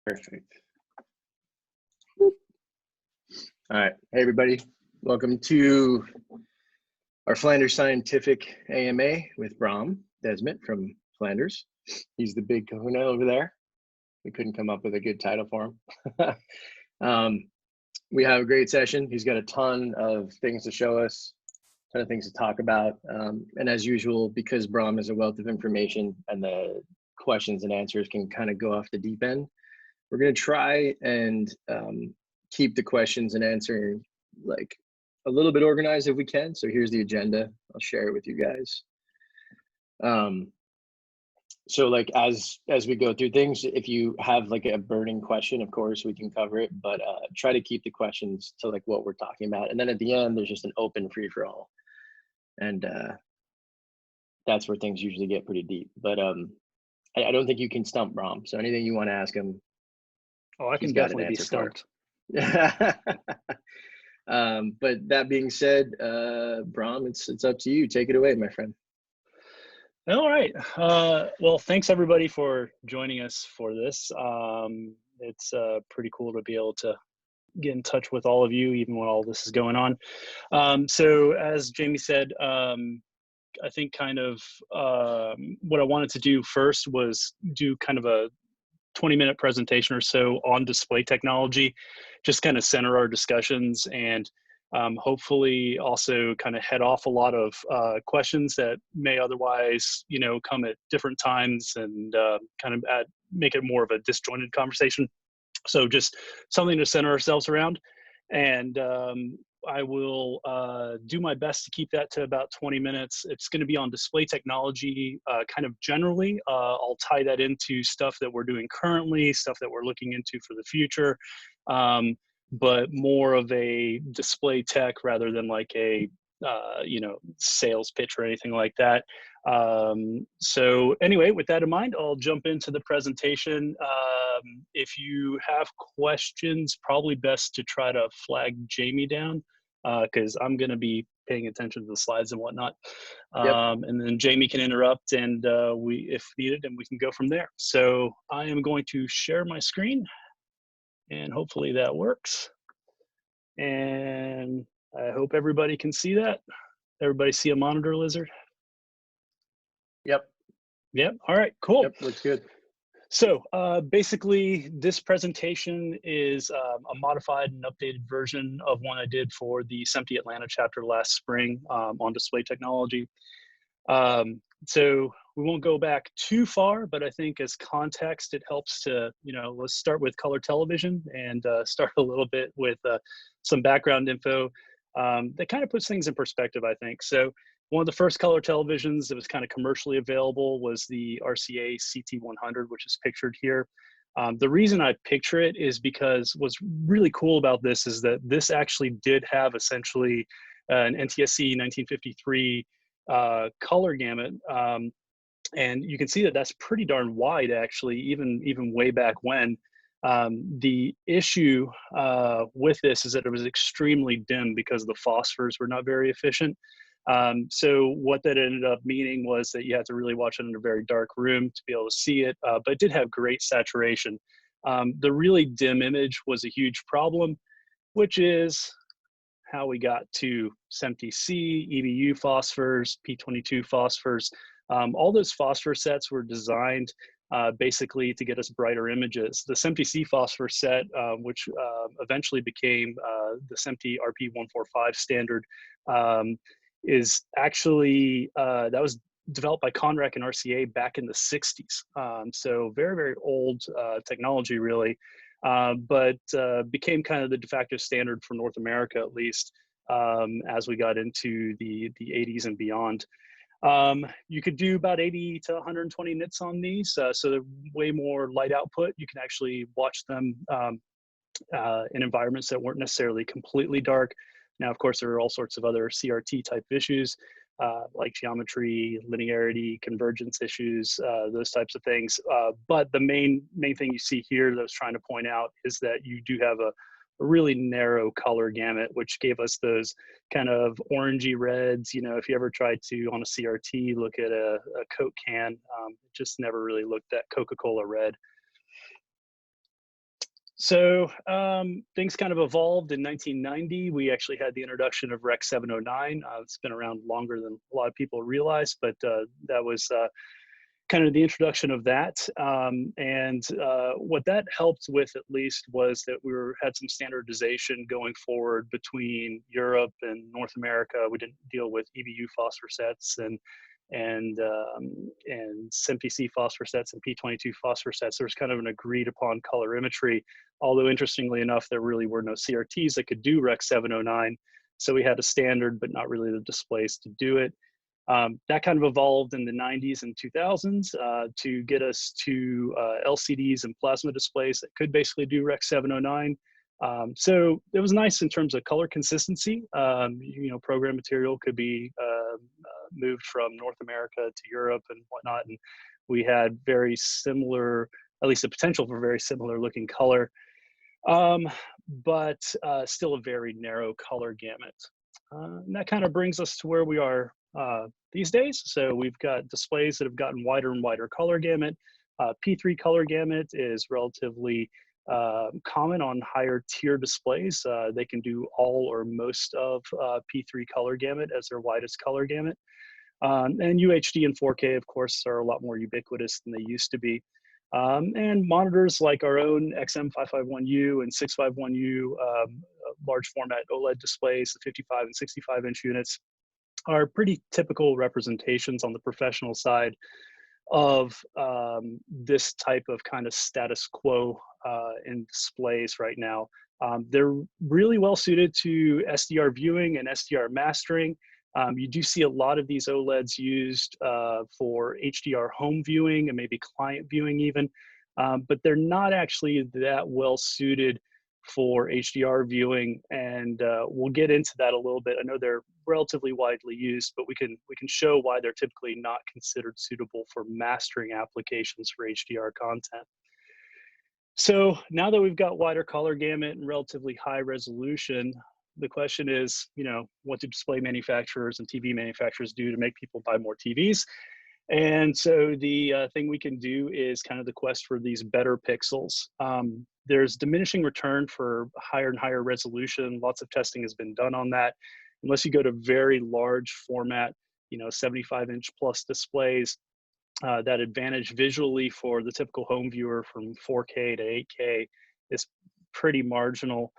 Perfect. All right. Hey, everybody. Welcome to our Flanders Scientific AMA with Bram Desmet from Flanders. He's the big kahuna over there. We couldn't come up with a good title for him. We have a great session. He's got a ton of things to show us, a ton of things to talk about. And as usual, because Bram is a wealth of information and the questions and answers can kind of go off the deep end, we're going to try and keep the questions and answering like a little bit organized if we can. So here's the agenda. I'll share it with you guys. So like as we go through things, if you have like a burning question, of course we can cover it, but try to keep the questions to like what we're talking about. And then at the end, there's just an open free for all. And that's where things usually get pretty deep. But I don't think you can stump Bram. So anything you want to ask him, oh, I can definitely be stumped. But that being said, Bram, it's up to you. Take it away, my friend. All right. Well, thanks everybody for joining us for this. It's pretty cool to be able to get in touch with all of you, even when all this is going on. So as Jamie said, I think kind of what I wanted to do first was do kind of a 20-minute presentation or so on display technology, just kind of center our discussions and hopefully also kind of head off a lot of questions that may otherwise, you know, come at different times and kind of make it more of a disjointed conversation. So just something to center ourselves around. And I will do my best to keep that to about 20 minutes. It's going to be on display technology kind of generally. I'll tie that into stuff that we're doing currently, stuff that we're looking into for the future, but more of a display tech rather than like a you know, sales pitch or anything like that. So anyway, with that in mind, I'll jump into the presentation. If you have questions, probably best to try to flag Jamie down because I'm going to be paying attention to the slides and whatnot. Yep. And then Jamie can interrupt and if needed, and we can go from there. So I am going to share my screen and hopefully that works. And I hope everybody can see that. Everybody see a monitor lizard? Yep. Yep. All right, cool. Yep, looks good. So basically, this presentation is a modified and updated version of one I did for the SMPTE Atlanta chapter last spring on display technology. So we won't go back too far, but I think as context, it helps to, you know, let's start with color television and start a little bit with some background info that kind of puts things in perspective, I think. So one of the first color televisions that was kind of commercially available was the RCA CT100, which is pictured here. The reason I picture it is because what's really cool about this is that this actually did have essentially an NTSC 1953 color gamut. And you can see that that's pretty darn wide, actually, even way back when. The issue with this is that it was extremely dim because the phosphors were not very efficient. So what that ended up meaning was that you had to really watch it in a very dark room to be able to see it, but it did have great saturation. The really dim image was a huge problem, which is how we got to SMPTE-C, EBU phosphors, P22 phosphors. All those phosphor sets were designed basically to get us brighter images. The SMPTE-C phosphor set, which eventually became the SMPTE RP145 standard, is actually, that was developed by Conrack and RCA back in the 60s. So very, very old technology really, but became kind of the de facto standard for North America, at least, as we got into the 80s and beyond. You could do about 80 to 120 nits on these, so they're way more light output. You can actually watch them in environments that weren't necessarily completely dark. Now, of course, there are all sorts of other CRT type issues, like geometry, linearity, convergence issues, those types of things. But the main thing you see here that I was trying to point out is that you do have a really narrow color gamut, which gave us those kind of orangey reds. You know, if you ever tried to, on a CRT, look at a Coke can, it just never really looked that Coca-Cola red. So things kind of evolved in 1990. We actually had the introduction of Rec 709. It's been around longer than a lot of people realize, but that was kind of the introduction of that. What that helped with, at least, was that we had some standardization going forward between Europe and North America. We didn't deal with EBU phosphoresets and SMPC phosphoresets and P22 phosphoresets. There was kind of an agreed upon colorimetry, although interestingly enough, there really were no CRTs that could do Rec 709. So we had a standard, but not really the displays to do it. That kind of evolved in the 90s and 2000s to get us to LCDs and plasma displays that could basically do Rec 709. So it was nice in terms of color consistency. Program material could be moved from North America to Europe and whatnot, and we had very similar, at least the potential for very similar looking color, but still a very narrow color gamut. And that kind of brings us to where we are these days. So we've got displays that have gotten wider and wider color gamut. P3 color gamut is relatively common on higher tier displays. They can do all or most of P3 color gamut as their widest color gamut. And UHD and 4K, of course, are a lot more ubiquitous than they used to be. And monitors like our own XM551U and 651U large format OLED displays, the 55 and 65 inch units, are pretty typical representations on the professional side of this type of kind of status quo in displays right now. They're really well suited to SDR viewing and SDR mastering. You do see a lot of these OLEDs used for HDR home viewing and maybe client viewing even, but they're not actually that well suited for HDR viewing, and we'll get into that a little bit. I know they're relatively widely used, but we can show why they're typically not considered suitable for mastering applications for HDR content. So now that we've got wider color gamut and relatively high resolution, the question is, what do display manufacturers and TV manufacturers do to make people buy more TVs? And so the thing we can do is kind of the quest for these better pixels. There's diminishing return for higher and higher resolution. Lots of testing has been done on that. Unless you go to very large format, 75 inch plus displays, that advantage visually for the typical home viewer from 4K to 8K is pretty marginal.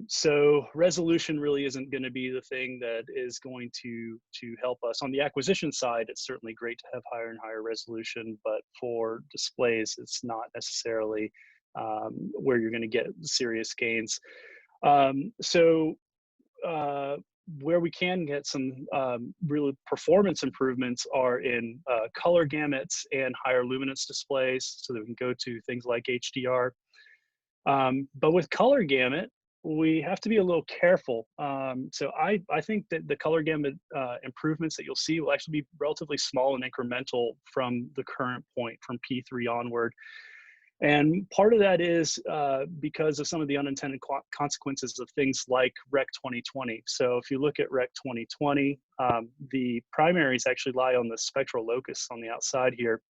So resolution really isn't going to be the thing that is going to help us. On the acquisition side, it's certainly great to have higher and higher resolution, but for displays, it's not necessarily where you're going to get serious gains. Where we can get some real performance improvements are in color gamuts and higher luminance displays, so that we can go to things like HDR. But with color gamut, we have to be a little careful. So I think that the color gamut improvements that you'll see will actually be relatively small and incremental from the current point, from P3 onward. And part of that is because of some of the unintended consequences of things like Rec 2020. So if you look at Rec 2020, the primaries actually lie on the spectral locus on the outside here.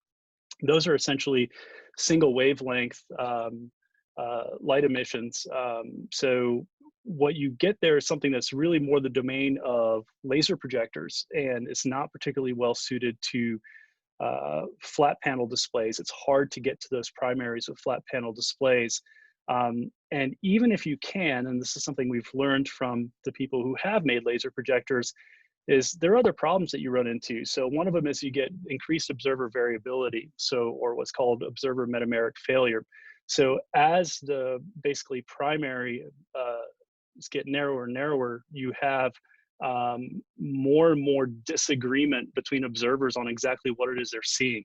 Those are essentially single wavelength light emissions. So what you get there is something that's really more the domain of laser projectors, and it's not particularly well suited to flat panel displays. It's hard to get to those primaries with flat panel displays. And even if you can, and this is something we've learned from the people who have made laser projectors, is there are other problems that you run into. So one of them is you get increased observer variability, or what's called observer metameric failure. So as the basically primary get narrower and narrower, you have more and more disagreement between observers on exactly what it is they're seeing.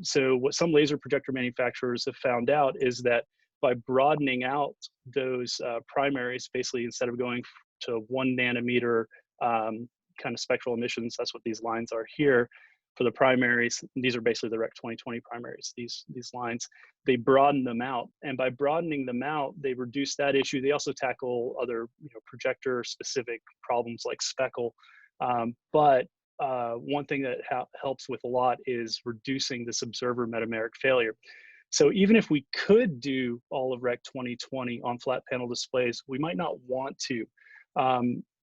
So what some laser projector manufacturers have found out is that by broadening out those primaries, basically instead of going to 1 nanometer kind of spectral emissions, that's what these lines are here, for the primaries, these are basically the Rec 2020 primaries, these lines, they broaden them out. And by broadening them out, they reduce that issue. They also tackle other projector specific problems like speckle. But one thing that helps with a lot is reducing this observer metameric failure. So even if we could do all of Rec 2020 on flat panel displays, we might not want to.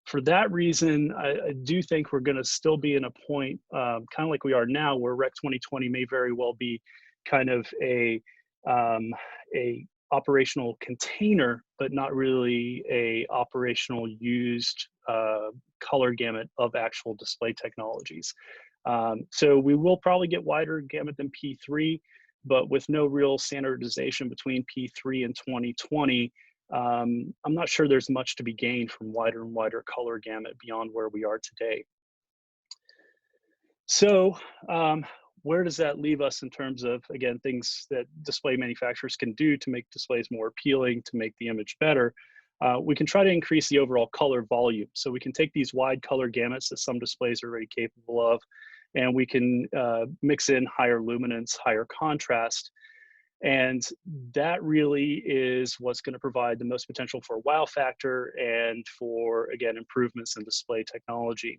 For that reason, I do think we're going to still be in a point, kind of like we are now, where Rec 2020 may very well be kind of a operational container, but not really a operational used color gamut of actual display technologies. So we will probably get wider gamut than P3, but with no real standardization between P3 and 2020, I'm not sure there's much to be gained from wider and wider color gamut beyond where we are today. So where does that leave us in terms of, again, things that display manufacturers can do to make displays more appealing, to make the image better? We can try to increase the overall color volume. So we can take these wide color gamuts that some displays are already capable of, and we can mix in higher luminance, higher contrast. And that really is what's going to provide the most potential for wow factor and for, again, improvements in display technology.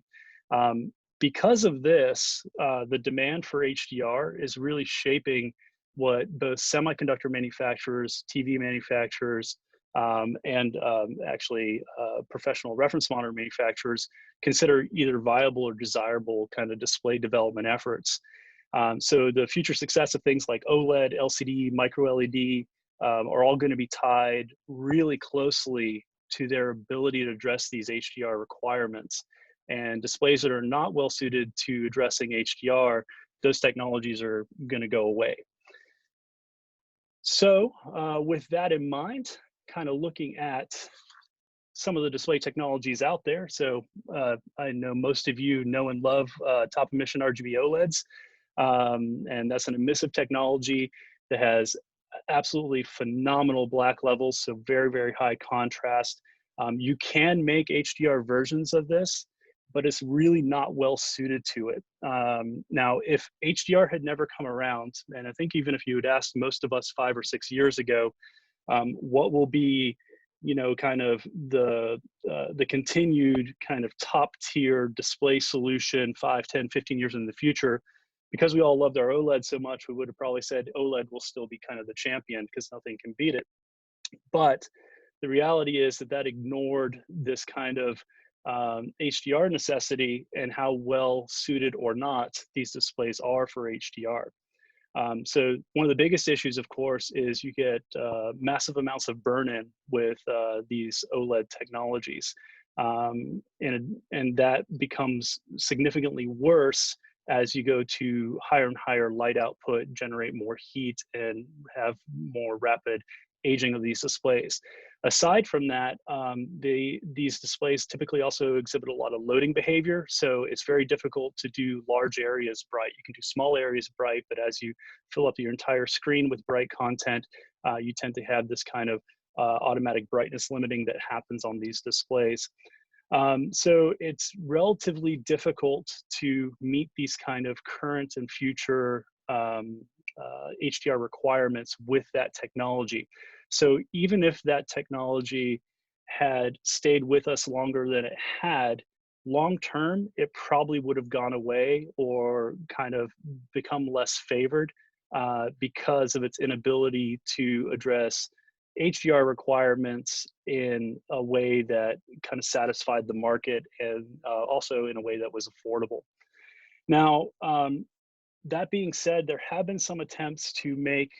Because of this, the demand for HDR is really shaping what both semiconductor manufacturers, TV manufacturers, and actually professional reference monitor manufacturers consider either viable or desirable kind of display development efforts. So the future success of things like OLED, LCD, micro LED are all going to be tied really closely to their ability to address these HDR requirements. And displays that are not well suited to addressing HDR, those technologies are going to go away. So with that in mind, kind of looking at some of the display technologies out there. So I know most of you know and love top emission RGB OLEDs. And that's an emissive technology that has absolutely phenomenal black levels, so very, very high contrast. You can make HDR versions of this, but it's really not well suited to it. Now, if HDR had never come around, and I think even if you had asked most of us 5 or 6 years ago, what will be, you know, kind of the continued kind of top tier display solution 5, 10, 15 years in the future, because we all loved our OLED so much, we would have probably said OLED will still be kind of the champion because nothing can beat it. But the reality is that ignored this kind of HDR necessity and how well suited or not these displays are for HDR. So one of the biggest issues, of course, is you get massive amounts of burn-in with these OLED technologies. And that becomes significantly worse as you go to higher and higher light output, generate more heat, and have more rapid aging of these displays. Aside from that, these displays typically also exhibit a lot of loading behavior, so it's very difficult to do large areas bright. You can do small areas bright, but as you fill up your entire screen with bright content, you tend to have this kind of automatic brightness limiting that happens on these displays. So it's relatively difficult to meet these kind of current and future HDR requirements with that technology. So even if that technology had stayed with us longer than it had, long term, it probably would have gone away or kind of become less favored because of its inability to address HDR requirements in a way that kind of satisfied the market and also in a way that was affordable. Now, that being said, there have been some attempts to make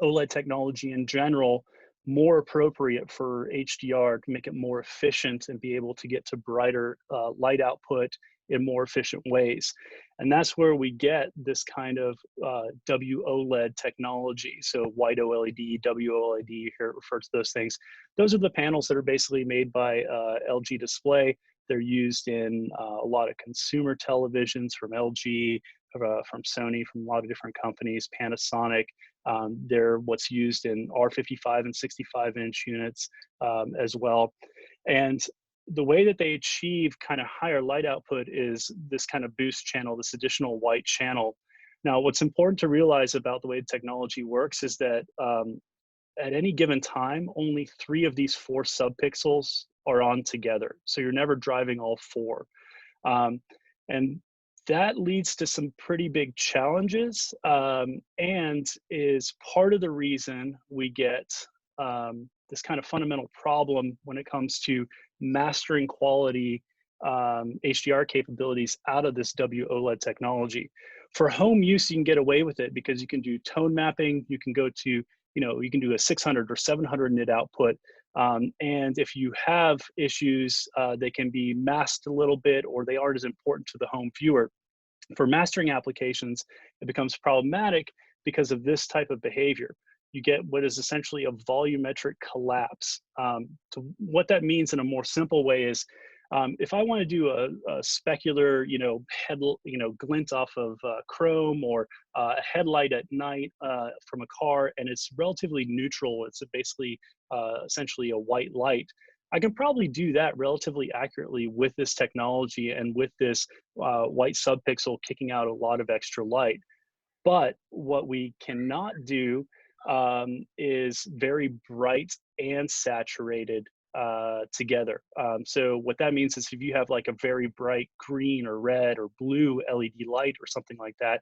OLED technology in general more appropriate for HDR, to make it more efficient and be able to get to brighter light output in more efficient ways. And that's where we get this kind of W-OLED technology. So white OLED, W-OLED, here it refers to those things. Those are the panels that are basically made by LG Display. They're used in a lot of consumer televisions from LG, from Sony, from a lot of different companies, Panasonic. They're what's used in R55 and 65-inch units as well. And the way that they achieve kind of higher light output is this kind of boost channel, this additional white channel. Now, what's important to realize about the way the technology works is that at any given time, only 3 of these 4 subpixels are on together. So you're never driving all 4. And that leads to some pretty big challenges, and is part of the reason we get this kind of fundamental problem when it comes to mastering quality HDR capabilities out of this WOLED technology. For home use, you can get away with it because you can do tone mapping. You can go to, you can do a 600 or 700 nit output. And if you have issues, they can be masked a little bit, or they aren't as important to the home viewer. For mastering applications, it becomes problematic because of this type of behavior. You get what is essentially a volumetric collapse. So what that means in a more simple way is, if I want to do a specular, glint off of chrome, or a headlight at night from a car, and it's relatively neutral, it's basically essentially a white light, I can probably do that relatively accurately with this technology and with this white subpixel kicking out a lot of extra light. But what we cannot do is very bright and saturated together. So what that means is if you have like a very bright green or red or blue LED light or something like that,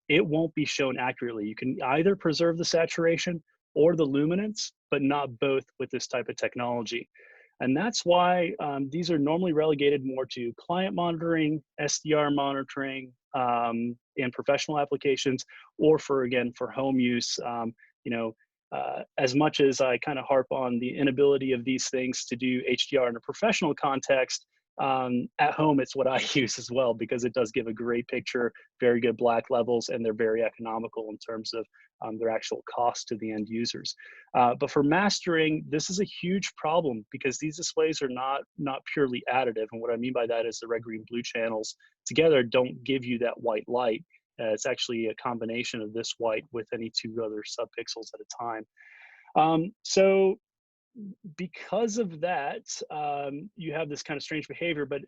it won't be shown accurately. You can either preserve the saturation or the luminance, but not both with this type of technology. And that's why these are normally relegated more to client monitoring, SDR monitoring, in professional applications, or for home use. As much as I kind of harp on the inability of these things to do HDR in a professional context, at home, it's what I use as well, because it does give a great picture, very good black levels, and they're very economical in terms of their actual cost to the end users. But for mastering, this is a huge problem because these displays are not purely additive. And what I mean by that is the red, green, blue channels together don't give you that white light. It's actually a combination of this white with any two other subpixels at a time. So because of that, you have this kind of strange behavior, but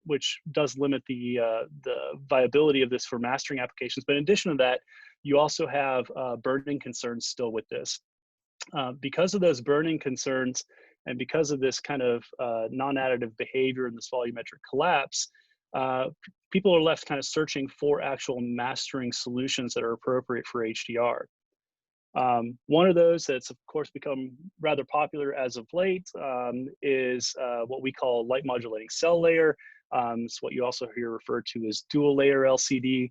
which does limit the viability of this for mastering applications. But in addition to that, you also have burn-in concerns still with this. Because of those burn-in concerns, and because of this kind of non-additive behavior and this volumetric collapse, people are left kind of searching for actual mastering solutions that are appropriate for HDR. One of those that's of course become rather popular as of late is what we call light modulating cell layer. It's what you also hear referred to as dual layer LCD.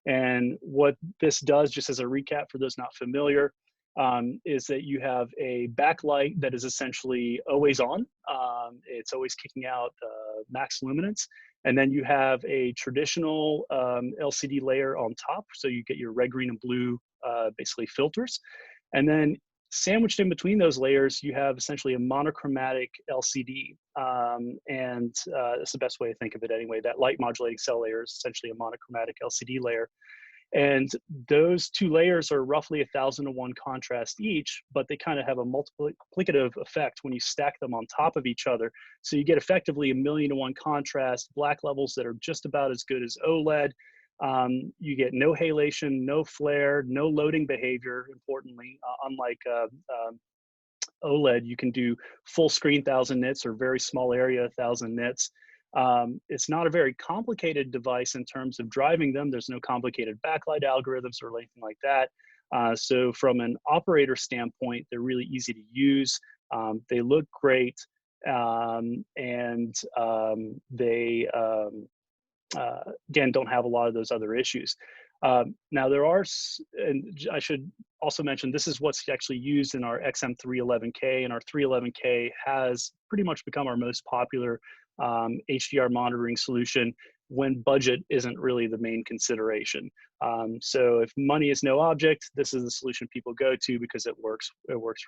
And what this does, just as a recap for those not familiar, is that you have a backlight that is essentially always on. It's always kicking out max luminance. And then you have a traditional LCD layer on top. So you get your red, green, and blue basically filters. And then sandwiched in between those layers, you have essentially a monochromatic LCD. And that's the best way to think of it anyway. That light modulating cell layer is essentially a monochromatic LCD layer. And those two layers are roughly 1,000:1 contrast each, but they kind of have a multiplicative effect when you stack them on top of each other. So you get effectively 1,000,000:1 contrast, black levels that are just about as good as OLED. You get no halation, no flare, no loading behavior, importantly, unlike OLED, you can do full screen 1,000 nits or very small area 1,000 nits. It's not a very complicated device in terms of driving them. There's no complicated backlight algorithms or anything like that. So from an operator standpoint, they're really easy to use. They look great, and they, again, don't have a lot of those other issues. Now there are, and I should also mention, this is what's actually used in our XM311K, and our 311K has pretty much become our most popular HDR monitoring solution when budget isn't really the main consideration. So if money is no object, this is the solution people go to because it works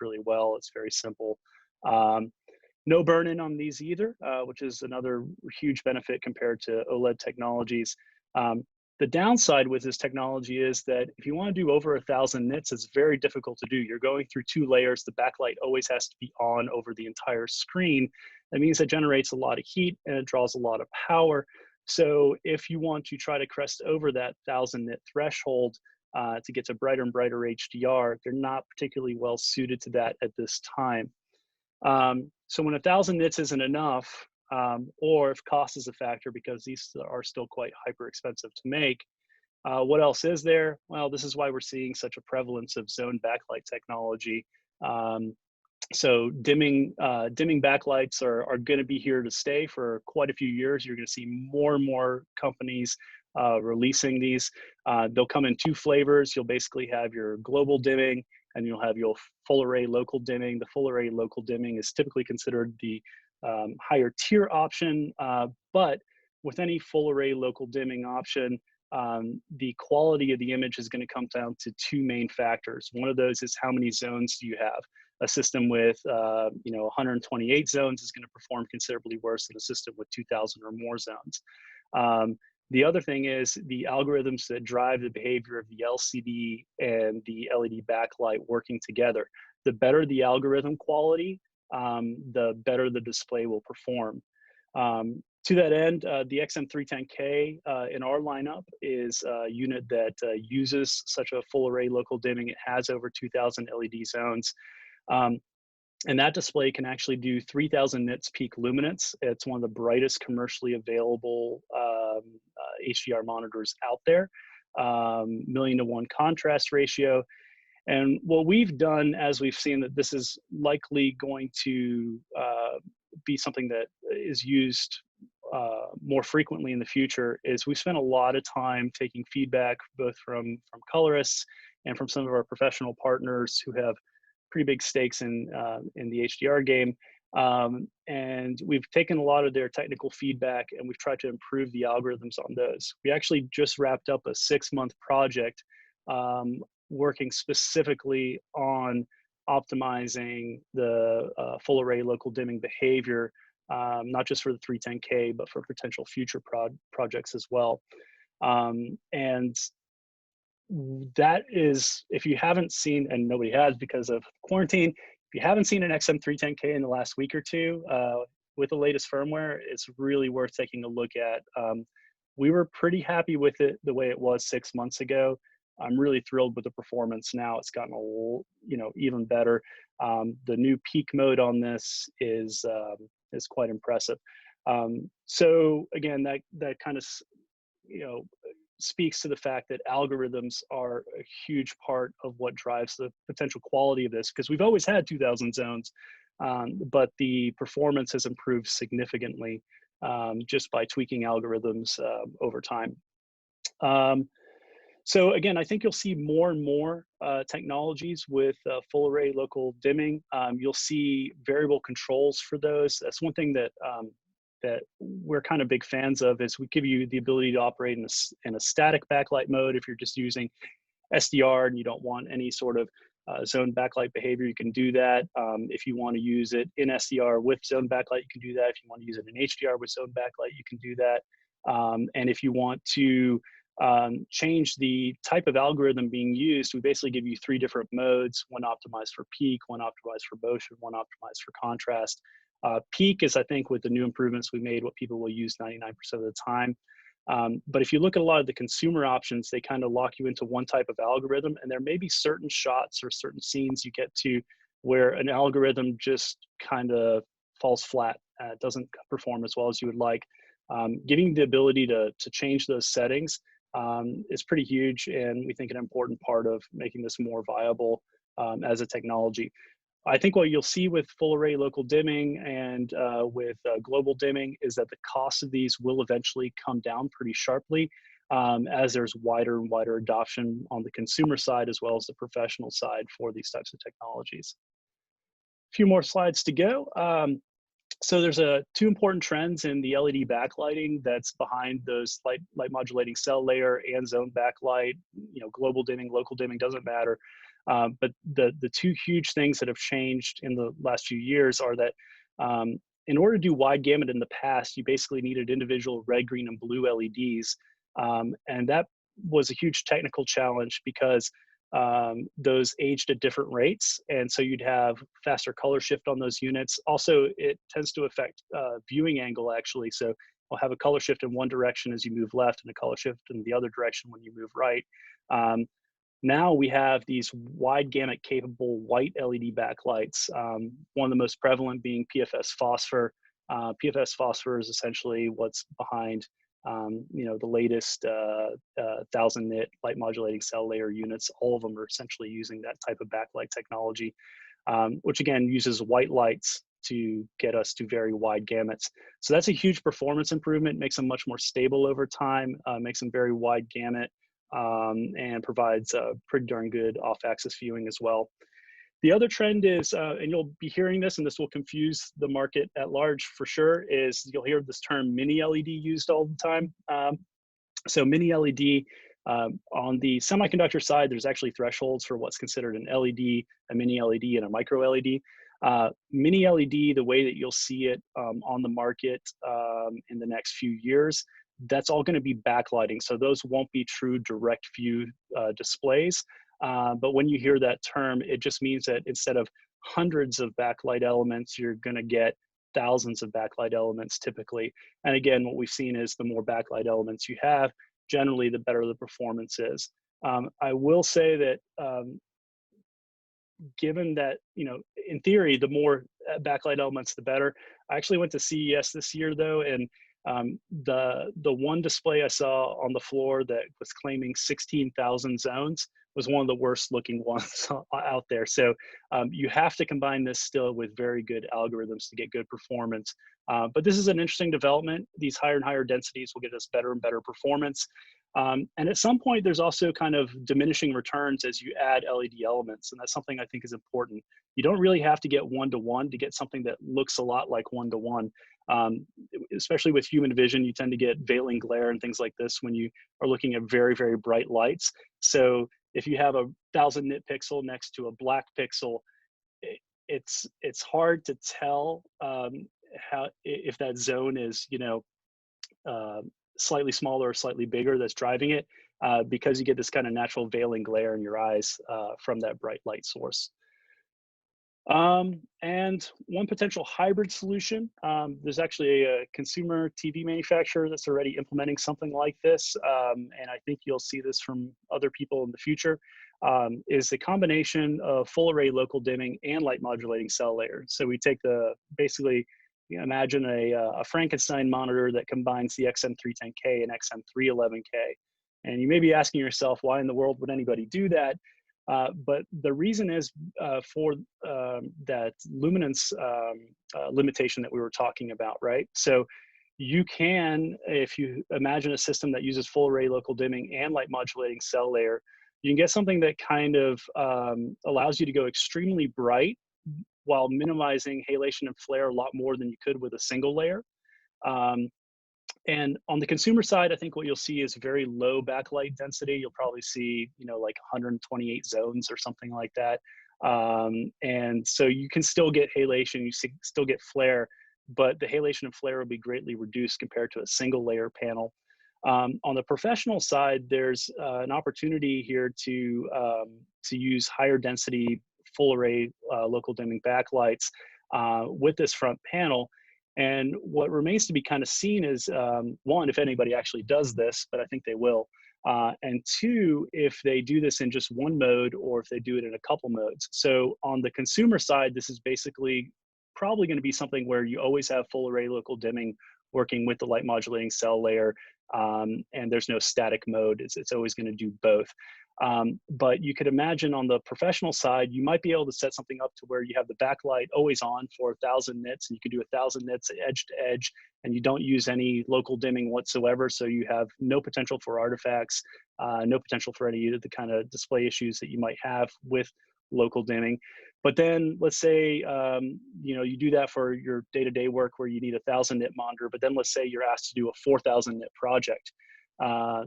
really well. It's very simple. No burn-in on these either, which is another huge benefit compared to OLED technologies. The downside with this technology is that if you want to do over 1,000 nits, it's very difficult to do. You're going through two layers. The backlight always has to be on over the entire screen. That means it generates a lot of heat and it draws a lot of power. So if you want to try to crest over that 1,000 nit threshold to get to brighter and brighter HDR, they're not particularly well suited to that at this time. So when 1,000 nits isn't enough, or if cost is a factor because these are still quite hyper expensive to make. What else is there? Well, this is why we're seeing such a prevalence of zone backlight technology. So dimming backlights are going to be here to stay for quite a few years. You're going to see more and more companies releasing these. They'll come in two flavors. You'll basically have your global dimming and you'll have your full array local dimming. The full array local dimming is typically considered the higher tier option, but with any full array local dimming option, the quality of the image is going to come down to two main factors. One of those is how many zones do you have. A system with 128 zones is going to perform considerably worse than a system with 2,000 or more zones. The other thing is the algorithms that drive the behavior of the LCD and the LED backlight working together. The better the algorithm quality, the better the display will perform. To that end, the XM310K in our lineup is a unit that uses such a full array local dimming. It has over 2,000 LED zones. And that display can actually do 3,000 nits peak luminance. It's one of the brightest commercially available HDR monitors out there, 1,000,000:1 contrast ratio. And what we've done, as we've seen that this is likely going to be something that is used more frequently in the future, is we spent a lot of time taking feedback both from colorists and from some of our professional partners who have pretty big stakes in the HDR game. And we've taken a lot of their technical feedback and we've tried to improve the algorithms on those. We actually just wrapped up a 6-month project working specifically on optimizing the full array local dimming behavior, not just for the 310K, but for potential future projects as well. And that is, if you haven't seen, and nobody has because of quarantine, if you haven't seen an XM310K in the last week or two with the latest firmware, it's really worth taking a look at. We were pretty happy with it the way it was 6 months ago. I'm really thrilled with the performance now. It's gotten even better. The new peak mode on this is quite impressive. So again, that kind of speaks to the fact that algorithms are a huge part of what drives the potential quality of this, because we've always had 2,000 zones, but the performance has improved significantly just by tweaking algorithms over time. So again, I think you'll see more and more technologies with full array local dimming. You'll see variable controls for those. That's one thing that we're kind of big fans of, is we give you the ability to operate in a static backlight mode. If you're just using SDR and you don't want any sort of zone backlight behavior, you can do that. If you want to use it in SDR with zone backlight, you can do that. If you want to use it in HDR with zone backlight, you can do that. And if you want to change the type of algorithm being used, we basically give you 3 different modes: one optimized for peak, one optimized for motion, one optimized for contrast. Peak is, I think, with the new improvements we made, what people will use 99% of the time. But if you look at a lot of the consumer options, they kind of lock you into one type of algorithm, and there may be certain shots or certain scenes you get to where an algorithm just kind of falls flat, doesn't perform as well as you would like. Giving the ability to change those settings is pretty huge, and we think an important part of making this more viable as a technology. I think what you'll see with full array local dimming and with global dimming is that the cost of these will eventually come down pretty sharply as there's wider and wider adoption on the consumer side as well as the professional side for these types of technologies. A few more slides to go. So there's 2 important trends in the LED backlighting that's behind those light modulating cell layer and zone backlight. Global dimming, local dimming, doesn't matter. But the 2 huge things that have changed in the last few years are that in order to do wide gamut in the past, you basically needed individual red, green, and blue LEDs. And that was a huge technical challenge because those aged at different rates. And so you'd have faster color shift on those units. Also, it tends to affect viewing angle, actually. So we'll have a color shift in one direction as you move left and a color shift in the other direction when you move right. Now we have these wide gamut capable white LED backlights, one of the most prevalent being PFS phosphor. PFS phosphor is essentially what's behind the latest 1000 nit light modulating cell layer units. All of them are essentially using that type of backlight technology, which again uses white lights to get us to very wide gamuts. So that's a huge performance improvement, makes them much more stable over time, makes them very wide gamut, and provides pretty darn good off-axis viewing as well. The other trend is, and you'll be hearing this, and this will confuse the market at large for sure, is you'll hear this term mini LED used all the time. So mini LED, on the semiconductor side, there's actually thresholds for what's considered an LED, a mini LED, and a micro LED. Mini LED, the way that you'll see it on the market in the next few years, that's all going to be backlighting. So those won't be true direct view displays. But when you hear that term, it just means that instead of hundreds of backlight elements, you're going to get thousands of backlight elements typically. And again, what we've seen is the more backlight elements you have, generally the better the performance is. I will say that given that, in theory, the more backlight elements, the better. I actually went to CES this year though, and the one display I saw on the floor that was claiming 16,000 zones was one of the worst looking ones out there. So you have to combine this still with very good algorithms to get good performance. But this is an interesting development. These higher and higher densities will get us better and better performance. And at some point, there's also kind of diminishing returns as you add LED elements. And that's something I think is important. You don't really have to get one-to-one to get something that looks a lot like one-to-one. Especially with human vision, you tend to get veiling glare and things like this when you are looking at very, very bright lights. So if you have a 1000 nit pixel next to a black pixel, it's hard to tell if that zone is slightly smaller or slightly bigger that's driving it, because you get this kind of natural veiling glare in your eyes from that bright light source. And one potential hybrid solution, there's actually a consumer TV manufacturer that's already implementing something like this, and I think you'll see this from other people in the future, is the combination of full array local dimming and light modulating cell layer. So we take basically, imagine a Frankenstein monitor that combines the XM310K and XM311K. And you may be asking yourself, why in the world would anybody do that? But the reason is for that luminance limitation that we were talking about, right? So you can, if you imagine a system that uses full array local dimming and light modulating cell layer, you can get something that kind of allows you to go extremely bright while minimizing halation and flare a lot more than you could with a single layer. And on the consumer side, I think what you'll see is very low backlight density. You'll probably see, like 128 zones or something like that. And so you can still get halation, you still get flare, but the halation and flare will be greatly reduced compared to a single layer panel. On the professional side, there's an opportunity here to use higher density full array local dimming backlights with this front panel. And what remains to be kind of seen is, one, if anybody actually does this, but I think they will, and two, if they do this in just one mode or if they do it in a couple modes. So on the consumer side, this is basically probably going to be something where you always have full array local dimming working with the light modulating cell layer, and there's no static mode. It's always going to do both. But you could imagine on the professional side, you might be able to set something up to where you have the backlight always on for 1000 nits, and you can do 1000 nits edge to edge, and you don't use any local dimming whatsoever. So you have no potential for artifacts, no potential for any of the kind of display issues that you might have with local dimming. But then let's say, you do that for your day-to-day work where you need 1000 nit monitor, but then let's say you're asked to do a 4000 nit project.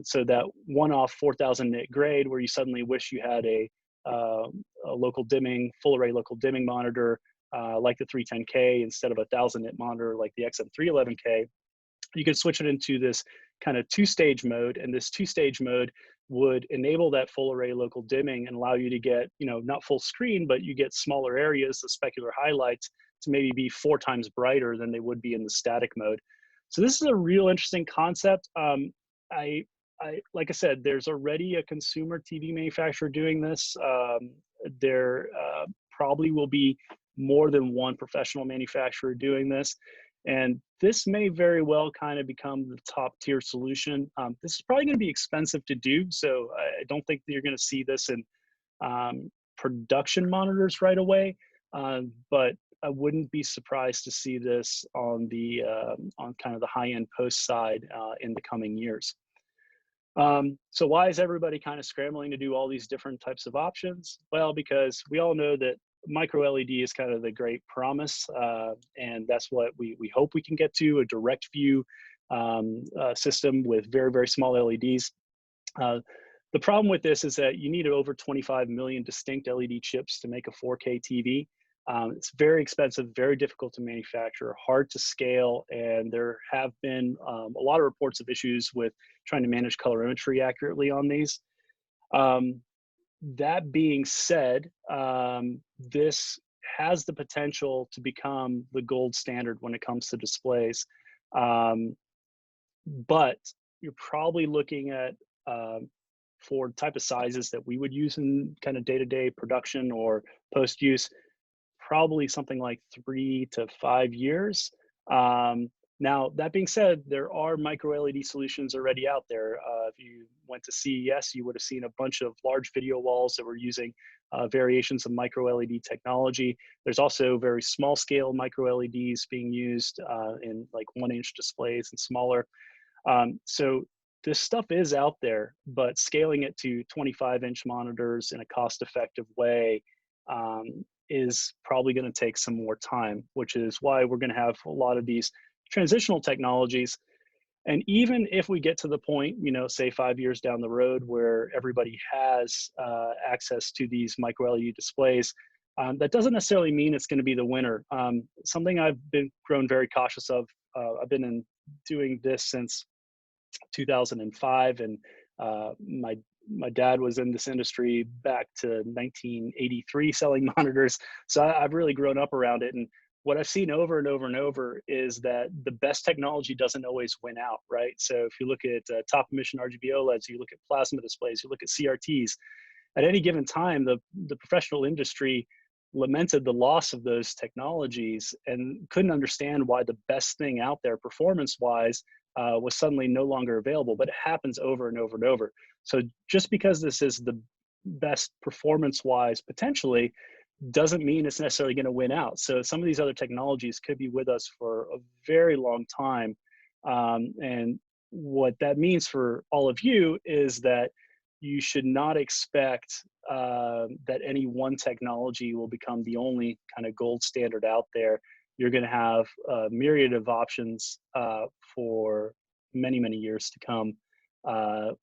So that one-off 4000 nit grade where you suddenly wish you had a local dimming, full array local dimming monitor like the 310K instead of a 1000 nit monitor like the XM311K, you can switch it into this kind of two-stage mode, and this two-stage mode would enable that full array local dimming and allow you to get, not full screen, but you get smaller areas, the specular highlights, to maybe be 4 times brighter than they would be in the static mode. So this is a real interesting concept. Like I said, there's already a consumer TV manufacturer doing this. There probably will be more than one professional manufacturer doing this. And this may very well kind of become the top tier solution. This is probably going to be expensive to do, so I don't think that you're going to see this in production monitors right away, but I wouldn't be surprised to see this on the on kind of the high-end post side in the coming years. So why is everybody kind of scrambling to do all these different types of options? Well, because we all know that micro LED is kind of the great promise, and that's what we hope we can get to, a direct view system with very, very small LEDs. The problem with this is that you need over 25 million distinct LED chips to make a 4K TV. It's very expensive, very difficult to manufacture, hard to scale, and there have been a lot of reports of issues with trying to manage colorimetry accurately on these. That being said, this has the potential to become the gold standard when it comes to displays. But you're probably looking at, for the type of sizes that we would use in kind of day-to-day production or post-use, probably something like 3 to 5 years. Now, that being said, there are micro LED solutions already out there. If you went to CES, you would have seen a bunch of large video walls that were using variations of micro LED technology. There's also very small scale micro LEDs being used in like 1-inch displays and smaller. So this stuff is out there, but scaling it to 25-inch monitors in a cost-effective way is probably going to take some more time, which is why we're going to have a lot of these transitional technologies. And even if we get to the point, you know, say 5 years down the road where everybody has access to these micro LED displays, that doesn't necessarily mean it's going to be the winner. Something I've grown very cautious of, I've been doing this since 2005, and my dad was in this industry back to 1983 selling monitors. So I've really grown up around it. And what I've seen over and over and over is that the best technology doesn't always win out, right? So if you look at top emission RGB OLEDs, you look at plasma displays, you look at CRTs, at any given time, the professional industry lamented the loss of those technologies and couldn't understand why the best thing out there performance-wise was suddenly no longer available, but it happens over and over and over. So just because this is the best performance-wise potentially doesn't mean it's necessarily going to win out. So some of these other technologies could be with us for a very long time. And what that means for all of you is that you should not expect that any one technology will become the only kind of gold standard out there. You're going to have a myriad of options for many, many years to come,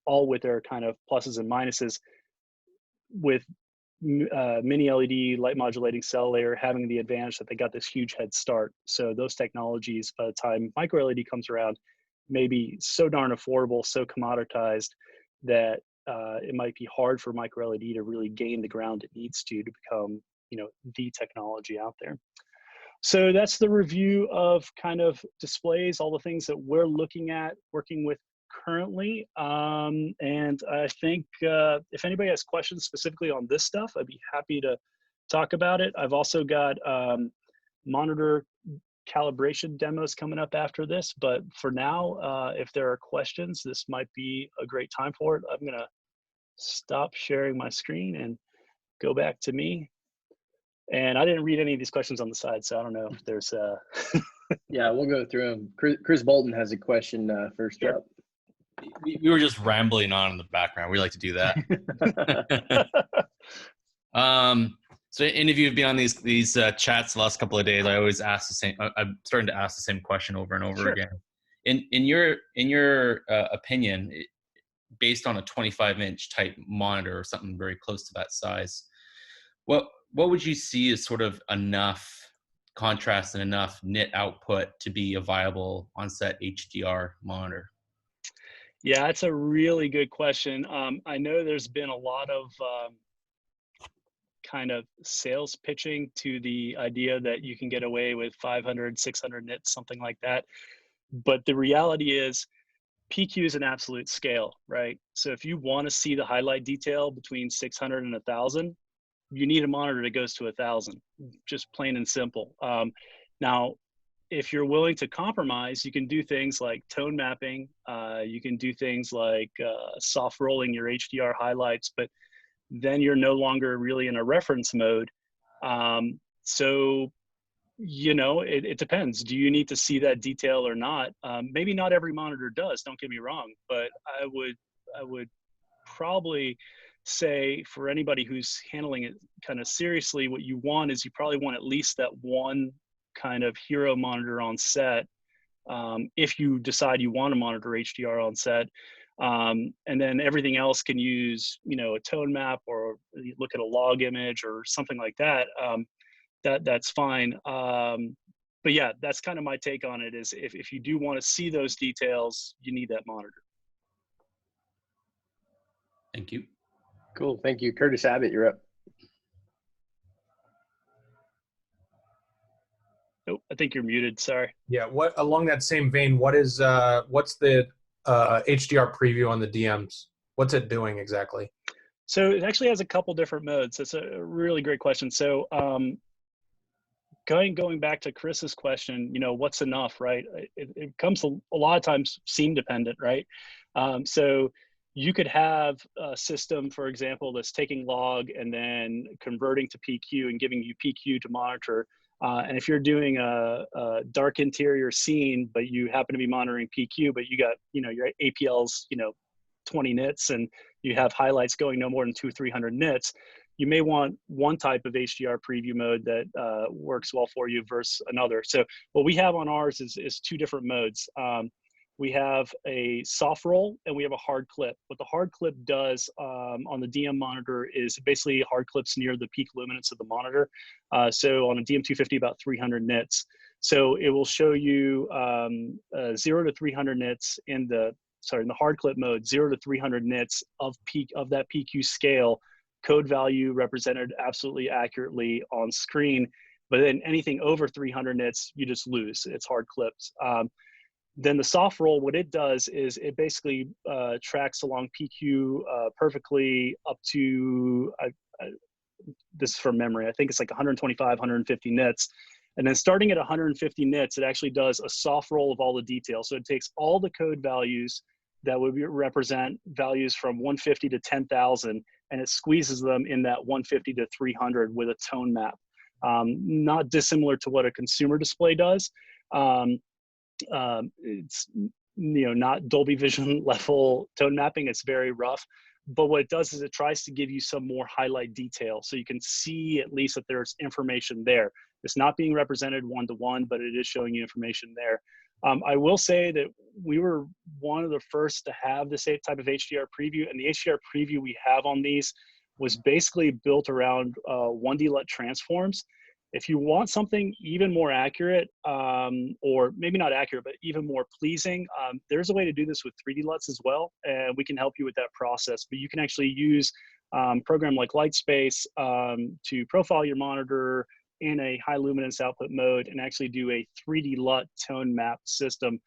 all with their kind of pluses and minuses. With mini LED light modulating cell layer having the advantage that they got this huge head start. So those technologies, by the time micro LED comes around, may be so darn affordable, so commoditized that it might be hard for micro LED to really gain the ground it needs to become, you know, the technology out there. So that's the review of kind of displays, all the things that we're looking at, working with currently. And I think if anybody has questions specifically on this stuff, I'd be happy to talk about it. I've also got monitor calibration demos coming up after this, but for now, if there are questions, this might be a great time for it. I'm gonna stop sharing my screen and go back to me. And I didn't read any of these questions on the side, so I don't know if there's Yeah, we'll go through them. Chris Bolton has a question first Sure. up. We were just rambling on in the background. We like to do that. So any of you have been on these chats the last couple of days, I always ask the same. I'm starting to ask the same question over and over again. In your opinion, based on a 25-inch type monitor or something very close to that size, what would you see as sort of enough contrast and enough nit output to be a viable on-set HDR monitor? Yeah, that's a really good question. I know there's been a lot of kind of sales pitching to the idea that you can get away with 500, 600 nits, something like that. But the reality is PQ is an absolute scale, right? So if you want to see the highlight detail between 600 and 1,000, you need a monitor that goes to 1,000, just plain and simple. Now, if you're willing to compromise, you can do things like tone mapping. You can do things like soft rolling your HDR highlights, but then you're no longer really in a reference mode. So, you know, it depends. Do you need to see that detail or not? Maybe not every monitor does, don't get me wrong, but I would probably say for anybody who's handling it kind of seriously, what you want is you probably want at least that one kind of hero monitor on set, if you decide you want to monitor HDR on set. And then everything else can use, you know, a tone map or look at a log image or something like that. That's fine. But yeah, that's kind of my take on it, is if you do want to see those details, you need that monitor. Thank you. Cool. Thank you. Curtis Abbott, you're up. Oh, I think you're muted. Sorry. Yeah. What, along that same vein, what's the HDR preview on the DMs? What's it doing exactly? So it actually has a couple different modes. That's a really great question. So going back to Chris's question, you know, what's enough, right? It comes a lot of times scene dependent, right? So you could have a system, for example, that's taking log and then converting to PQ and giving you PQ to monitor. And if you're doing a dark interior scene, but you happen to be monitoring PQ, but you got, you know, your APL's, you know, 20 nits and you have highlights going no more than 200-300 nits, you may want one type of HDR preview mode that works well for you versus another. So what we have on ours is two different modes. We have a soft roll and we have a hard clip. What the hard clip does on the DM monitor is basically hard clips near the peak luminance of the monitor. So on a DM250, about 300 nits. So it will show you 0 to 300 nits in the hard clip mode, 0 to 300 nits of that PQ scale, code value represented absolutely accurately on screen. But then anything over 300 nits, you just lose. It's hard clips. Then the soft roll, what it does is it basically tracks along PQ perfectly up to, this is from memory, I think it's like 125, 150 nits. And then starting at 150 nits, it actually does a soft roll of all the details. So it takes all the code values that would represent values from 150 to 10,000, and it squeezes them in that 150 to 300 with a tone map. Not dissimilar to what a consumer display does. It's, you know, not Dolby Vision level tone mapping, it's very rough, but what it does is it tries to give you some more highlight detail so you can see at least that there's information there. It's not being represented one-to-one, but it is showing you information there. I will say that we were one of the first to have this type of HDR preview, and the HDR preview we have on these was basically built around 1D LUT transforms. If you want something even more accurate, or maybe not accurate, but even more pleasing, there's a way to do this with 3D LUTs as well, and we can help you with that process. But you can actually use a program like LightSpace to profile your monitor in a high luminance output mode and actually do a 3D LUT tone map system.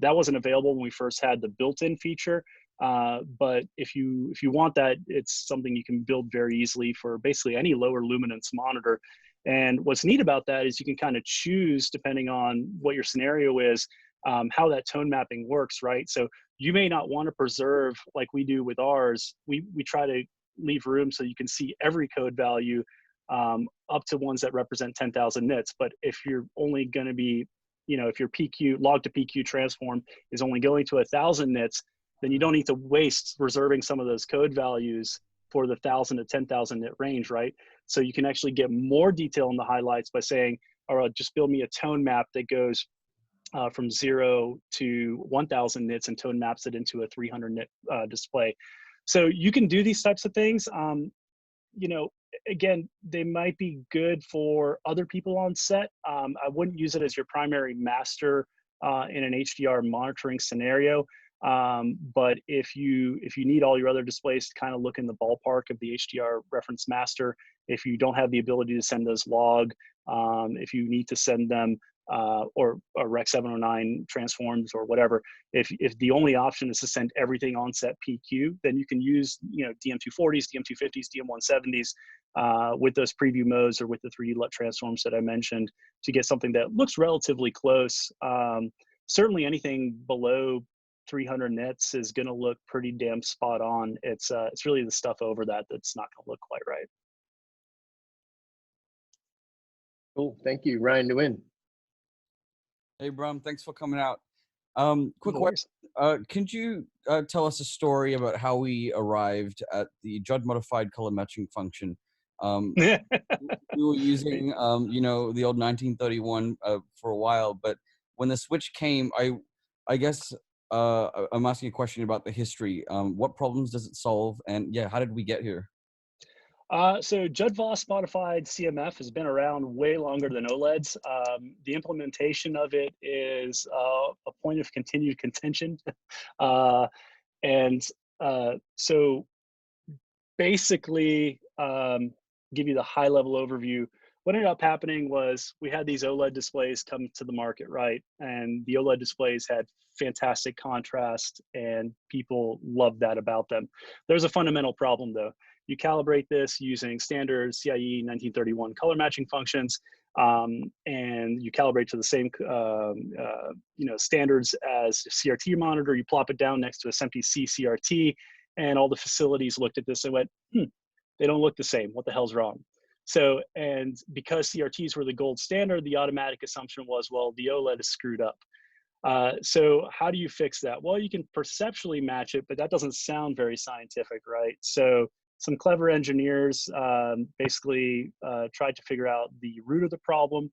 That wasn't available when we first had the built-in feature, but if you want that, it's something you can build very easily for basically any lower luminance monitor. And what's neat about that is you can kind of choose, depending on what your scenario is, how that tone mapping works, right? So you may not want to preserve, like we do with ours, we try to leave room so you can see every code value up to ones that represent 10,000 nits. But if you're only going to be, you know, if your PQ, log to PQ transform is only going to 1,000 nits, then you don't need to waste reserving some of those code values for the 1,000 to 10,000 nit range, right? So you can actually get more detail in the highlights by saying, all right, just build me a tone map that goes from 0 to 1,000 nits and tone maps it into a 300 nit display. So you can do these types of things. You know, again, they might be good for other people on set. I wouldn't use it as your primary master in an HDR monitoring scenario. But if you need all your other displays to kind of look in the ballpark of the HDR reference master, if you don't have the ability to send those log, if you need to send them or Rec 709 transforms or whatever. If the only option is to send everything on set PQ, then you can use, you know, DM240s, DM250s, DM170s with those preview modes or with the 3D LUT transforms that I mentioned to get something that looks relatively close. Certainly anything below 300 nits is going to look pretty damn spot on. It's really the stuff over that that's not going to look quite right. Cool. Thank you, Ryan DeWin. Hey, Bram, thanks for coming out. Quick No question. Could you tell us a story about how we arrived at the Judd-modified color matching function? We were using, you know, the old 1931 for a while, but when the switch came, I guess I'm asking a question about the history. What problems does it solve? And yeah, how did we get here? So Judd-Voss modified CMF has been around way longer than OLEDs. The implementation of it is a point of continued contention. So basically, give you the high level overview. What ended up happening was we had these OLED displays come to the market, right? And the OLED displays had fantastic contrast and people loved that about them. There's a fundamental problem though. You calibrate this using standard CIE 1931 color matching functions, and you calibrate to the same you know, standards as CRT monitor. You plop it down next to a SMPTE C CRT, and all the facilities looked at this and went, they don't look the same. What the hell's wrong? So, and because CRTs were the gold standard, the automatic assumption was, well, the OLED is screwed up. So how do you fix that? Well, you can perceptually match it, but that doesn't sound very scientific, right? So some clever engineers basically tried to figure out the root of the problem,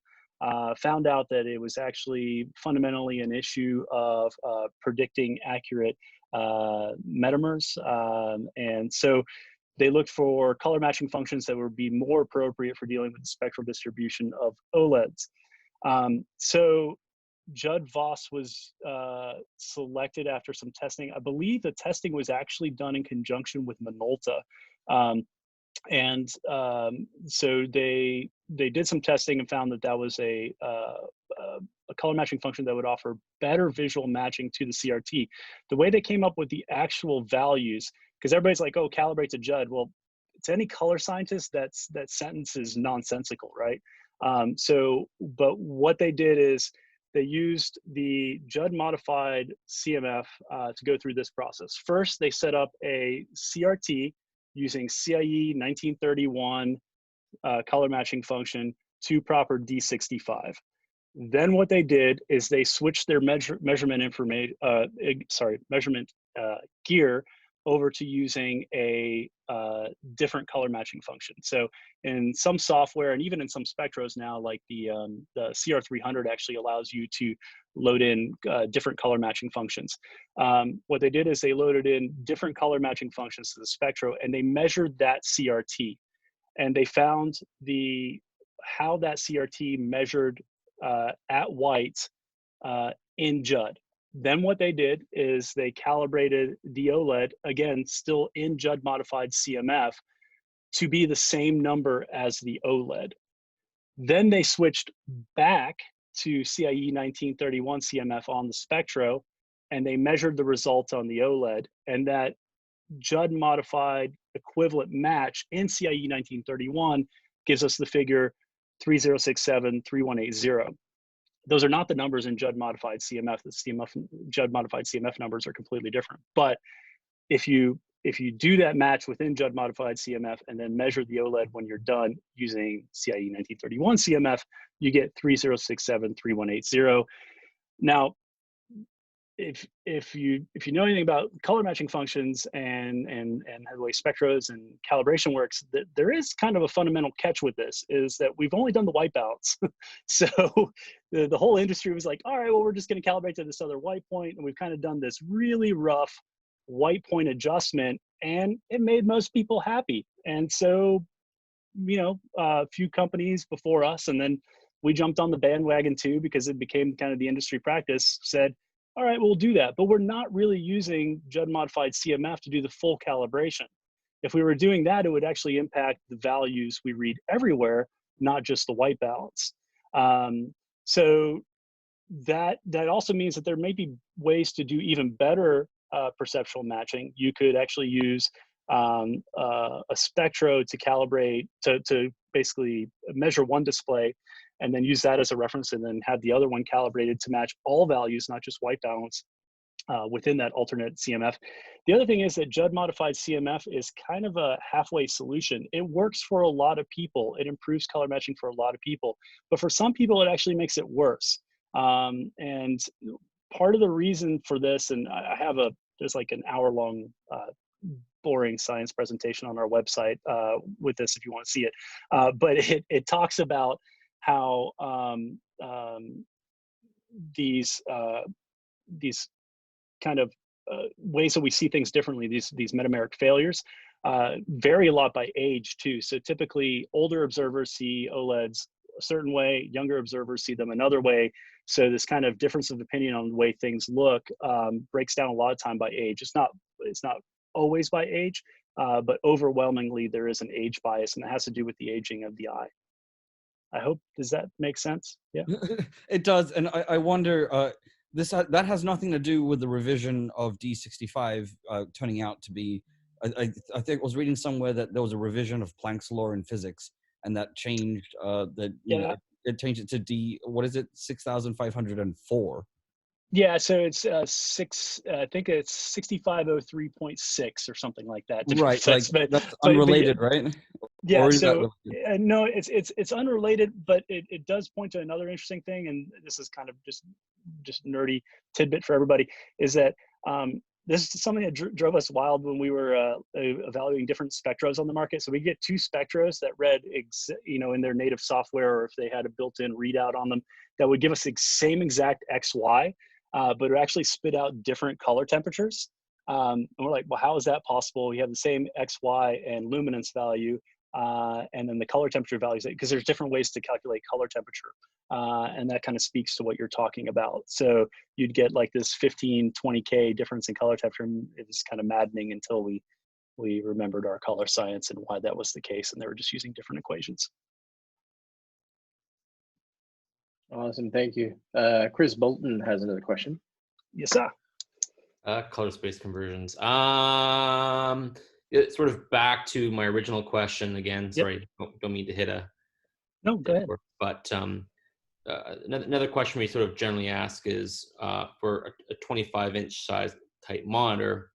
found out that it was actually fundamentally an issue of predicting accurate metamers. And so they looked for color matching functions that would be more appropriate for dealing with the spectral distribution of OLEDs. So Judd-Voss was selected after some testing. I believe the testing was actually done in conjunction with Minolta. So they did some testing and found that that was a color matching function that would offer better visual matching to the CRT. The way they came up with the actual values, because everybody's like, oh, calibrate to Judd. Well, to any color scientist, that sentence is nonsensical, right? But what they did is they used the Judd modified CMF to go through this process. First, they set up a CRT using CIE 1931 color matching function to proper D65. Then what they did is they switched their measurement gear over to using a different color matching function. So in some software and even in some spectros now, like the CR300 actually allows you to load in different color matching functions. What they did is they loaded in different color matching functions to the spectro, and they measured that CRT, and they found how that CRT measured at white in Judd. Then what they did is they calibrated the OLED, again, still in Judd modified CMF, to be the same number as the OLED. Then they switched back to CIE 1931 CMF on the spectro, and they measured the results on the OLED, and that Judd modified equivalent match in CIE 1931 gives us the figure 30673180. Those are not the numbers in Judd modified CMF. The Judd modified CMF numbers are completely different. But if you do that match within Judd modified CMF and then measure the OLED when you're done using CIE 1931 CMF, you get 30673180. Now, if you know anything about color matching functions and how the way spectros and calibration works, there is kind of a fundamental catch with this, is that we've only done the white balance. So the whole industry was like, all right, well, we're just going to calibrate to this other white point, and we've kind of done this really rough white point adjustment, and it made most people happy. And so, you know, a few companies before us, and then we jumped on the bandwagon too, because it became kind of the industry practice, said, all right, we'll do that, but we're not really using Judd modified CMF to do the full calibration. If we were doing that, it would actually impact the values we read everywhere, not just the white balance. So that also means that there may be ways to do even better perceptual matching. You could actually use a spectro to calibrate, to basically measure one display and then use that as a reference and then have the other one calibrated to match all values, not just white balance, within that alternate CMF. The other thing is that Judd modified CMF is kind of a halfway solution. It works for a lot of people. It improves color matching for a lot of people, but for some people it actually makes it worse. And part of the reason for this, and I have there's like an hour-long boring science presentation on our website with this if you want to see it. But it talks about how these kind of ways that we see things differently, these metameric failures, vary a lot by age too. So typically older observers see OLEDs a certain way, younger observers see them another way. So this kind of difference of opinion on the way things look breaks down a lot of time by age. It's not always by age, but overwhelmingly there is an age bias, and it has to do with the aging of the eye. I hope, does that make sense? Yeah. It does, and I wonder, that has nothing to do with the revision of D65 turning out to be, I think I was reading somewhere that there was a revision of Planck's law in physics, and that changed it changed it to what is it, 6504. Yeah, so it's I think it's 6503.6 or something like that. Right, like that's unrelated, right? Yeah, so no, it's unrelated, but it does point to another interesting thing, and this is kind of just nerdy tidbit for everybody, is that this is something that drove us wild when we were evaluating different spectros on the market. So we get two spectros that read, in their native software, or if they had a built-in readout on them, that would give us the same exact XY, but it would actually spit out different color temperatures. And we're like, well, how is that possible? We have the same XY and luminance value, and then the color temperature values, because there's different ways to calculate color temperature. And that kind of speaks to what you're talking about. So you'd get like this 15, 20K difference in color temperature. And it was kind of maddening until we remembered our color science and why that was the case. And they were just using different equations. Awesome, thank you. Chris Bolton has another question. Yes, sir. ColorSpace conversions. It's sort of back to my original question again. Sorry, don't mean to hit a. No, go ahead. But another question we sort of generally ask is for a 25-inch size type monitor,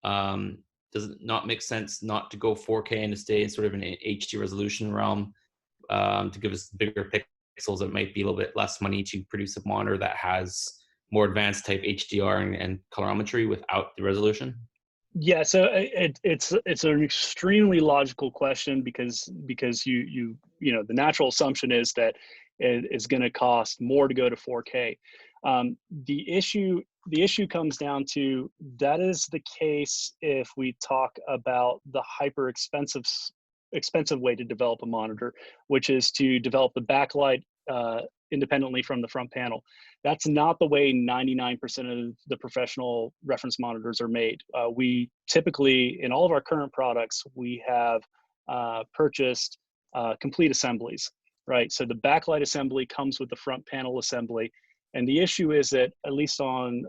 does it not make sense not to go 4K and to stay in sort of an HD resolution realm to give us bigger pixels? It might be a little bit less money to produce a monitor that has more advanced type HDR and colorimetry without the resolution? Yeah, so it's an extremely logical question because you the natural assumption is that it is going to cost more to go to 4K. The issue comes down to that is the case if we talk about the hyper expensive way to develop a monitor, which is to develop the backlight independently from the front panel. That's not the way 99% of the professional reference monitors are made. We typically, in all of our current products, we have purchased complete assemblies, right? So the backlight assembly comes with the front panel assembly. And the issue is that, at least on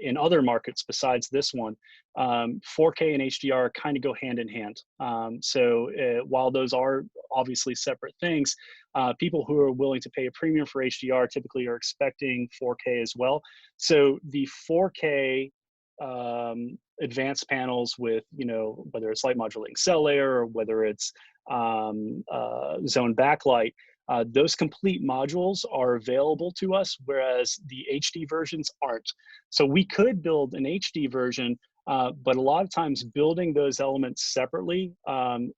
in other markets besides this one, 4K and HDR kind of go hand in hand. So while those are obviously separate things, people who are willing to pay a premium for HDR typically are expecting 4K as well. So the 4K advanced panels with, whether it's light modulating cell layer or whether it's zone backlight, those complete modules are available to us, whereas the HD versions aren't. So we could build an HD version, but a lot of times building those elements separately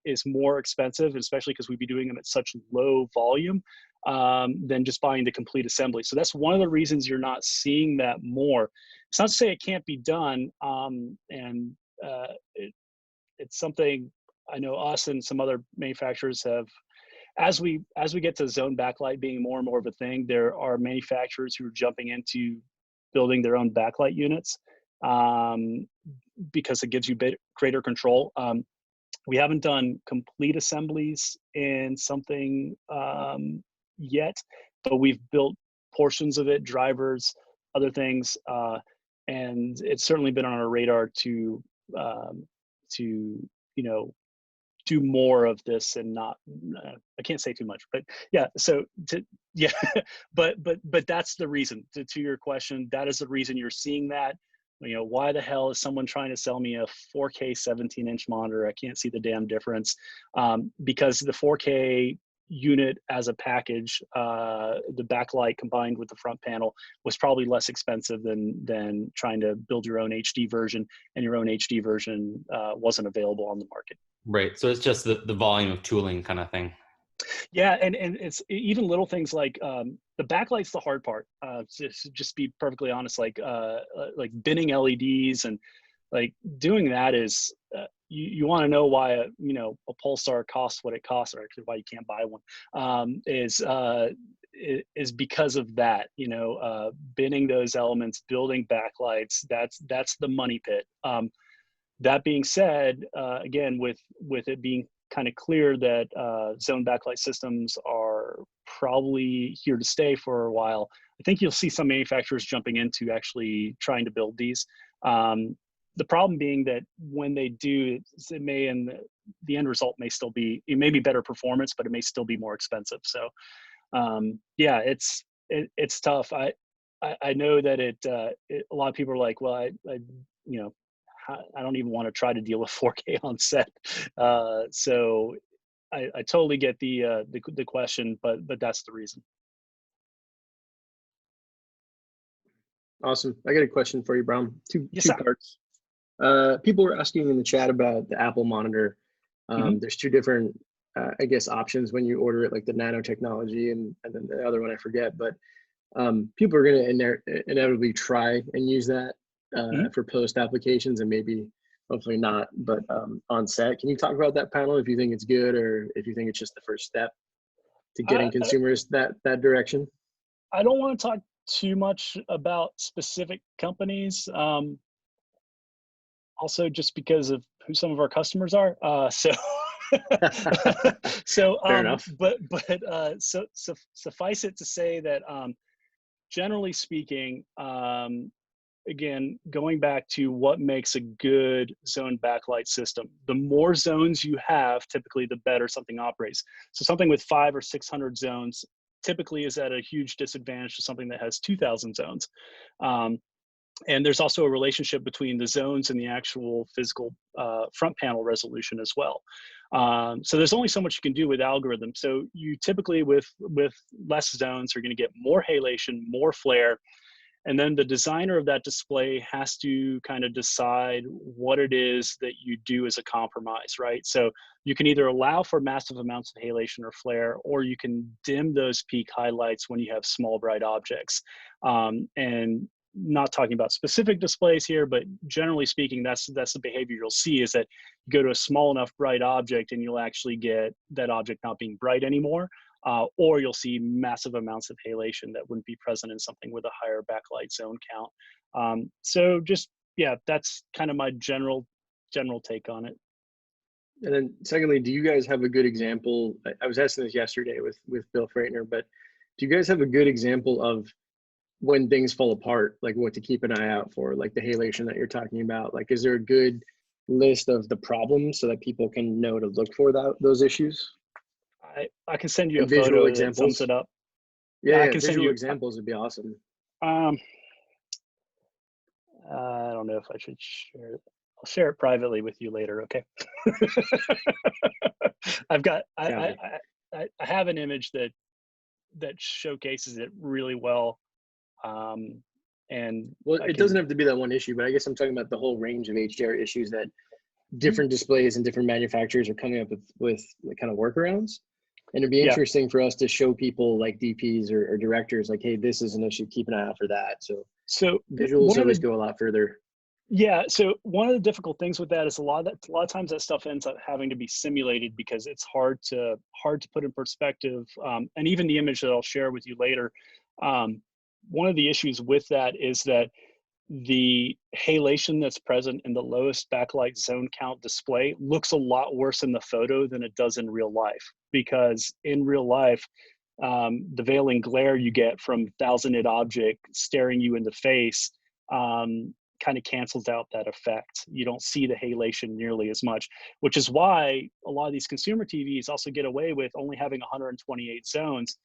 is more expensive, especially because we'd be doing them at such low volume than just buying the complete assembly. So that's one of the reasons you're not seeing that more. It's not to say it can't be done, and it's something I know us and some other manufacturers have. As we get to zone backlight being more and more of a thing, there are manufacturers who are jumping into building their own backlight units because it gives you greater control. We haven't done complete assemblies in something yet, but we've built portions of it, drivers, other things, and it's certainly been on our radar to do more of this and not. I can't say too much, but yeah. So yeah, but that's the reason. To your question, that is the reason you're seeing that. Why the hell is someone trying to sell me a 4K 17-inch monitor? I can't see the damn difference, because the 4K unit as a package, the backlight combined with the front panel was probably less expensive than trying to build your own HD version, and your own HD version wasn't available on the market. Right. So it's just the volume of tooling kind of thing. Yeah, and it's even little things like the backlight's the hard part. Just be perfectly honest, like binning LEDs and like doing that is you want to know why a pulsar costs what it costs, or actually why you can't buy one, is because of that. Binning those elements, building backlights, that's the money pit. That being said, again, with it being kind of clear that zone backlight systems are probably here to stay for a while, I think you'll see some manufacturers jumping into actually trying to build these. The problem being that when they do, it may, and the end result may still be, it may be better performance, but it may still be more expensive. So yeah, it's tough. I know that a lot of people are like, well, I don't even want to try to deal with 4K on set. So I totally get the question, but that's the reason. Awesome. I got a question for you, Bram. Two Yes, sir. parts. People were asking in the chat about the Apple monitor. There's two different, I guess, options when you order it, like the nanotechnology and then the other one I forget. But people are going to inevitably try and use that for post applications, and maybe hopefully not, but on set. Can you talk about that panel, if you think it's good, or if you think it's just the first step to getting consumers that direction? I don't want to talk too much about specific companies, also just because of who some of our customers are. So Fair enough. But suffice it to say that generally speaking, again, going back to what makes a good zone backlight system, the more zones you have, typically the better something operates. So something with 500 or 600 zones typically is at a huge disadvantage to something that has 2,000 zones. And there's also a relationship between the zones and the actual physical front panel resolution as well. So there's only so much you can do with algorithms. So you typically, with less zones, are going to get more halation, more flare. And then the designer of that display has to kind of decide what it is that you do as a compromise, right? So you can either allow for massive amounts of halation or flare, or you can dim those peak highlights when you have small, bright objects. And not talking about specific displays here, but generally speaking, that's the behavior you'll see, is that you go to a small enough bright object and you'll actually get that object not being bright anymore. Or you'll see massive amounts of halation that wouldn't be present in something with a higher backlight zone count. So just, yeah, that's kind of my general take on it. And then secondly, do you guys have a good example? I was asking this yesterday with Bill Freitner, but do you guys have a good example of when things fall apart, like what to keep an eye out for, like the halation that you're talking about? Like, is there a good list of the problems so that people can know to look for those issues? I can send you and a photo examples. that sums it up. Yeah, I can send you examples would be awesome. I don't know if I should share it. I'll share it privately with you later, okay? I have an image that showcases it really well. And well, it doesn't have to be that one issue, but I guess I'm talking about the whole range of HDR issues that different displays and different manufacturers are coming up with kind of workarounds. And it'd be interesting for us to show people like DPs or directors, like, hey, this is an issue, keep an eye out for that. So visuals always go a lot further. Yeah, so one of the difficult things with that is a lot of times that stuff ends up having to be simulated because it's hard to put in perspective. And even the image that I'll share with you later, one of the issues with that is that the halation that's present in the lowest backlight zone count display looks a lot worse in the photo than it does in real life, because in real life, the veiling glare you get from 1000-nit object staring you in the face kind of cancels out that effect. You don't see the halation nearly as much, which is why a lot of these consumer TVs also get away with only having 128 zones.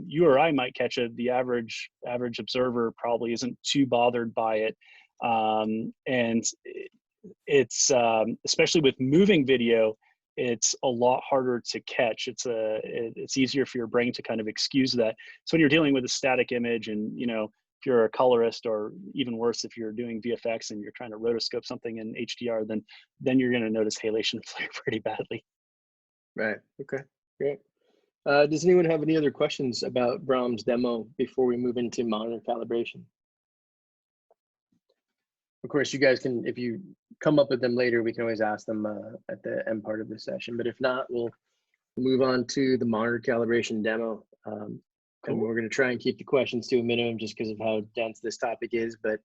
You or I might catch it. The average observer probably isn't too bothered by it. And it's especially with moving video, it's a lot harder to catch. It's easier for your brain to kind of excuse that. So when you're dealing with a static image, and you know, if you're a colorist, or even worse, if you're doing VFX and you're trying to rotoscope something in HDR, then you're going to notice halation flare pretty badly. Right. Okay. Great. Does anyone have any other questions about Bram's demo before we move into monitor calibration? Of course, you guys can, if you come up with them later, we can always ask them at the end part of the session. But if not, we'll move on to the monitor calibration demo. And we're going to try and keep the questions to a minimum just because of how dense this topic is. But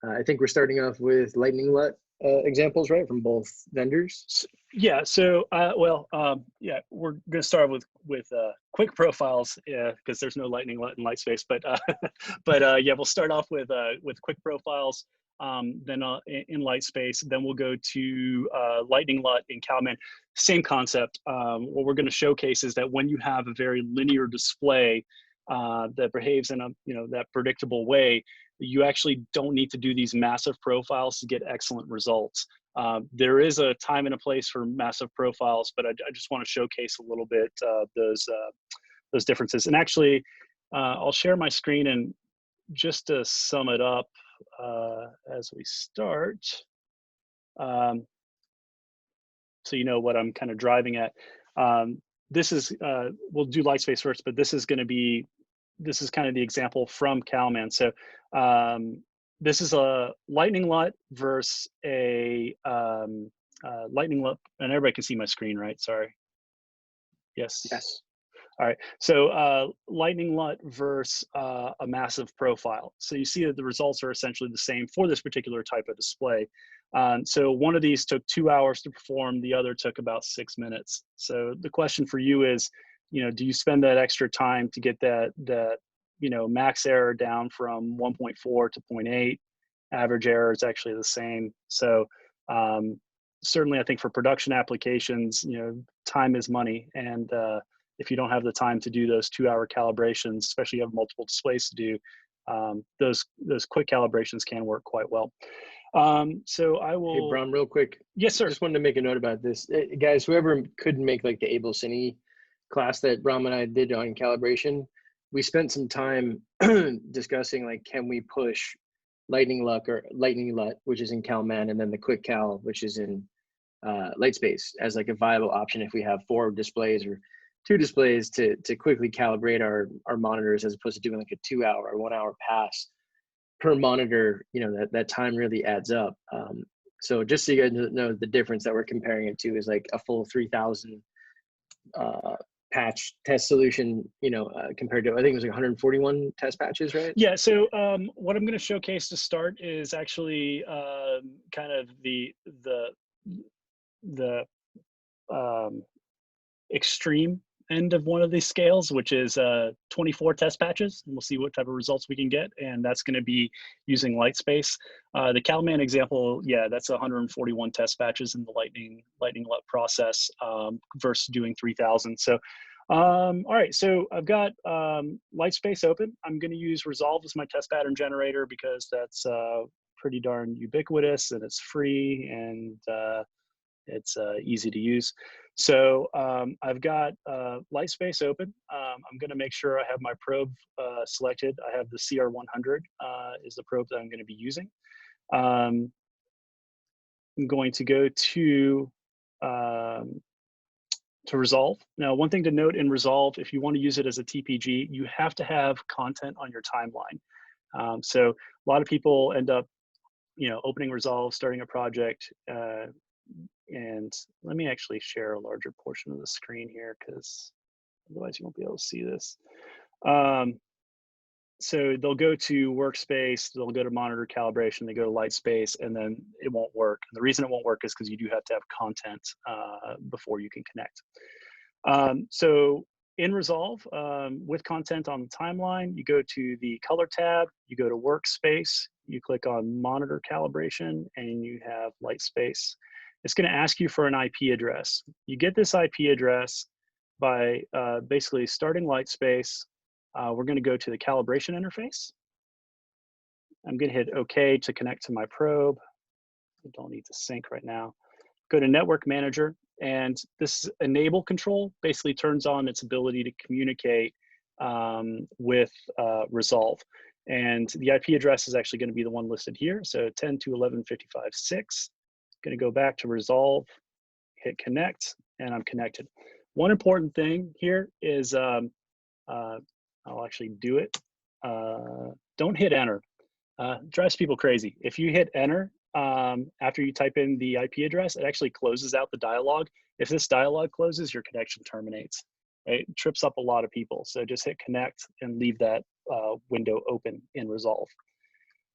I think we're starting off with Lightning LUT examples, right, from both vendors? Yeah. So, yeah, we're going to start with quick profiles, because there's no Lightning LUT in LightSpace. But yeah, we'll start off with quick profiles. Then in LightSpace, then we'll go to Lightning LUT in Calman. Same concept. What we're going to showcase is that when you have a very linear display that behaves in a that predictable way, you actually don't need to do these massive profiles to get excellent results. There is a time and a place for massive profiles, but I just want to showcase a little bit those differences. And actually, I'll share my screen, and just to sum it up as we start, so you know what I'm kind of driving at. This is we'll do LightSpace first, but this is kind of the example from Calman. So this is a Lightning LUT versus a Lightning LUT, and everybody can see my screen, right? Sorry. Yes. Yes. All right. So Lightning LUT versus a massive profile. So you see that the results are essentially the same for this particular type of display. So one of these took 2 hours to perform, the other took about 6 minutes. So the question for you is, do you spend that extra time to get that max error down from 1.4 to 0.8? Average error is actually the same. So certainly I think for production applications, time is money. And if you don't have the time to do those 2-hour calibrations, especially if you have multiple displays to do, those quick calibrations can work quite well. So I will. Hey, Bram, real quick. Yes, sir. Just wanted to make a note about this. Guys, whoever couldn't make like the Able Cine class that Bram and I did on calibration, we spent some time discussing, like, can we push Lightning LUT, which is in Calman, and then the Quick Cal, which is in LightSpace, as like a viable option if we have 4 displays or 2 displays to quickly calibrate our monitors, as opposed to doing like a 2-hour or 1-hour pass per monitor. That time really adds up. So just so you guys know, the difference that we're comparing it to is like a full 3000 patch test solution, compared to, I think it was like 141 test patches, right? Yeah. So what I'm going to showcase to start is actually kind of the extreme end of one of these scales, which is 24 test patches, and we'll see what type of results we can get, and that's going to be using LightSpace. The Calman example, yeah, that's 141 test patches in the Lightning LUT process versus doing 3000. So all right, so I've got LightSpace open. I'm going to use Resolve as my test pattern generator because that's pretty darn ubiquitous, and it's free, and it's easy to use. So I've got LightSpace open. I'm going to make sure I have my probe selected. I have the CR100 is the probe that I'm going to be using. I'm going to go to Resolve. Now, one thing to note in Resolve, if you want to use it as a TPG, you have to have content on your timeline. So a lot of people end up, opening Resolve, starting a project, and let me actually share a larger portion of the screen here, because otherwise you won't be able to see this. So they'll go to Workspace, they'll go to Monitor Calibration, they go to LightSpace, and then it won't work. And the reason it won't work is because you do have to have content before you can connect. So in Resolve, with content on the timeline, you go to the color tab, you go to workspace, you click on monitor calibration, and you have LightSpace. It's going to ask you for an IP address. You get this IP address by basically starting LightSpace. We're going to go to the calibration interface. I'm going to hit OK to connect to my probe. I don't need to sync right now. Go to Network Manager, and this enable control basically turns on its ability to communicate with Resolve. And the IP address is actually going to be the one listed here. So 10.2.11.55.6. Going to go back to Resolve, hit connect, and I'm connected. One important thing here is, I'll actually do it. Don't hit enter. Drives people crazy. If you hit enter after you type in the IP address, it actually closes out the dialog. If this dialog closes, your connection terminates. Right? It trips up a lot of people. So just hit connect and leave that window open in Resolve.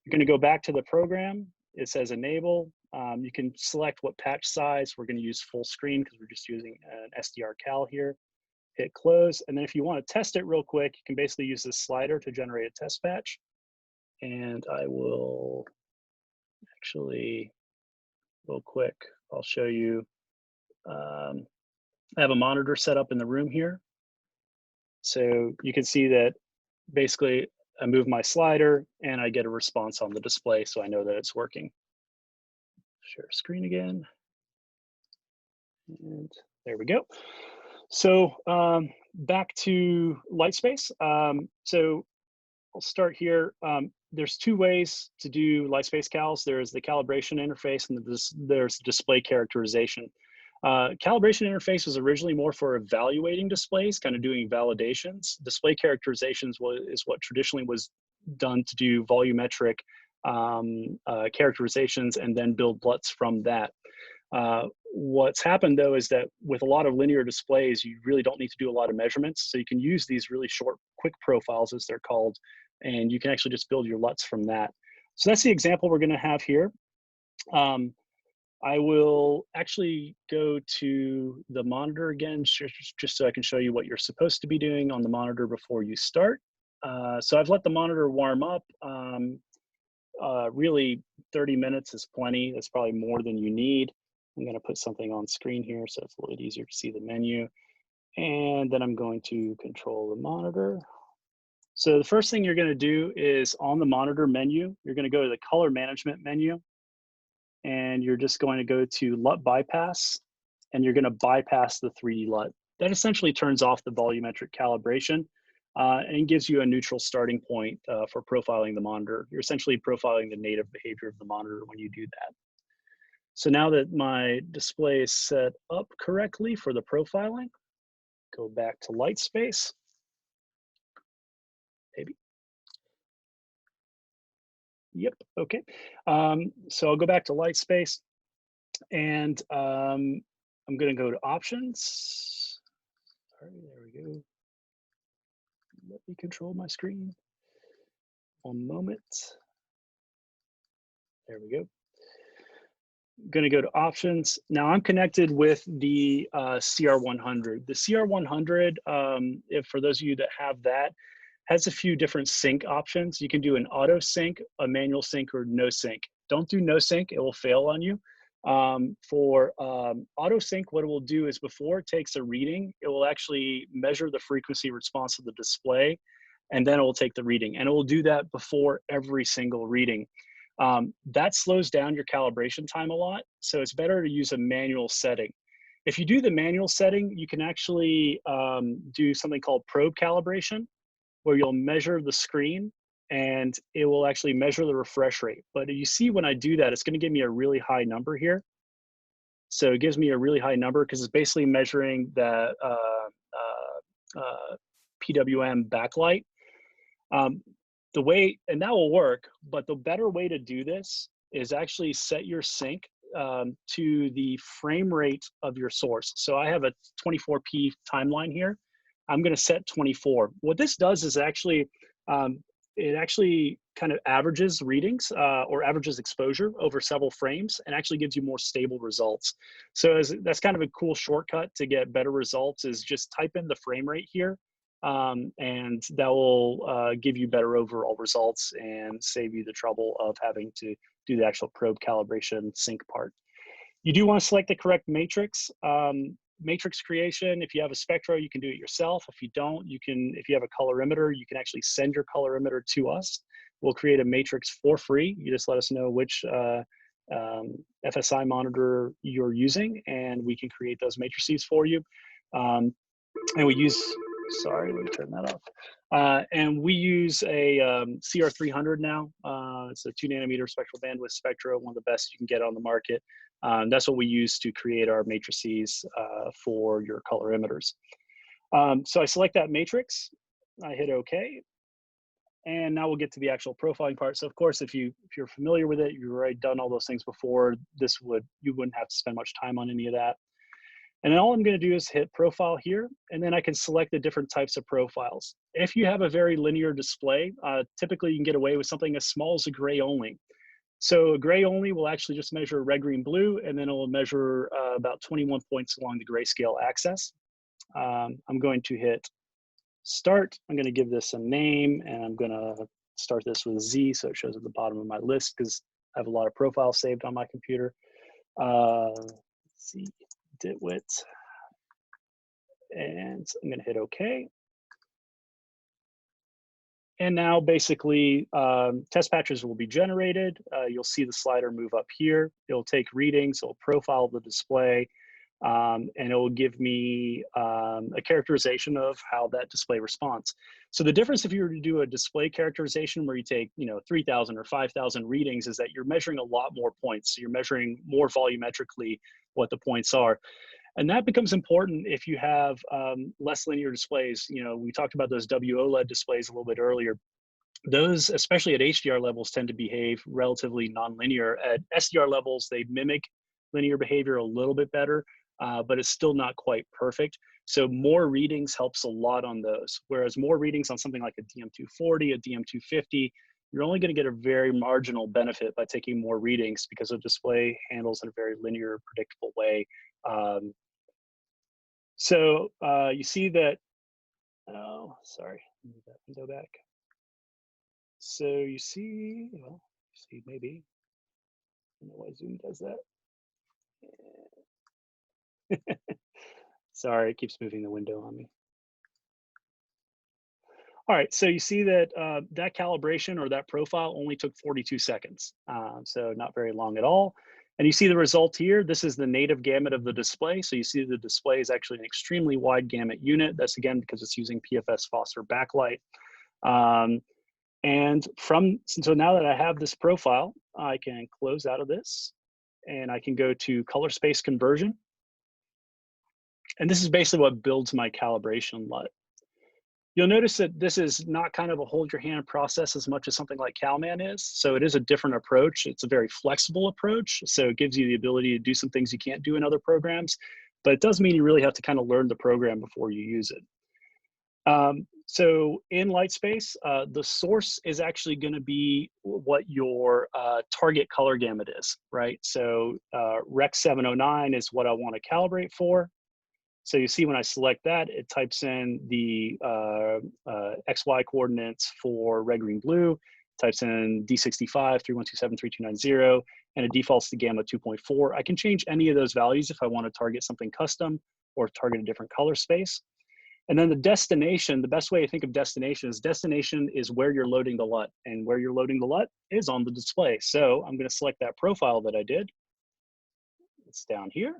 You're going to go back to the program. It says enable. You can select what patch size. We're going to use full screen because we're just using an SDR cal here. Hit close. And then if you want to test it real quick, you can basically use this slider to generate a test patch. And I will actually, real quick, I'll show you. I have a monitor set up in the room here. So you can see that basically I move my slider and I get a response on the display, so I know that it's working. Share screen again. And there we go. So back to LightSpace. So I'll start here. There's two ways to do LightSpace cals. There's the calibration interface and there's display characterization. Calibration interface was originally more for evaluating displays, kind of doing validations. Display characterizations is what traditionally was done to do volumetric characterizations and then build LUTs from that. What's happened though is that with a lot of linear displays, you really don't need to do a lot of measurements. So you can use these really short, quick profiles as they're called, and you can actually just build your LUTs from that. So that's the example we're gonna have here. I will actually go to the monitor again, just so I can show you what you're supposed to be doing on the monitor before you start. So I've let the monitor warm up. Really 30 minutes is plenty. That's probably more than you need. I'm gonna put something on screen here so it's a little bit easier to see the menu. And then I'm going to control the monitor. So the first thing you're gonna do is on the monitor menu, you're gonna go to the color management menu, and you're just going to go to LUT bypass, and you're gonna bypass the 3D LUT. That essentially turns off the volumetric calibration and gives you a neutral starting point for profiling the monitor. You're essentially profiling the native behavior of the monitor when you do that. So now that my display is set up correctly for the profiling, go back to LightSpace. Maybe. Yep, okay. So I'll go back to LightSpace, and I'm gonna go to options. Sorry, there we go. Let me control my screen. One moment. There we go. I'm gonna go to options. Now I'm connected with the CR100. The CR100, if for those of you that have that, has a few different sync options. You can do an auto sync, a manual sync, or no sync. Don't do no sync, it will fail on you. For auto sync, what it will do is before it takes a reading, it will actually measure the frequency response of the display, and then it will take the reading. And it will do that before every single reading. That slows down your calibration time a lot, so it's better to use a manual setting. If you do the manual setting, you can actually do something called probe calibration, where you'll measure the screen and it will actually measure the refresh rate. But you see when I do that, it's gonna give me a really high number here. So it gives me a really high number because it's basically measuring the PWM backlight. The way, and that will work, but the better way to do this is actually set your sync to the frame rate of your source. So I have a 24p timeline here. I'm going to set 24. What this does is actually, it actually kind of averages readings or averages exposure over several frames and actually gives you more stable results. So that's kind of a cool shortcut to get better results, is just type in the frame rate here, and that will give you better overall results and save you the trouble of having to do the actual probe calibration sync part. You do want to select the correct matrix. Matrix creation, if you have a spectro, you can do it yourself. If you don't, you can, if you have a colorimeter, you can actually send your colorimeter to us. We'll create a matrix for free. You just let us know which FSI monitor you're using, and we can create those matrices for you. And we use, sorry, let me turn that off. And we use a CR300 now. It's a 2 nanometer spectral bandwidth spectro, one of the best you can get on the market. That's what we use to create our matrices for your colorimeters. So I select that matrix, I hit OK, and now we'll get to the actual profiling part. So of course, if you're familiar with it, you've already done all those things before, you wouldn't have to spend much time on any of that. And then all I'm going to do is hit profile here, and then I can select the different types of profiles. If you have a very linear display, typically you can get away with something as small as a gray only. So a gray only will actually just measure red, green, blue, and then it will measure about 21 points along the grayscale axis. I'm going to hit start. I'm going to give this a name, and I'm going to start this with Z so it shows at the bottom of my list because I have a lot of profiles saved on my computer. Let's see, DIT-WIT, and I'm going to hit OK. And now basically test patches will be generated. You'll see the slider move up here. It'll take readings, it'll profile the display, and it will give me a characterization of how that display responds. So the difference if you were to do a display characterization where you take 3,000 or 5,000 readings is that you're measuring a lot more points. So you're measuring more volumetrically what the points are. And that becomes important if you have less linear displays. We talked about those W-OLED displays a little bit earlier. Those, especially at HDR levels, tend to behave relatively nonlinear. At SDR levels, they mimic linear behavior a little bit better, but it's still not quite perfect. So more readings helps a lot on those. Whereas more readings on something like a DM240, a DM250, you're only going to get a very marginal benefit by taking more readings because the display handles in a very linear, predictable way. So you see that, oh, sorry, move that window back. So you see, well, see maybe, I don't know why Zoom does that. Sorry, it keeps moving the window on me. All right, so you see that that calibration or that profile only took 42 seconds. So not very long at all. And you see the result here. This is the native gamut of the display. So you see the display is actually an extremely wide gamut unit. That's again because it's using PFS phosphor backlight. And so now that I have this profile, I can close out of this and I can go to ColorSpace conversion. And this is basically what builds my calibration LUT. You'll notice that this is not kind of a hold your hand process as much as something like Calman is. So it is a different approach. It's a very flexible approach. So it gives you the ability to do some things you can't do in other programs, but it does mean you really have to kind of learn the program before you use it. So in LightSpace, the source is actually going to be what your target color gamut is, right? So Rec 709 is what I want to calibrate for. So you see when I select that, it types in the XY coordinates for red, green, blue, types in D65, 3127, 3290, and it defaults to gamma 2.4. I can change any of those values if I want to target something custom or target a different color space. And then the destination, the best way to think of destination is where you're loading the LUT, and where you're loading the LUT is on the display. So I'm going to select that profile that I did. It's down here.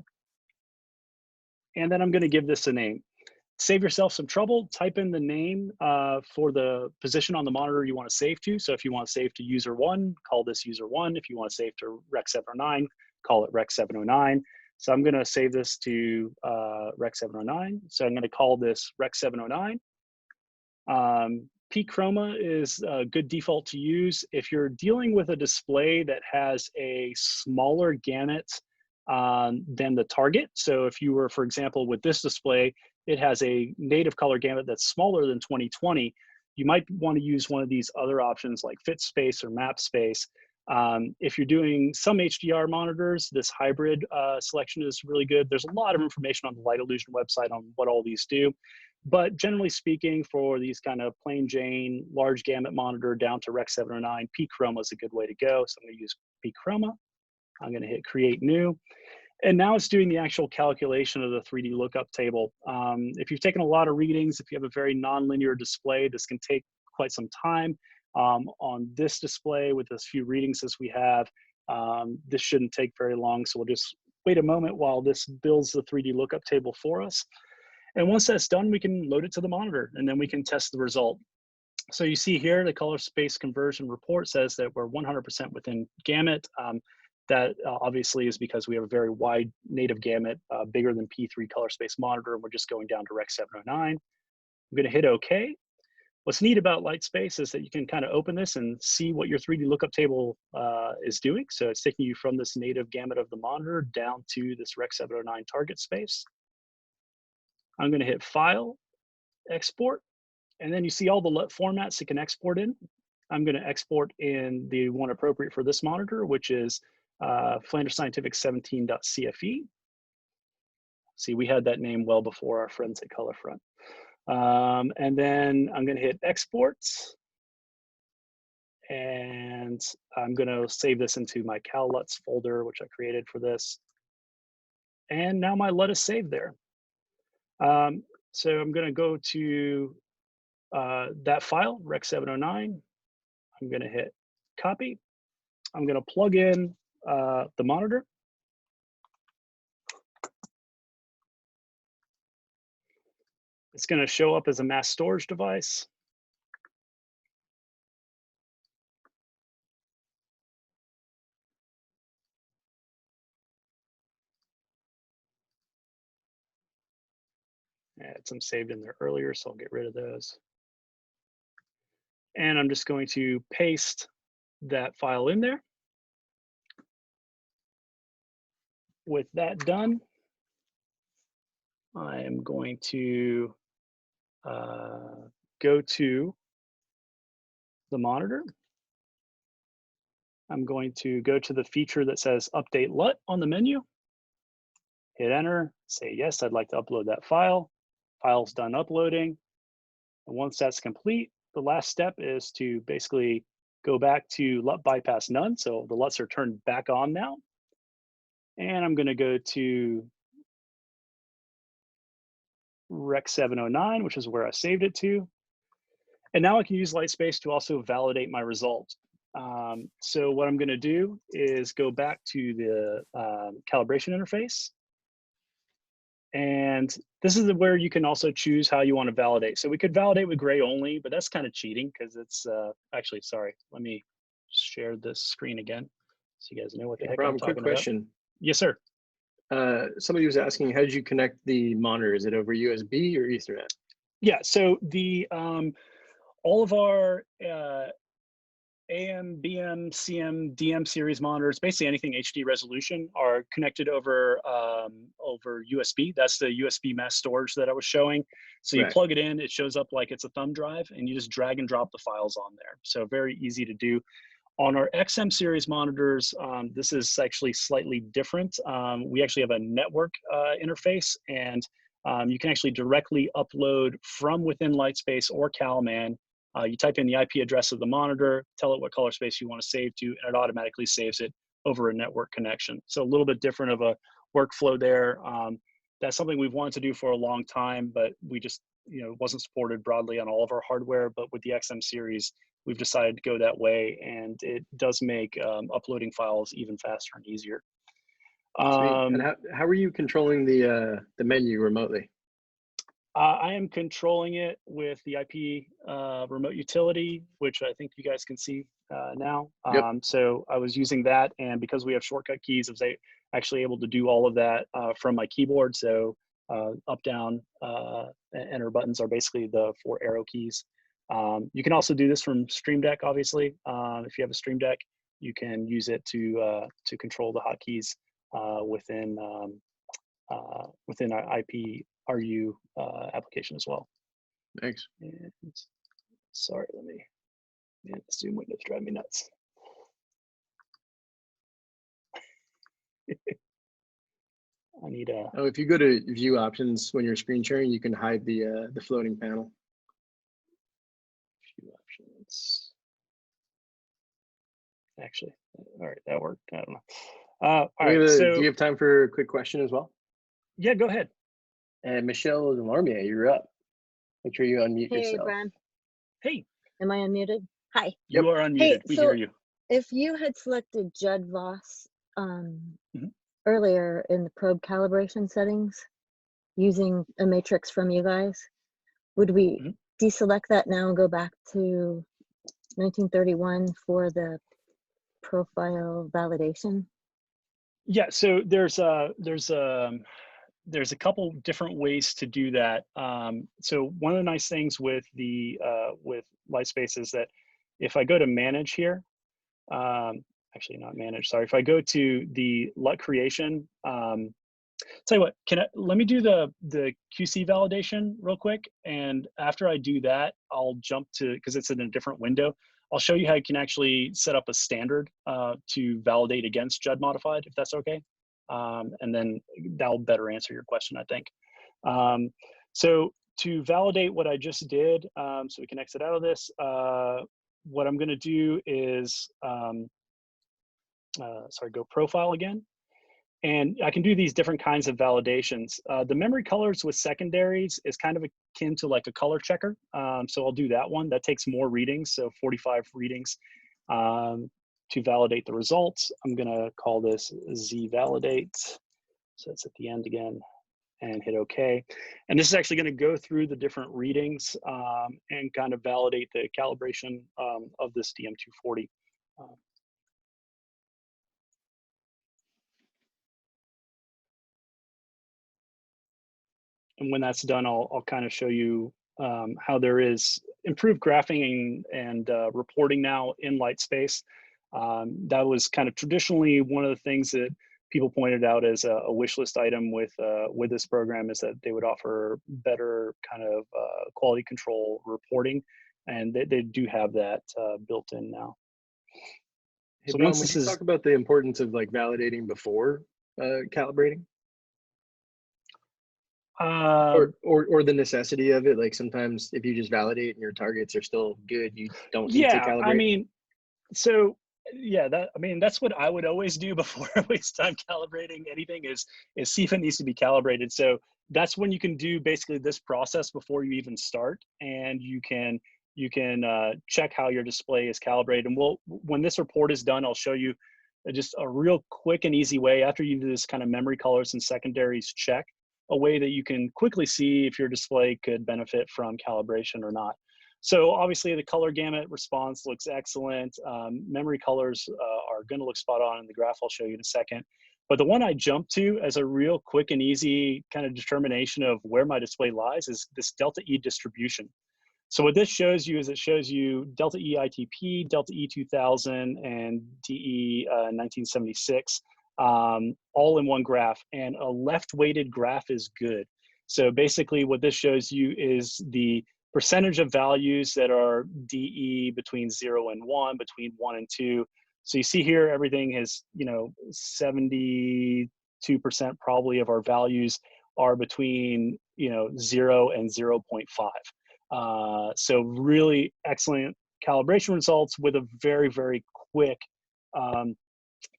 And then I'm going to give this a name. Save yourself some trouble, type in the name for the position on the monitor you want to save to. So if you want to save to user 1, call this user 1. If you want to save to Rec 709, call it Rec 709. So I'm going to save this to Rec 709. So I'm going to call this Rec 709. Peak chroma is a good default to use. If you're dealing with a display that has a smaller gamut than the target. So if you were, for example, with this display, it has a native color gamut that's smaller than 2020. you might want to use one of these other options like fit space or map space. If you're doing some HDR monitors, this hybrid selection is really good. There's a lot of information on the Light Illusion website on what all these do. But generally speaking, for these kind of plain Jane, large gamut monitor down to Rec 709, P Chroma is a good way to go. So I'm going to use P Chroma. I'm going to hit Create New. And now it's doing the actual calculation of the 3D lookup table. If you've taken a lot of readings, if you have a very nonlinear display, this can take quite some time. On this display with as few readings as we have, this shouldn't take very long. So we'll just wait a moment while this builds the 3D lookup table for us. And once that's done, we can load it to the monitor and then we can test the result. So you see here, the ColorSpace conversion report says that we're 100% within gamut. That obviously is because we have a very wide native gamut, bigger than P3 ColorSpace monitor, and we're just going down to Rec 709. I'm gonna hit OK. What's neat about LightSpace is that you can kind of open this and see what your 3D lookup table is doing. So it's taking you from this native gamut of the monitor down to this Rec 709 target space. I'm going to hit File, Export, and then you see all the LUT formats you can export in. I'm going to export in the one appropriate for this monitor, which is Flanders Scientific 17.cfe. See, we had that name well before our friends at Colorfront. And then I'm going to hit Exports, and I'm going to save this into my Cal LUTs folder, which I created for this. And now my LUT is saved there. So I'm going to go to that file, Rec 709. I'm going to hit Copy. I'm going to plug in the monitor. It's going to show up as a mass storage device. I had some saved in there earlier, so I'll get rid of those. And I'm just going to paste that file in there. With that done, I am going to go to the monitor. I'm going to go to the feature that says Update LUT on the menu. Hit Enter, say yes, I'd like to upload that file. File's done uploading. And once that's complete, the last step is to basically go back to LUT bypass none. So the LUTs are turned back on now. And I'm going to go to Rec 709, which is where I saved it to. And now I can use LightSpace to also validate my result. So what I'm going to do is go back to the calibration interface. And this is where you can also choose how you want to validate. So we could validate with gray only, but that's kind of cheating because it's actually, sorry, let me share this screen again so you guys know what the heck I'm talking about. Quick question. Yes, sir. Somebody was asking, how did you connect the monitor? Is it over USB or Ethernet? Yeah, so the all of our AM, BM, CM, DM series monitors, basically anything HD resolution, are connected over over USB. That's the USB mass storage that I was showing. So you plug it in, it shows up like it's a thumb drive, and you just drag and drop the files on there. So very easy to do. On our XM series monitors, this is actually slightly different. We actually have a network interface, and you can actually directly upload from within LightSpace or Calman. You type in the IP address of the monitor, tell it what color space you want to save to, and it automatically saves it over a network connection. So a little bit different of a workflow there. That's something we've wanted to do for a long time, but we just, wasn't supported broadly on all of our hardware. But with the XM series, we've decided to go that way, and it does make uploading files even faster and easier. And how are you controlling the menu remotely? I am controlling it with the IP remote utility, which I think you guys can see now. So I was using that, and because we have shortcut keys, I was actually able to do all of that from my keyboard. So up, down, enter buttons are basically the 4 arrow keys. You can also do this from Stream Deck, obviously. If you have a Stream Deck, you can use it to control the hotkeys within our IP RU application as well. Thanks. And Sorry, man, the Zoom windows drive me nuts. I need a. Oh, if you go to view options when you're screen sharing, you can hide the floating panel. View options. Actually, all right, that worked. I don't know. All right, so do you have time for a quick question as well? Yeah, go ahead. And Michelle Delormier, you're up. Make sure you unmute Hey, yourself. Bram. Hey. Am I unmuted? Hi. You are unmuted. Hey, we so hear you. If you had selected Judd-Voss earlier in the probe calibration settings using a matrix from you guys, would we deselect that now and go back to 1931 for the profile validation? Yeah, so there's a couple different ways to do that. So one of the nice things with the with LightSpace is that if I go to manage here, actually not manage, sorry. If I go to the LUT creation, tell you what, let me do the QC validation real quick. And after I do that, I'll jump to, because it's in a different window, I'll show you how you can actually set up a standard to validate against Judd modified, if that's okay. And then that'll better answer your question, I think. So to validate what I just did, so we can exit out of this, what I'm gonna do is, sorry, go profile again. And I can do these different kinds of validations. The memory colors with secondaries is kind of akin to like a color checker. So I'll do that one. That takes more readings, so 45 readings to validate the results. I'm gonna call this Z validate. So it's at the end again and hit OK. And this is actually gonna go through the different readings and kind of validate the calibration of this DM240. And when that's done, I'll kind of show you how there is improved graphing and reporting now in LightSpace. That was kind of traditionally one of the things that people pointed out as a wish list item with this program, is that they would offer better kind of quality control reporting, and they do have that built in now. Hey, So Bram, once would this you is talk about the importance of like validating before calibrating? Or the necessity of it, like sometimes if you just validate and your targets are still good, you don't need to calibrate. I mean, so yeah, that's what I would always do before I waste time calibrating anything, is see if it needs to be calibrated. So that's when you can do basically this process before you even start, and you can check how your display is calibrated. And when this report is done, I'll show you just a real quick and easy way, after you do this kind of memory colors and secondaries check, a way that you can quickly see if your display could benefit from calibration or not. So obviously the color gamut response looks excellent. Memory colors are gonna look spot on in the graph I'll show you in a second. But the one I jump to as a real quick and easy kind of determination of where my display lies is this delta E distribution. So what this shows you is it shows you delta E ITP, delta E 2000, and DE 1976. All in one graph, and a left-weighted graph is good. So basically what this shows you is the percentage of values that are DE between 0 and 1, between 1 and 2. So you see here, everything has, 72% probably of our values are between, 0 and 0.5. So really excellent calibration results with a very, very quick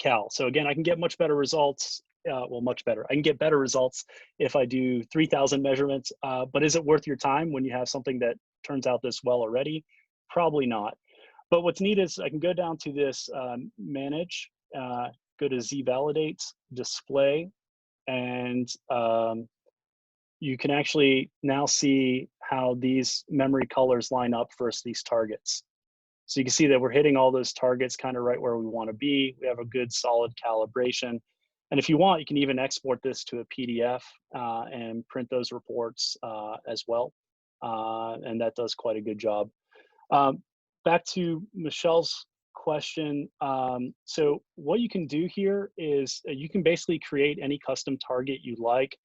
cal. So again, I can get much better results. Well, much better. I can get better results if I do 3,000 measurements, but is it worth your time when you have something that turns out this well already? Probably not. But what's neat is I can go down to this manage, go to Z validates, display, and you can actually now see how these memory colors line up versus these targets. So you can see that we're hitting all those targets kind of right where we want to be. We have a good solid calibration. And if you want, you can even export this to a PDF and print those reports as well. And that does quite a good job. Back to Michelle's question. So what you can do here is you can basically create any custom target you like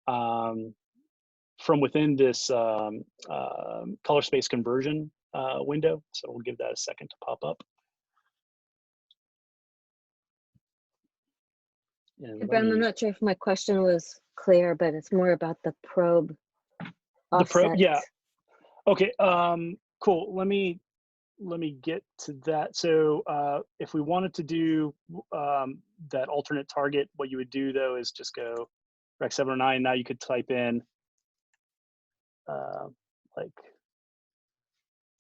from within this ColorSpace conversion window. So we'll give that a second to pop up. And Bram, I'm not sure if my question was clear, but it's more about the probe offset. The probe, yeah. Okay, cool. Let me get to that. So if we wanted to do that alternate target, what you would do though is just go Rec 709. Now you could type in like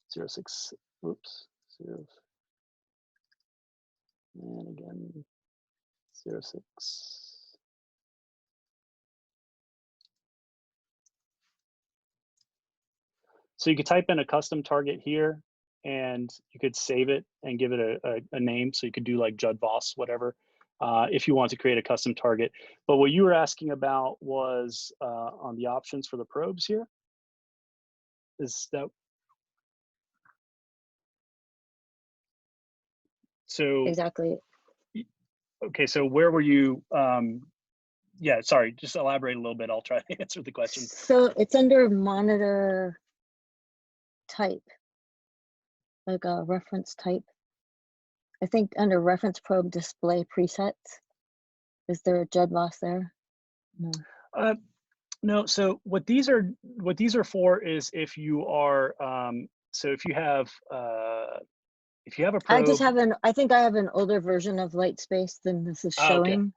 06, oops, 0, and again 06. So you could type in a custom target here, and you could save it and give it a name. So you could do like Judd-Voss, whatever, if you want to create a custom target. But what you were asking about was on the options for the probes here. Is that so? Exactly. Okay, so where were you? Yeah, sorry, just elaborate a little bit. I'll try to answer the question. So it's under monitor type, like a reference type. I think under reference probe display presets. Is there a Judd-Voss there? No. No. So what these are for is if you are so if you have a probe. I think I have an older version of LightSpace than this is showing. Okay.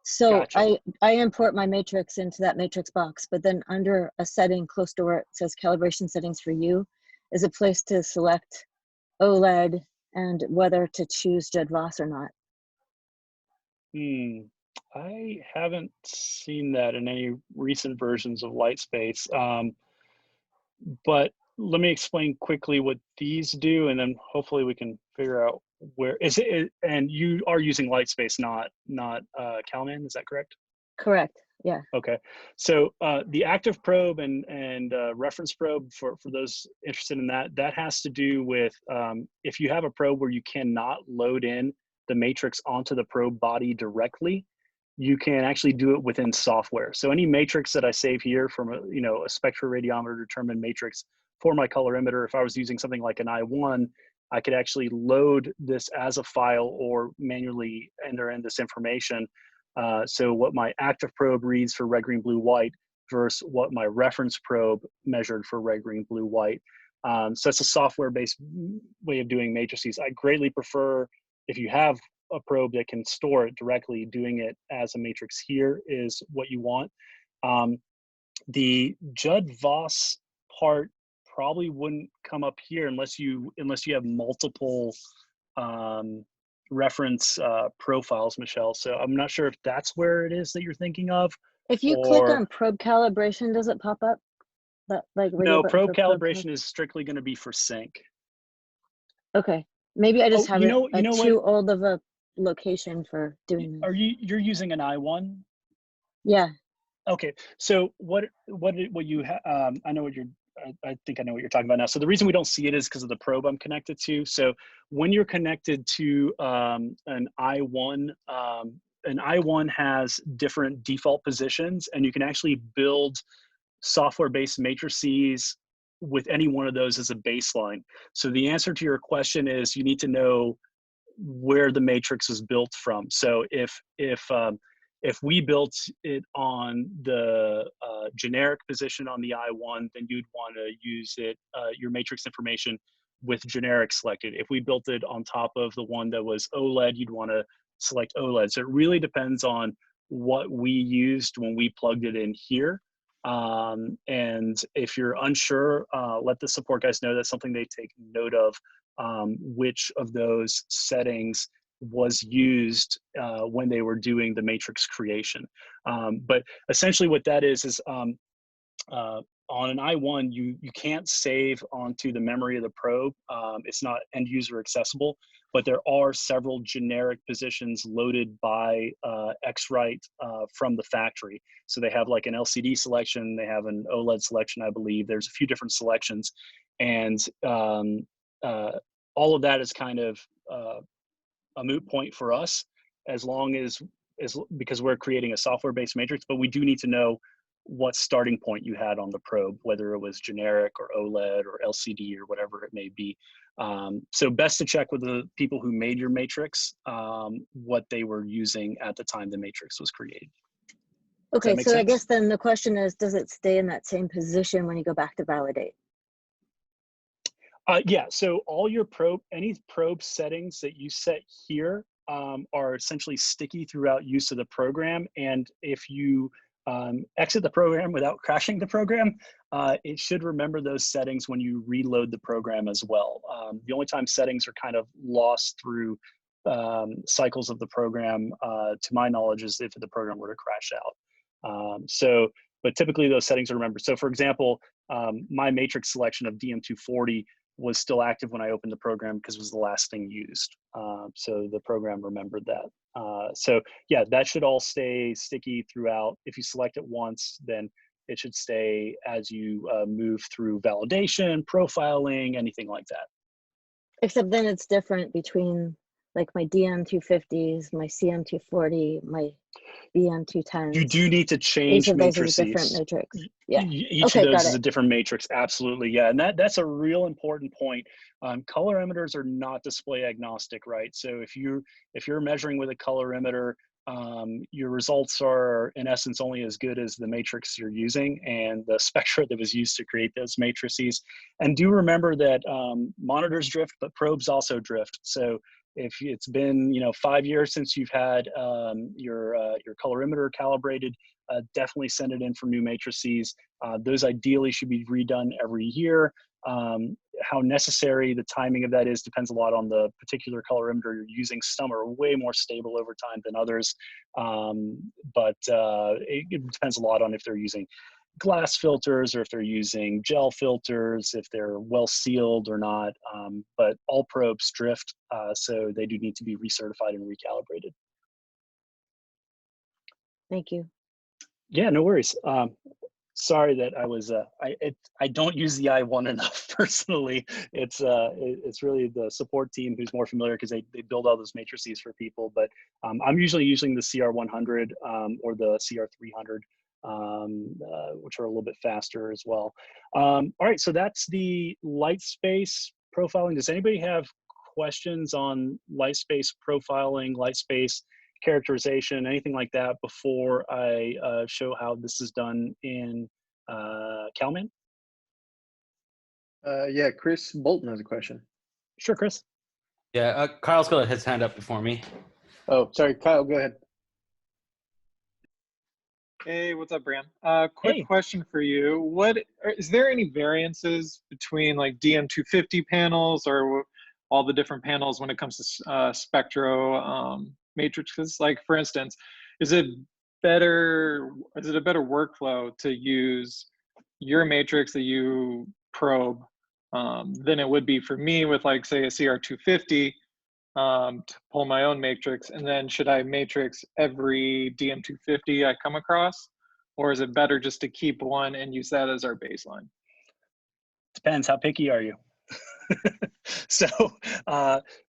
So Gotcha. I import my matrix into that matrix box, but then under a setting close to where it says calibration settings for you is a place to select OLED and whether to choose Judd-Voss or not. I haven't seen that in any recent versions of LightSpace. But let me explain quickly what these do, and then hopefully we can figure out where is it. And you are using LightSpace, not Calman, is that correct? Correct. Yeah. Okay. So the active probe and reference probe, for those interested in that has to do with if you have a probe where you cannot load in the matrix onto the probe body directly, you can actually do it within software. So any matrix that I save here from a spectroradiometer determined matrix for my colorimeter, if I was using something like an I1, I could actually load this as a file or manually enter in this information. So what my active probe reads for red, green, blue, white versus what my reference probe measured for red, green, blue, white. So that's a software-based way of doing matrices. I greatly prefer if you have a probe that can store it directly, doing it as a matrix here is what you want. The Judd-Voss part probably wouldn't come up here unless you have multiple reference profiles, Michelle. So I'm not sure if that's where it is that you're thinking of. If you click on probe calibration, does it pop up? That like no, probe calibration is strictly going to be for sync. Okay, maybe I just have too what? old of a location for doing this. You're using an I1? Yeah. Okay, so what you I know what you're. I think I know what you're talking about now. So the reason we don't see it is because of the probe I'm connected to. So when you're connected to an I1 has different default positions, and you can actually build software-based matrices with any one of those as a baseline. So the answer to your question is you need to know where the matrix is built from. So if we built it on the generic position on the I1, then you'd want to use it, your matrix information with generic selected. If we built it on top of the one that was OLED, you'd want to select OLED. So it really depends on what we used when we plugged it in here. And if you're unsure, let the support guys know. That's something they take note of, which of those settings was used when they were doing the matrix creation. But essentially what that is on an I1, you can't save onto the memory of the probe. It's not end user accessible, but there are several generic positions loaded by X-Rite from the factory. So they have like an LCD selection, they have an OLED selection, I believe. There's a few different selections. And all of that is kind of a moot point for us, as long as because we're creating a software-based matrix, but we do need to know what starting point you had on the probe, whether it was generic or OLED or LCD or whatever it may be. So best to check with the people who made your matrix, what they were using at the time the matrix was created. Okay, so sense? I guess then the question is, does it stay in that same position when you go back to validate? Yeah, so all your any probe settings that you set here are essentially sticky throughout use of the program. And if you exit the program without crashing the program, it should remember those settings when you reload the program as well. The only time settings are kind of lost through cycles of the program, to my knowledge, is if the program were to crash out. But typically those settings are remembered. So for example, my matrix selection of DM240 was still active when I opened the program because it was the last thing used. So the program remembered that. So yeah, that should all stay sticky throughout. If you select it once, then it should stay as you move through validation, profiling, anything like that. Except then it's different between like my DM250s, my CM240, my BM210s. You do need to change Each of those is a different matrices. matrix. Yeah. Each of those is a different matrix. Absolutely. Yeah. And that's a real important point. Colorimeters are not display agnostic, right? So if you're measuring with a colorimeter, your results are in essence only as good as the matrix you're using and the spectra that was used to create those matrices. And do remember that monitors drift, but probes also drift. So if it's been 5 years since you've had your colorimeter calibrated, definitely send it in for new matrices. Those ideally should be redone every year. How necessary the timing of that is depends a lot on the particular colorimeter you're using. Some are way more stable over time than others, but it depends a lot on if they're using glass filters or if they're using gel filters, if they're well sealed or not. But all probes drift, so they do need to be recertified and recalibrated. Thank you. Yeah, no worries. Sorry that I was I don't use the i1 enough personally. It's really the support team who's more familiar because they build all those matrices for people. But I'm usually using the CR100 or the CR300. Which are a little bit faster as well. All right, so that's the LightSpace profiling. Does anybody have questions on LightSpace profiling, LightSpace characterization, anything like that before I show how this is done in Calman? Yeah, Chris Bolton has a question. Sure, Chris. Yeah, Kyle's got his hand up before me. Oh, sorry, Kyle, go ahead. Hey, what's up, Bram? Quick Hey. question for you. Is there any variances between like DM250 panels or all the different panels when it comes to spectro matrices? Like, for instance, is it a better workflow to use your matrix that you probe than it would be for me with, like, say, a CR250 to pull my own matrix? And then should I matrix every DM250 I come across, or is it better just to keep one and use that as our baseline? Depends. How picky are you? So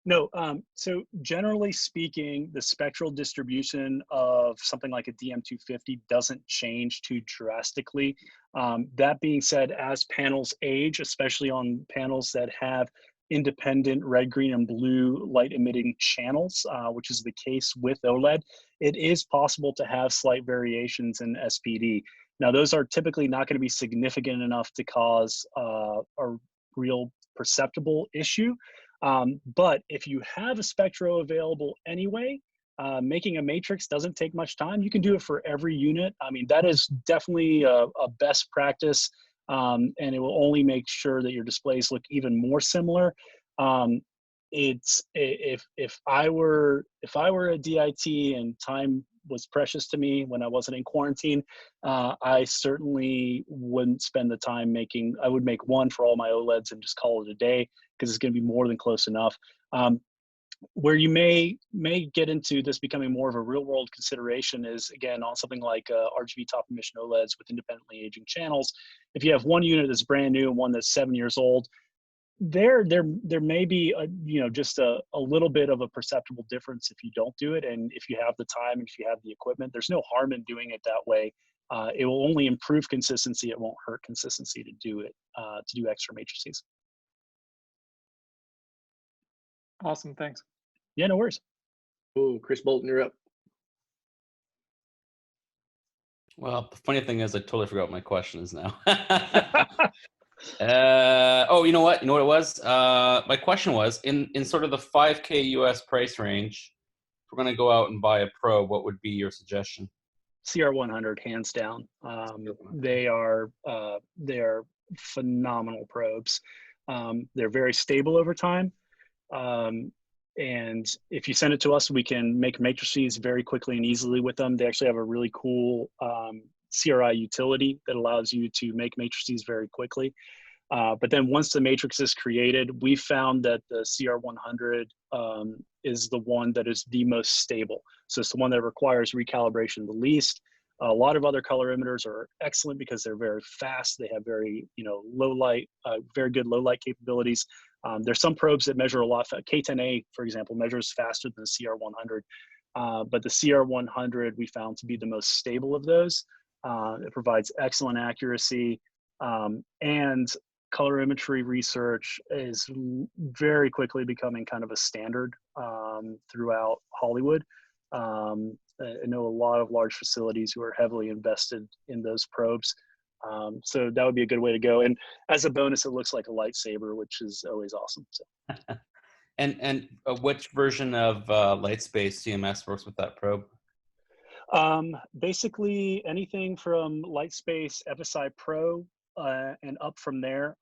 no, so generally speaking, the spectral distribution of something like a DM250 doesn't change too drastically. That being said, as panels age, especially on panels that have independent red, green, and blue light emitting channels, which is the case with OLED, it is possible to have slight variations in SPD. Now, those are typically not going to be significant enough to cause a real perceptible issue. But if you have a spectro available anyway, making a matrix doesn't take much time. You can do it for every unit. I mean, that is definitely a best practice, and it will only make sure that your displays look even more similar. If I were a DIT and time was precious to me when I wasn't in quarantine, I certainly wouldn't spend the time I would make one for all my OLEDs and just call it a day, because it's going to be more than close enough. Where you may get into this becoming more of a real world consideration is, again, on something like RGB top emission OLEDs with independently aging channels. If you have one unit that's brand new and one that's 7 years old, there may be just a little bit of a perceptible difference if you don't do it. And if you have the time and if you have the equipment, there's no harm in doing it that way. It will only improve consistency. It won't hurt consistency to do it, to do extra matrices. Awesome, thanks. Yeah, no worries. Oh, Chris Bolton, you're up. Well, the funny thing is, I totally forgot what my question is now. Oh, you know what? You know what it was? My question was, in sort of the 5K US price range, if we're going to go out and buy a probe, what would be your suggestion? CR100, hands down. They are phenomenal probes. They're very stable over time. And if you send it to us, we can make matrices very quickly and easily with them. They actually have a really cool CRI utility that allows you to make matrices very quickly. But then once the matrix is created, we found that the CR100 is the one that is the most stable. So it's the one that requires recalibration the least. A lot of other colorimeters are excellent because they're very fast. They have very, low light, very good low light capabilities. There's some probes that measure a lot. K10A, for example, measures faster than the CR100. But the CR100 we found to be the most stable of those. It provides excellent accuracy, and colorimetry research is very quickly becoming kind of a standard throughout Hollywood. I know a lot of large facilities who are heavily invested in those probes. So that would be a good way to go. And as a bonus, it looks like a lightsaber, which is always awesome. So. And which version of LightSpace CMS works with that probe? Basically anything from LightSpace FSI Pro and up from there.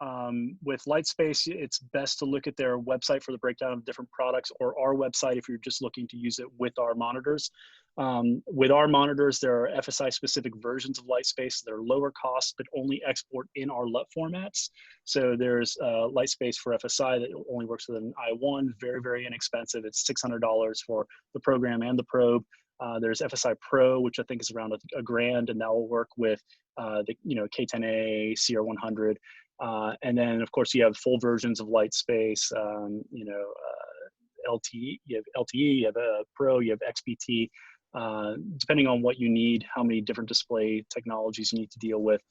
With LightSpace, it's best to look at their website for the breakdown of different products, or our website if you're just looking to use it with our monitors. With our monitors, there are FSI specific versions of LightSpace that are lower cost, but only export in our LUT formats. So there's LightSpace for FSI that only works with an I1, very, very inexpensive. It's $600 for the program and the probe. There's FSI Pro, which I think is around $1,000, and that will work with the K10A, CR100, and then of course you have full versions of LightSpace. LTE, you have LTE, you have a Pro, you have XPT. Depending on what you need, how many different display technologies you need to deal with,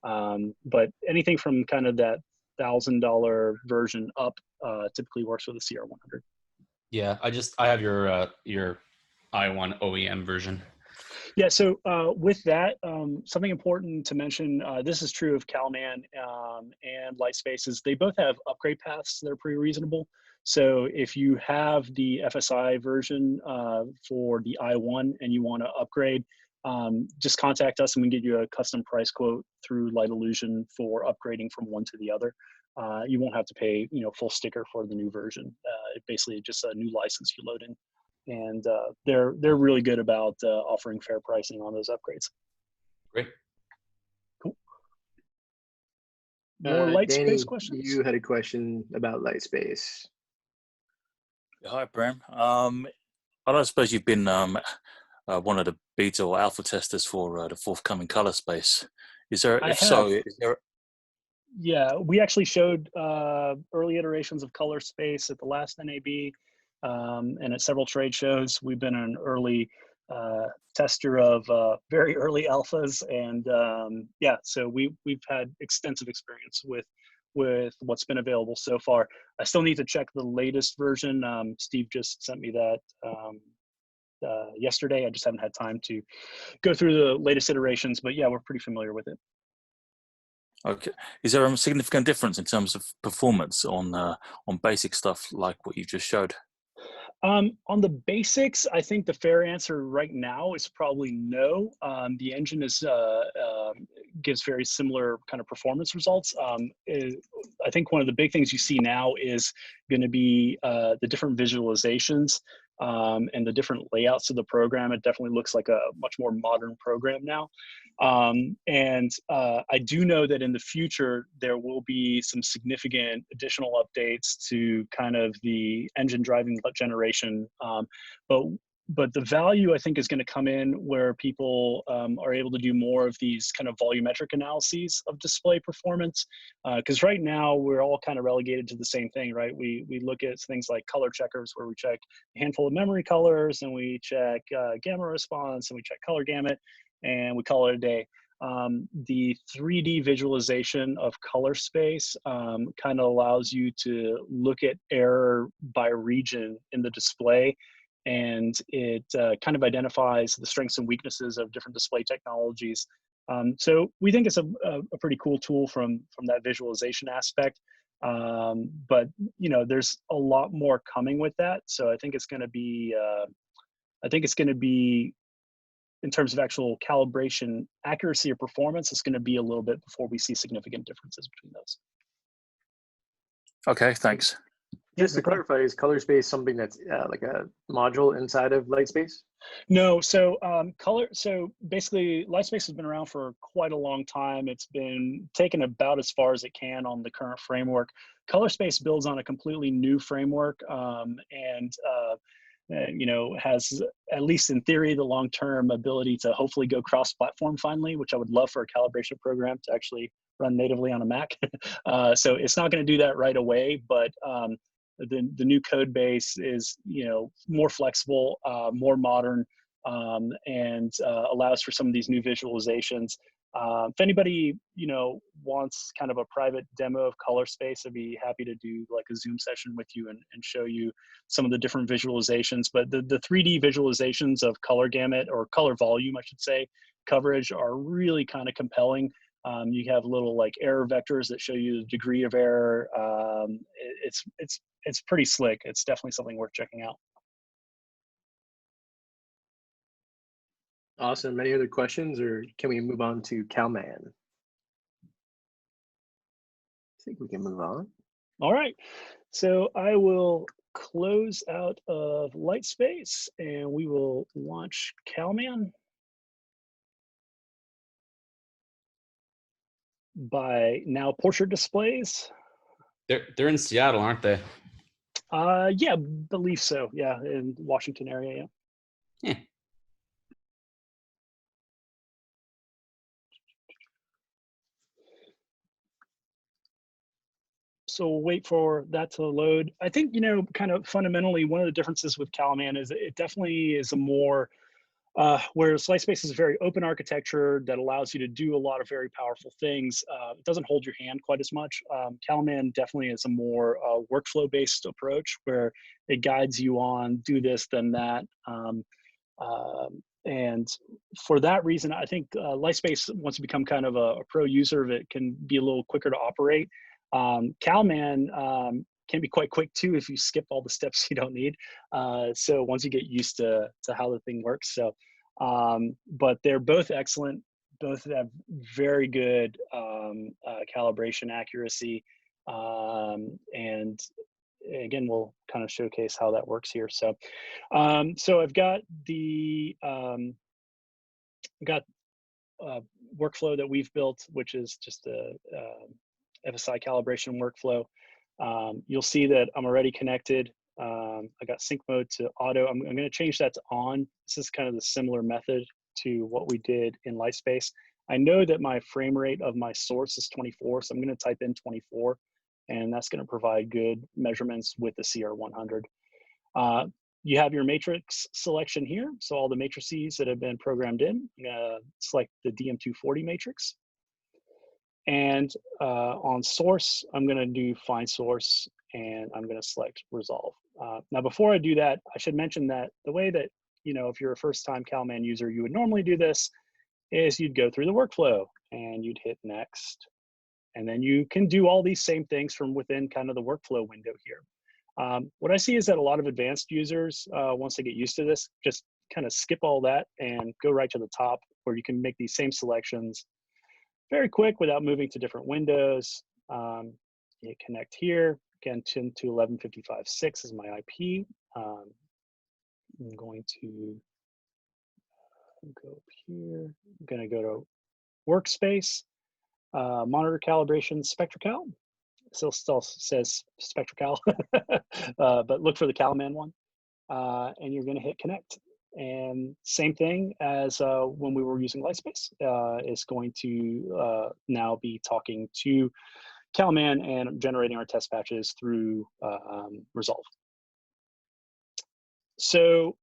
but anything from kind of that $1,000 version up typically works with a CR100. Yeah, I have your I1 OEM version. Yeah, so with that, something important to mention, this is true of Calman and LightSpace, is they both have upgrade paths that are pretty reasonable. So if you have the FSI version for the I1 and you want to upgrade, just contact us and we can get you a custom price quote through Light Illusion for upgrading from one to the other. You won't have to pay full sticker for the new version. It basically just a new license you load in. And they're really good about offering fair pricing on those upgrades. Great. Cool. More LightSpace questions? You had a question about LightSpace. Hi, Bram. I don't suppose you've been one of the beta or alpha testers for the forthcoming ColorSpace. Is there? If so, is there? Yeah, we actually showed early iterations of ColorSpace at the last NAB. And at several trade shows. We've been an early tester of very early alphas, and yeah, so we've had extensive experience with what's been available so far. I still need to check the latest version. Steve just sent me that yesterday. I just haven't had time to go through the latest iterations, but yeah, we're pretty familiar with it. Okay. Is there a significant difference in terms of performance on basic stuff like what you just showed? On the basics, I think the fair answer right now is probably no. The engine gives very similar kind of performance results. I think one of the big things you see now is going to be the different visualizations and the different layouts of the program. It definitely looks like a much more modern program now. And I do know that in the future, there will be some significant additional updates to kind of the engine driving LUT generation. But the value, I think, is going to come in where people are able to do more of these kind of volumetric analyses of display performance. Because right now, we're all kind of relegated to the same thing, right? We look at things like color checkers, where we check a handful of memory colors, and we check gamma response, and we check color gamut, and we call it a day. The 3D visualization of ColorSpace kind of allows you to look at error by region in the display, and it kind of identifies the strengths and weaknesses of different display technologies. So we think it's a pretty cool tool from that visualization aspect. But you know, there's a lot more coming with that. So I think it's going to be, in terms of actual calibration accuracy or performance, it's going to be a little bit before we see significant differences between those. Okay, thanks. Just to clarify, is ColorSpace something that's like a module inside of LightSpace? No, so so basically LightSpace has been around for quite a long time. It's been taken about as far as it can on the current framework. ColorSpace builds on a completely new framework, and you know, has, at least in theory, the long-term ability to hopefully go cross-platform finally, which I would love for a calibration program to actually run natively on a Mac. So it's not going to do that right away, but the new code base is, you know, more flexible, more modern, and allows for some of these new visualizations. If anybody, you know, wants kind of a private demo of ColorSpace, I'd be happy to do like a Zoom session with you and show you some of the different visualizations. But the 3D visualizations of color gamut, or color volume, I should say, coverage are really kind of compelling. You have little like error vectors that show you the degree of error. It's pretty slick. It's definitely something worth checking out. Awesome. Any other questions, or can we move on to Calman? I think we can move on. All right. So I will close out of LightSpace and we will launch Calman by now Portrait Displays. They're in Seattle, aren't they? Yeah, believe so. Yeah, in Washington area. Yeah. Yeah. So we'll wait for that to load. I think, you know, kind of fundamentally, one of the differences with Calman is it definitely is a more, whereas LightSpace is a very open architecture that allows you to do a lot of very powerful things. It doesn't hold your hand quite as much. Calman definitely is a more workflow-based approach where it guides you on do this, then that. And for that reason, I think LightSpace, once you become kind of a pro user of it, can be a little quicker to operate. Calman can be quite quick too if you skip all the steps you don't need. So once you get used to how the thing works. So, but they're both excellent. Both have very good calibration accuracy. And again, we'll kind of showcase how that works here. So, so I've got the workflow that we've built, which is just a FSI calibration workflow. You'll see that I'm already connected. I got sync mode to auto. I'm going to change that to on. This is kind of the similar method to what we did in LightSpace. I know that my frame rate of my source is 24, so I'm going to type in 24, and that's going to provide good measurements with the CR100. You have your matrix selection here. So all the matrices that have been programmed in, select the DM240 matrix. And on source, I'm going to do find source, and I'm going to select resolve. Now, before I do that, I should mention that the way that, you know, if you're a first-time Calman user, you would normally do this is you'd go through the workflow and you'd hit next. And then you can do all these same things from within kind of the workflow window here. What I see is that a lot of advanced users, once they get used to this, just kind of skip all that and go right to the top where you can make these same selections very quick without moving to different windows. You connect here, again, 10 to 1155.6 is my IP. I'm going to go up here. I'm going to go to workspace, monitor calibration, SpectraCal. Still says SpectraCal, but look for the Calman one. And you're going to hit connect. And same thing as when we were using LightSpace, is going to now be talking to Calman and generating our test patches through Resolve. So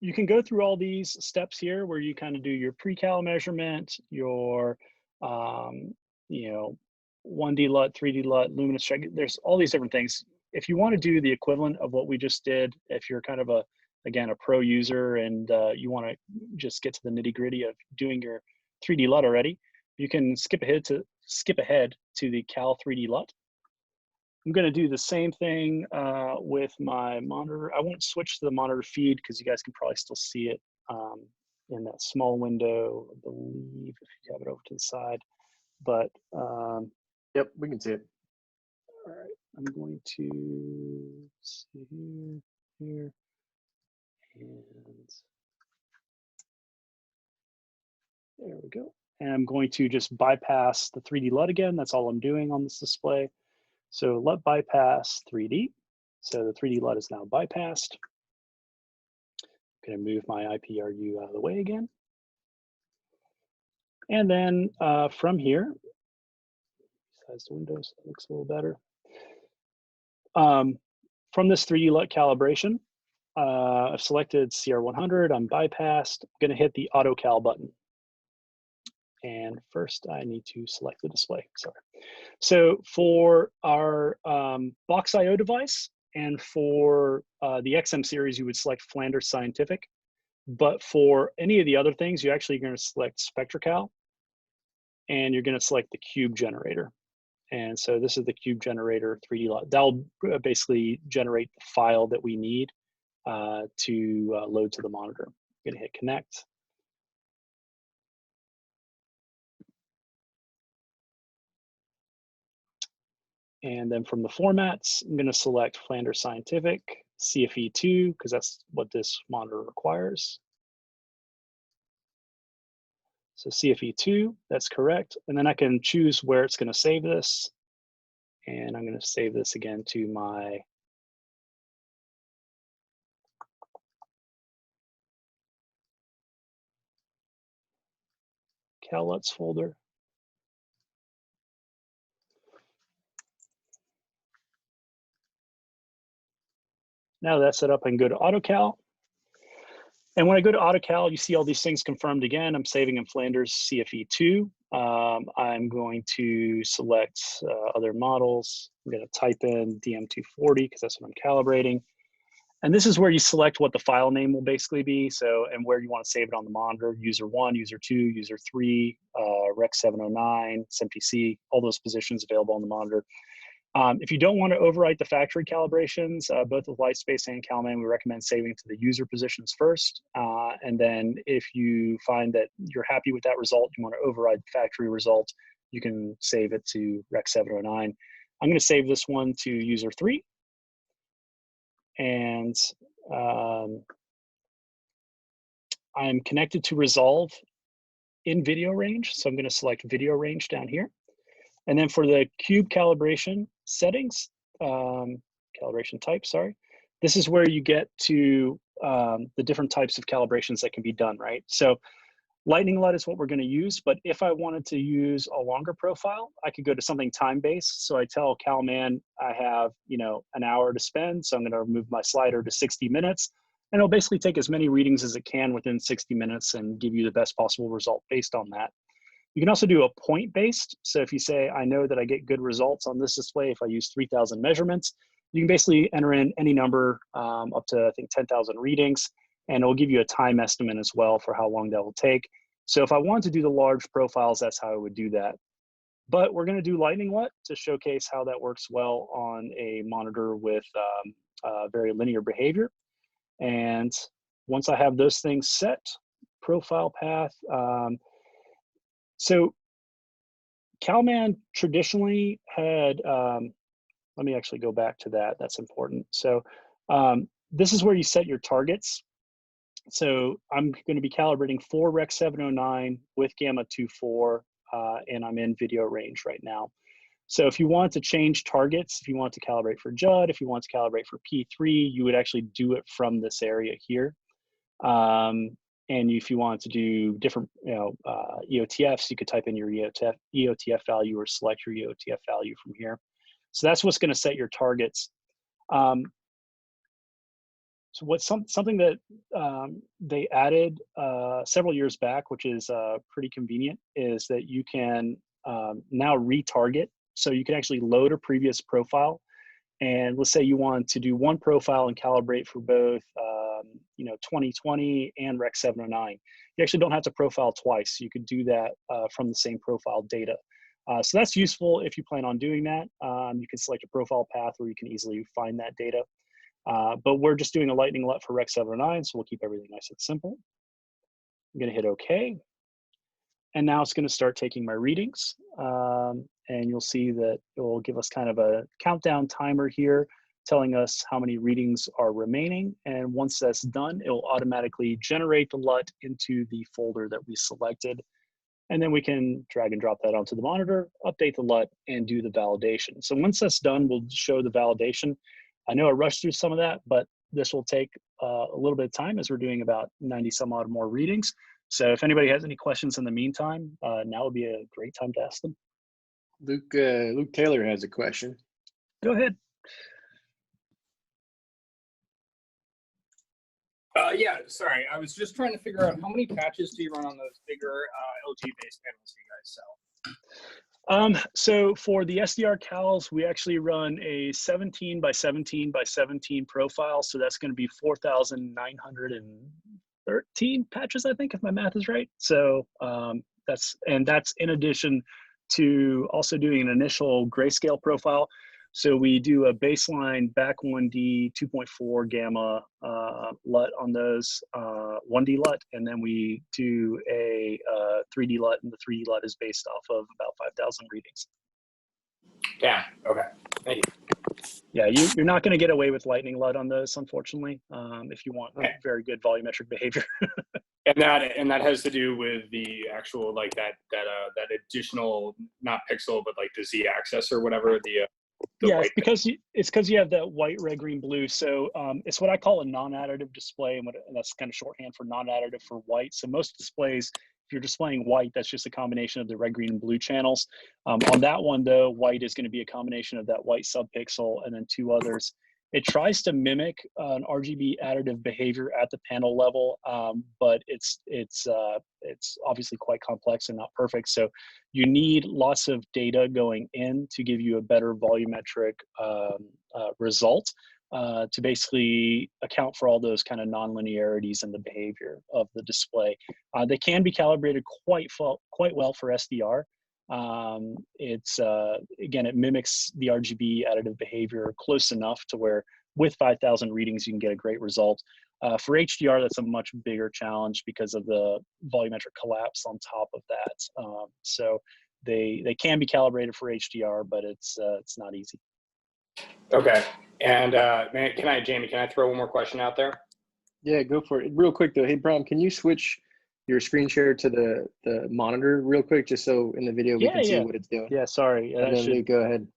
you can go through all these steps here where you kind of do your pre-cal measurement, your, you know, 1D LUT, 3D LUT, luminance check. There's all these different things. If you want to do the equivalent of what we just did, if you're kind of a, again, a pro user and you want to just get to the nitty gritty of doing your 3D LUT already, you can skip ahead to the Cal 3D LUT. I'm going to do the same thing with my monitor. I won't switch to the monitor feed because you guys can probably still see it in that small window, I believe, if you have it over to the side. But yep, we can see it. All right, I'm going to see here, and there we go. And I'm going to just bypass the 3D LUT again. That's all I'm doing on this display. So LUT bypass 3D. So the 3D LUT is now bypassed. I'm going to move my IPRU out of the way again. And then from here, size the window so it looks a little better. From this 3D LUT calibration, I've selected CR100, I'm bypassed. I'm going to hit the AutoCal button. And first I need to select the display, sorry. So for our BoxIO device and for the XM series, you would select Flanders Scientific. But for any of the other things, you're actually going to select SpectraCal and you're going to select the cube generator. And so this is the cube generator 3D LUT. That'll basically generate the file that we need to load to the monitor. I'm going to hit connect. And then from the formats, I'm going to select Flanders Scientific, CFE2, because that's what this monitor requires. So CFE2, that's correct. And then I can choose where it's going to save this. And I'm going to save this again to my CalLuts folder. Now that's set up, I can go to AutoCal. And when I go to AutoCal, you see all these things confirmed again. I'm saving in Flanders CFE2. I'm going to select other models. I'm going to type in DM240 because that's what I'm calibrating. And this is where you select what the file name will basically be. So, and where you want to save it on the monitor, user 1, user 2, user 3, Rec 709, SMPC, all those positions available on the monitor. If you don't want to overwrite the factory calibrations, both with LightSpace and Calman, we recommend saving to the user positions first. And then if you find that you're happy with that result, you want to override the factory result, you can save it to Rec 709. I'm going to save this one to user 3. And I'm connected to Resolve in video range. So I'm going to select video range down here. And then for the cube calibration settings, calibration type, sorry, this is where you get to the different types of calibrations that can be done, right? So Lightning LUT is what we're going to use, but if I wanted to use a longer profile, I could go to something time-based. So I tell Calman I have, you know, an hour to spend, so I'm going to move my slider to 60 minutes, and it'll basically take as many readings as it can within 60 minutes and give you the best possible result based on that. You can also do a point-based. So if you say, I know that I get good results on this display if I use 3,000 measurements, you can basically enter in any number up to, I think, 10,000 readings, and it'll give you a time estimate as well for how long that will take. So if I want to do the large profiles, that's how I would do that. But we're going to do Lightning LUT to showcase how that works well on a monitor with very linear behavior. And once I have those things set, profile path. So Calman traditionally had, let me actually go back to that. That's important. So this is where you set your targets. So I'm going to be calibrating for Rec 709 with Gamma 2.4, and I'm in video range right now. So if you want to change targets, if you want to calibrate for Judd, if you want to calibrate for P3, you would actually do it from this area here. And if you want to do different, EOTFs, you could type in your EOTF value or select your EOTF value from here. So that's what's going to set your targets. So something that they added several years back, which is pretty convenient, is that you can now retarget. So you can actually load a previous profile, and let's say you want to do one profile and calibrate for both, 2020 and Rec 709. You actually don't have to profile twice. You could do that from the same profile data. So that's useful if you plan on doing that. You can select a profile path where you can easily find that data. But we're just doing a lightning LUT for Rec 709, so we'll keep everything nice and simple. I'm gonna hit OK. And now it's gonna start taking my readings. And you'll see that it will give us kind of a countdown timer here, telling us how many readings are remaining. And once that's done, it will automatically generate the LUT into the folder that we selected. And then we can drag and drop that onto the monitor, update the LUT, and do the validation. So once that's done, we'll show the validation. I know I rushed through some of that, but this will take a little bit of time as we're doing about 90 some odd more readings. So if anybody has any questions in the meantime, now would be a great time to ask them. Luke Taylor has a question. Go ahead. Yeah, sorry. I was just trying to figure out how many patches do you run on those bigger LG-based panels you guys sell? So for the SDR cals, we actually run a 17 by 17 by 17 profile. So that's going to be 4,913 patches, I think, if my math is right. So that's in addition to also doing an initial grayscale profile. So we do a baseline back 1D 2.4 gamma LUT on those 1D LUT, and then we do a 3D LUT, and the 3D LUT is based off of about 5,000 readings. Yeah. Okay. Thank you. Yeah, you're not going to get away with lightning LUT on those, unfortunately, if you want very good volumetric behavior. And that has to do with the actual like that additional, not pixel, but like the Z-axis or whatever, the yeah, it's because you have that white, red, green, blue. So it's what I call a non-additive display, and that's kind of shorthand for non-additive for white. So most displays, if you're displaying white, that's just a combination of the red, green, and blue channels. On that one, though, white is going to be a combination of that white subpixel and then two others. It tries to mimic an RGB additive behavior at the panel level, but it's obviously quite complex and not perfect. So you need lots of data going in to give you a better volumetric result to basically account for all those kind of non-linearities in the behavior of the display. They can be calibrated quite well for SDR. Again, it mimics the RGB additive behavior close enough to where with 5,000 readings, you can get a great result. For HDR, that's a much bigger challenge because of the volumetric collapse on top of that. So they can be calibrated for HDR, but it's not easy. Okay. And Jamie, can I throw one more question out there? Yeah, go for it. Real quick though, hey Bram, can you switch your screen share to the monitor real quick, just so in the video we can see what it's doing? Yeah, sorry. And then Luke, go ahead.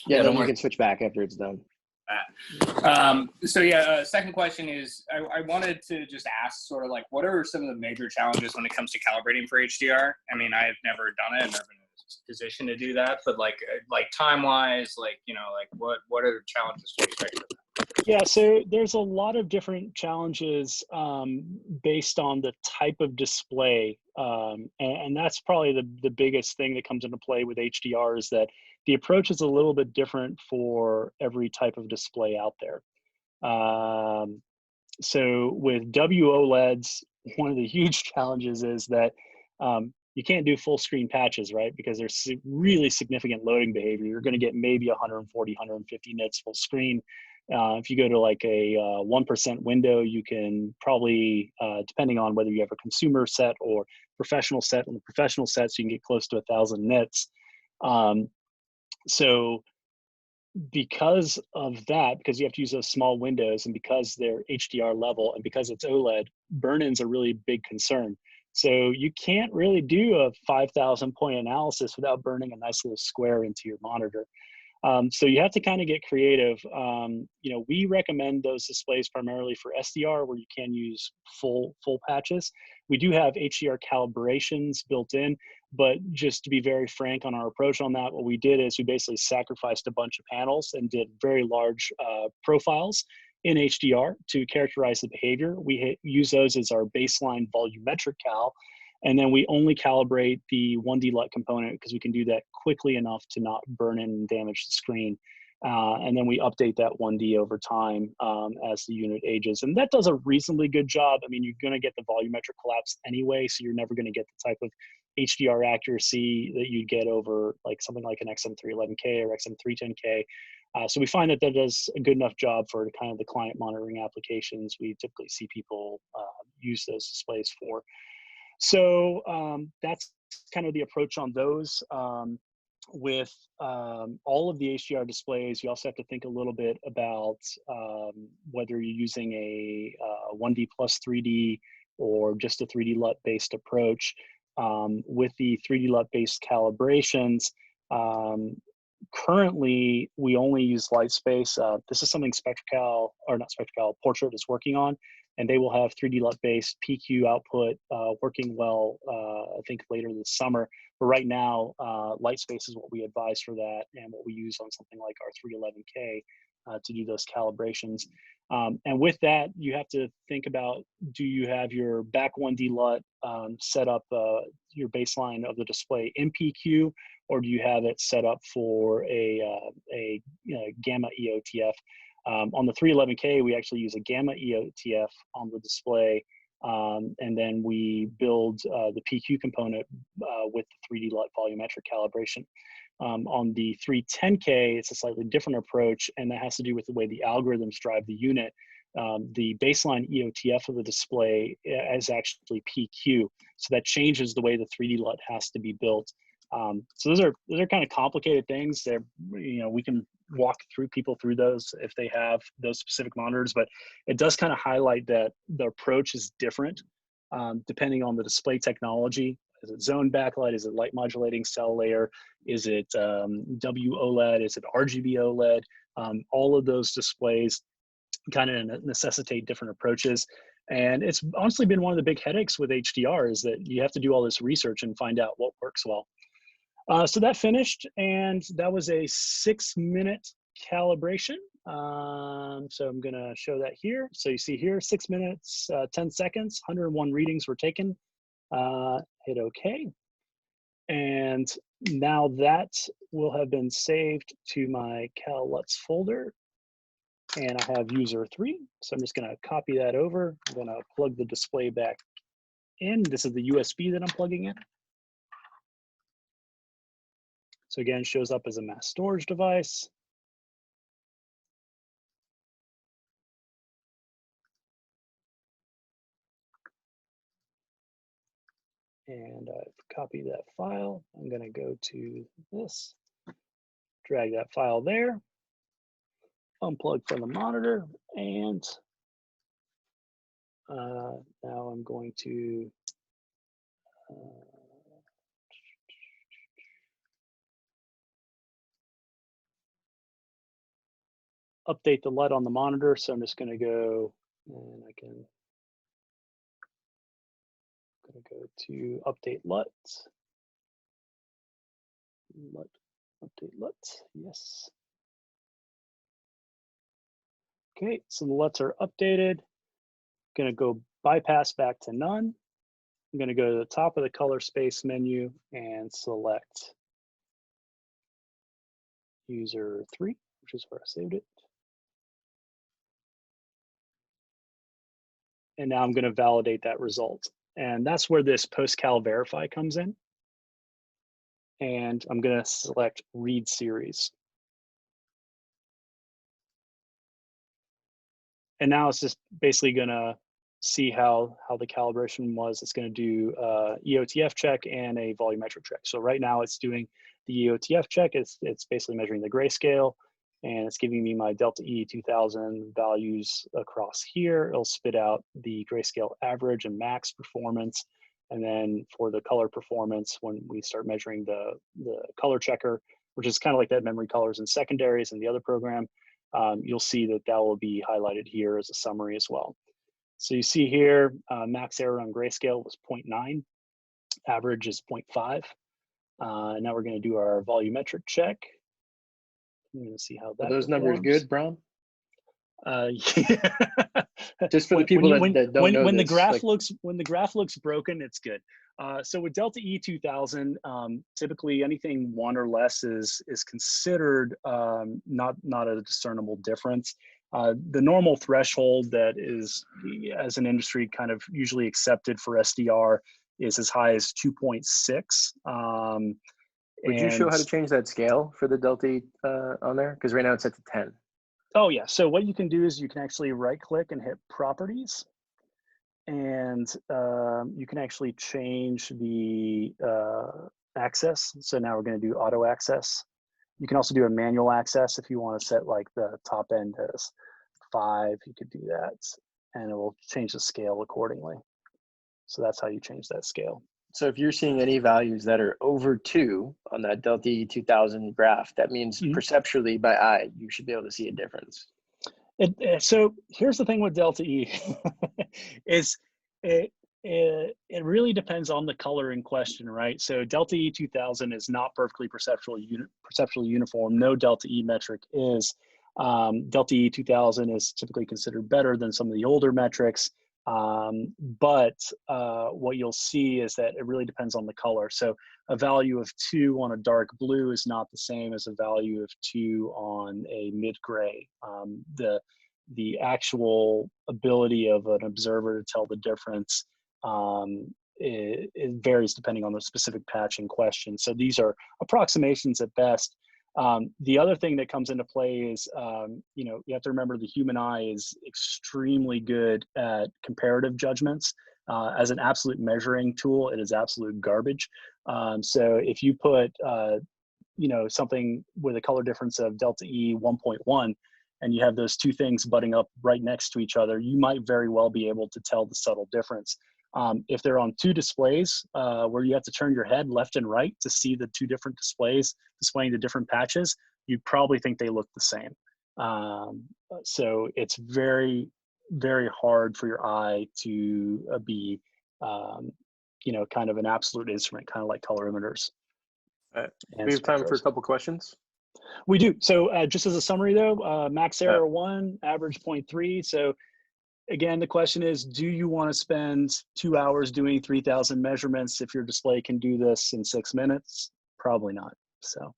Yeah, then you can switch back after it's done. Second question is, I wanted to just ask sort of like, what are some of the major challenges when it comes to calibrating for HDR? I mean, I've never done it, I've never been in a position to do that, but like time-wise, what are the challenges to expect with that? Yeah, so there's a lot of different challenges based on the type of display. And that's probably the biggest thing that comes into play with HDR is that the approach is a little bit different for every type of display out there. So with WOLEDs, one of the huge challenges is that you can't do full screen patches, right? Because there's really significant loading behavior. You're going to get maybe 140, 150 nits full screen. If you go to like a 1% window, you can probably, depending on whether you have a consumer set or professional set, on the professional sets, you can get close to 1,000 nits. So because of that, because you have to use those small windows and because they're HDR level and because it's OLED, burn-in's a really big concern. So you can't really do a 5,000 point analysis without burning a nice little square into your monitor. So you have to kind of get creative. We recommend those displays primarily for SDR where you can use full patches. We do have HDR calibrations built in, but just to be very frank on our approach on that, what we did is we basically sacrificed a bunch of panels and did very large profiles in HDR to characterize the behavior. We use those as our baseline volumetric cal, and then we only calibrate the 1D LUT component because we can do that quickly enough to not burn in and damage the screen. And then we update that 1D over time as the unit ages. And that does a reasonably good job. I mean, you're going to get the volumetric collapse anyway, so you're never going to get the type of HDR accuracy that you'd get over like something like an XM311K or XM310K. So we find that that does a good enough job for kind of the client monitoring applications we typically see people use those displays for. So that's kind of the approach on those. With all of the HDR displays, you also have to think a little bit about whether you're using a 1D plus 3D or just a 3D LUT-based approach. With the 3D LUT-based calibrations, currently we only use LightSpace. This is something SpectraCal, or not SpectraCal, Portrait is working on, and they will have 3D LUT-based PQ output working well, I think later this summer. But right now, LightSpace is what we advise for that and what we use on something like our 311K to do those calibrations. And with that, you have to think about, do you have your back 1D LUT set up your baseline of the display in PQ, or do you have it set up for a gamma EOTF? On the 311K, we actually use a gamma EOTF on the display, and then we build the PQ component with the 3D LUT volumetric calibration. On the 310K, it's a slightly different approach, and that has to do with the way the algorithms drive the unit. The baseline EOTF of the display is actually PQ, so that changes the way the 3D LUT has to be built. So those are kind of complicated things. They're, we can walk people through those if they have those specific monitors, but it does kind of highlight that the approach is different depending on the display technology. Is it zone backlight? Is it light modulating cell layer? Is it W-OLED? Is it RGB OLED? All of those displays kind of necessitate different approaches. And it's honestly been one of the big headaches with HDR is that you have to do all this research and find out what works well. So that finished, and that was a 6-minute calibration. So I'm gonna show that here. So you see here, 6 minutes, 10 seconds, 101 readings were taken. Hit OK. And now that will have been saved to my Cal LUTs folder. And I have user 3. So I'm just gonna copy that over. I'm gonna plug the display back in. This is the USB that I'm plugging in. So again, shows up as a mass storage device. And I've copied that file. I'm going to go to this, drag that file there, unplug from the monitor, and now I'm going to update the LUT on the monitor. So I'm just going to go, and I can go to update LUT. Update LUT, yes. Okay, so the LUTs are updated. I'm gonna go bypass back to none. I'm gonna go to the top of the ColorSpace menu and select user 3, which is where I saved it. And now I'm gonna validate that result. And that's where this post-cal verify comes in. And I'm gonna select read series. And now it's just basically gonna see how the calibration was. It's gonna do EOTF check and a volumetric check. So right now it's doing the EOTF check. It's basically measuring the grayscale, and it's giving me my delta E 2000 values across here. It'll spit out the grayscale average and max performance. And then for the color performance, when we start measuring the color checker, which is kind of like that memory colors and secondaries in the other program, you'll see that that will be highlighted here as a summary as well. So you see here, max error on grayscale was 0.9, average is 0.5. Now we're going to do our volumetric check. I'm going to see how that Are those numbers good, Bram? Just for the people that don't know when the this, graph looks broken, it's good. So with Delta E 2000, typically anything 1 or less is considered not a discernible difference. The normal threshold that is, as an industry, kind of usually accepted for SDR is as high as 2.6. Would you show how to change that scale for the Delta E on there? Because right now it's set to 10. Oh yeah, so what you can do is you can actually right click and hit properties, and you can actually change the access. So now we're going to do auto access. You can also do a manual access if you want to set like the top end as 5, you could do that, and it will change the scale accordingly. So that's how you change that scale. So if you're seeing any values that are over 2 on that Delta E 2000 graph, that means perceptually by eye, you should be able to see a difference. So here's the thing with Delta E, is it really depends on the color in question, right? So Delta E 2000 is not perfectly perceptually uniform. No Delta E metric is. Delta E 2000 is typically considered better than some of the older metrics. But what you'll see is that it really depends on the color. So a value of 2 on a dark blue is not the same as a value of 2 on a mid-gray. The actual ability of an observer to tell the difference it varies depending on the specific patch in question. So these are approximations at best. The other thing that comes into play is, you have to remember the human eye is extremely good at comparative judgments. As an absolute measuring tool, it is absolute garbage. So if you put, something with a color difference of Delta E 1.1, and you have those two things butting up right next to each other, you might very well be able to tell the subtle difference. If they're on 2 displays where you have to turn your head left and right to see the 2 different displays displaying the different patches, you probably think they look the same. So it's very, very hard for your eye to be, kind of an absolute instrument, kind of like colorimeters. We have time for a couple questions. We do. So just as a summary though, max error 1, average 0.3. So again, the question is, do you want to spend 2 hours doing 3,000 measurements if your display can do this in 6 minutes? Probably not. So,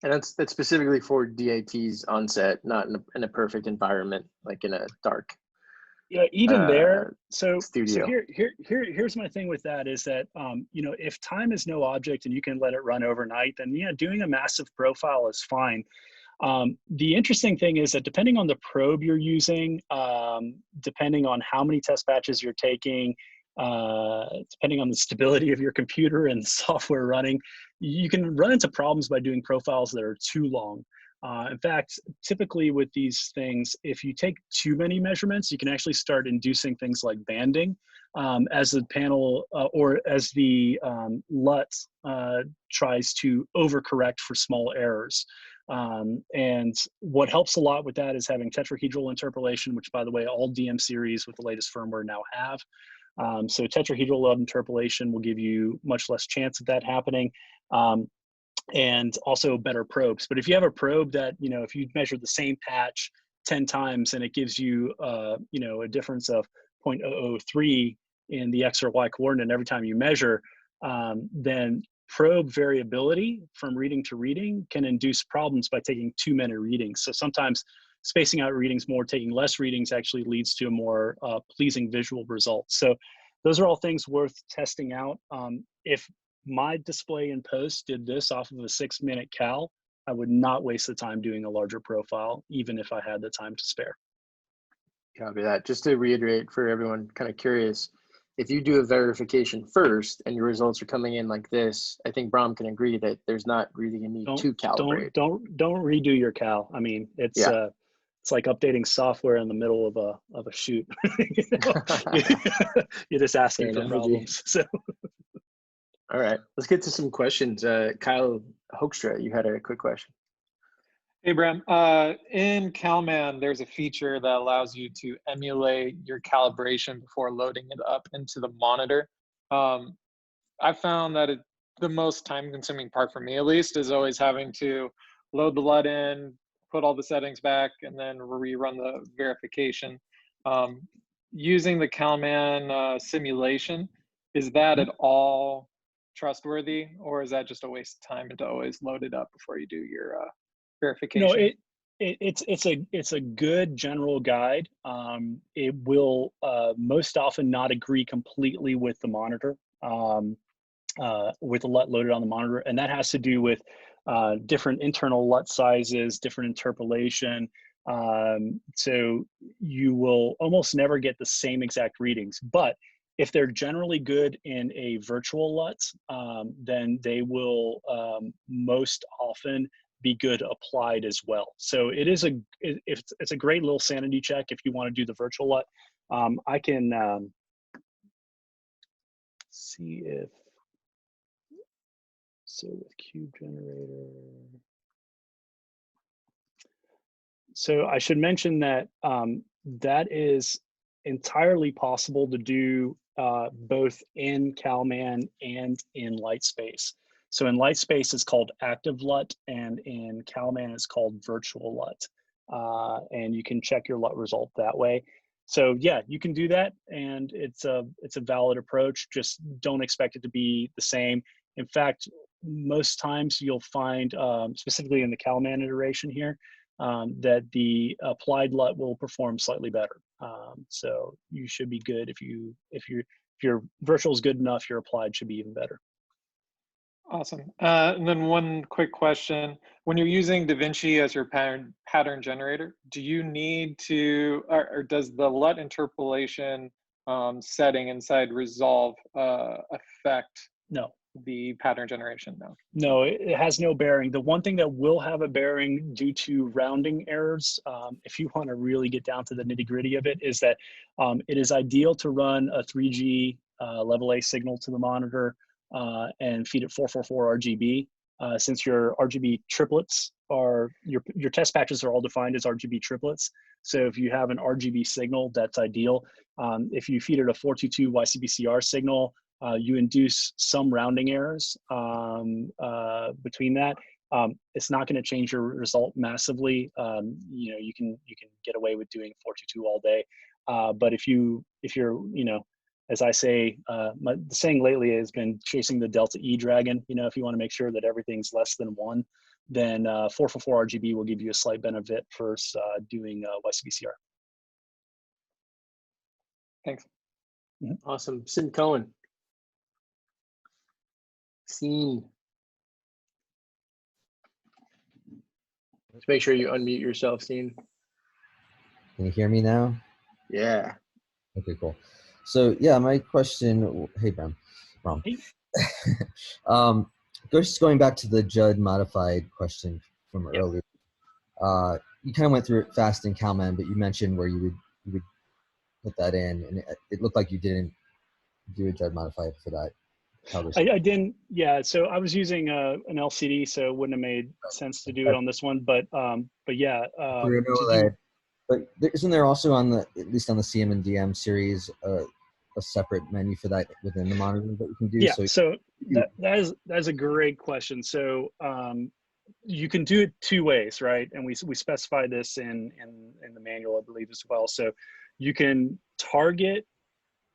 and that's specifically for DIT's onset, not in a perfect environment, like in a dark. Yeah, even there. So studio. So here's my thing with that is that if time is no object and you can let it run overnight, then yeah, doing a massive profile is fine. The interesting thing is that depending on the probe you're using, depending on how many test batches you're taking, depending on the stability of your computer and the software running, you can run into problems by doing profiles that are too long. In fact, typically with these things, if you take too many measurements, you can actually start inducing things like banding as the panel or as the LUT tries to overcorrect for small errors. And what helps a lot with that is having tetrahedral interpolation, which by the way, all DM series with the latest firmware now have. So tetrahedral LUT interpolation will give you much less chance of that happening. And also better probes. But if you have a probe that, if you measure the same patch 10 times and it gives you, a difference of 0.003 in the X or Y coordinate every time you measure, then probe variability from reading to reading can induce problems by taking too many readings. So sometimes spacing out readings more, taking less readings actually leads to a more pleasing visual result. So those are all things worth testing out. If my display in post did this off of a 6-minute cal, I would not waste the time doing a larger profile, even if I had the time to spare. Copy that. Just to reiterate for everyone kind of curious, if you do a verification first and your results are coming in like this, I think Bram can agree that there's not really a need to calibrate. Don't redo your cal. I mean, it's like updating software in the middle of a shoot. You're just asking for problems. So. All right, let's get to some questions. Kyle Hoekstra, you had a quick question. Hey, Bram. In Calman, there's a feature that allows you to emulate your calibration before loading it up into the monitor. I found that the most time-consuming part for me, at least, is always having to load the LUT in, put all the settings back, and then rerun the verification. Using the Calman simulation, is that at all trustworthy, or is that just a waste of time and to always load it up before you do your verification? No, it's a good general guide. It will most often not agree completely with the monitor, with the LUT loaded on the monitor, and that has to do with different internal LUT sizes, different interpolation. So you will almost never get the same exact readings, but if they're generally good in a virtual LUT, then they will most often be good applied as well. So it is it's a great little sanity check if you want to do the virtual LUT. I can see if, so with Cube Generator. So I should mention that that is entirely possible to do both in Calman and in LightSpace. So in LightSpace it's called active LUT, and in Calman it's called virtual LUT. And you can check your LUT result that way. So yeah, you can do that, and it's a valid approach. Just don't expect it to be the same. In fact, most times you'll find, specifically in the Calman iteration here, that the applied LUT will perform slightly better. So you should be good if your virtual is good enough, your applied should be even better. Awesome. And then one quick question: when you're using DaVinci as your pattern generator, do you need to, or does the LUT interpolation setting inside Resolve affect the pattern generation? No, it has no bearing. The one thing that will have a bearing due to rounding errors, if you want to really get down to the nitty gritty of it, is that it is ideal to run a 3G level A signal to the monitor and feed it 444 RGB. Since your RGB triplets are, your test patches are all defined as RGB triplets. So if you have an RGB signal, that's ideal. If you feed it a 422 YCBCR signal, you induce some rounding errors between that. It's not going to change your result massively. You know, you can get away with doing 422 all day. But if you're, you know, as I say, the saying lately has been chasing the delta E dragon. You know, if you want to make sure that everything's less than 1, then 444 RGB will give you a slight benefit versus doing YCBCR. Thanks. Awesome. Sim Cohen. Scene. Let's make sure you unmute yourself, Scene. Can you hear me now? Yeah. Okay, cool. So yeah, my question, hey Bram. Hey. Just going back to the Judd modified question from earlier. You kind of went through it fast in Calman, but you mentioned where you would put that in, and it looked like you didn't do a Judd modified for that. I didn't, yeah. So I was using an LCD, so it wouldn't have made sense to do it on this one. But yeah. For an OLED, but isn't there also on the, at least on the CM and DM series, a separate menu for that within the monitor that you can do? Yeah. So that is a great question. So you can do it 2 ways, right? And we specify this in the manual, I believe, as well. So you can target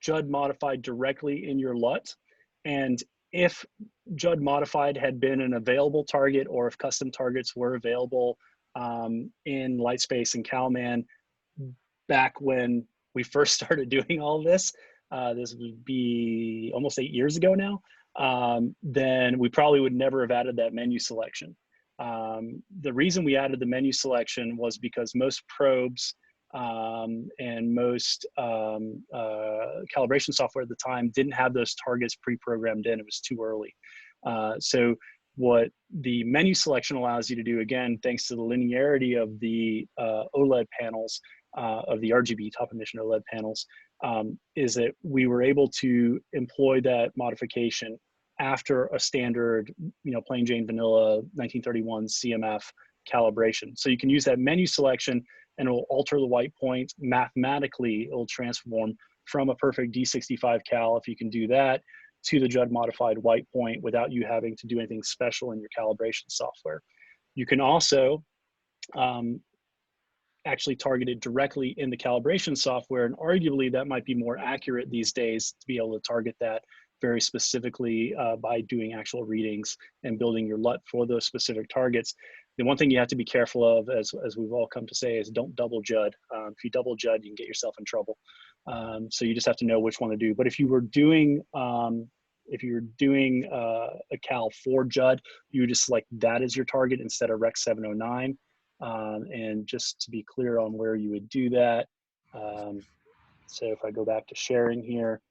Judd modified directly in your LUT. And if Judd modified had been an available target, or if custom targets were available in LightSpace and Calman back when we first started doing all of this, this would be almost 8 years ago now, then we probably would never have added that menu selection. The reason we added the menu selection was because most probes and most calibration software at the time didn't have those targets pre-programmed in. It was too early. So what the menu selection allows you to do, again, thanks to the linearity of the OLED panels, of the RGB top emission OLED panels, is that we were able to employ that modification after a standard, you know, plain Jane vanilla 1931 CMF calibration. So you can use that menu selection and it will alter the white point. Mathematically, it will transform from a perfect D65 cal, if you can do that, to the Judd modified white point without you having to do anything special in your calibration software. You can also actually targeted directly in the calibration software, and arguably that might be more accurate these days to be able to target that very specifically by doing actual readings and building your LUT for those specific targets. The one thing you have to be careful of, as we've all come to say, is don't double Judd. If you double Judd, you can get yourself in trouble. So you just have to know which one to do. But if you were doing a cal for Judd, you would just select that as your target instead of Rec 709. And just to be clear on where you would do that. So if I go back to sharing here,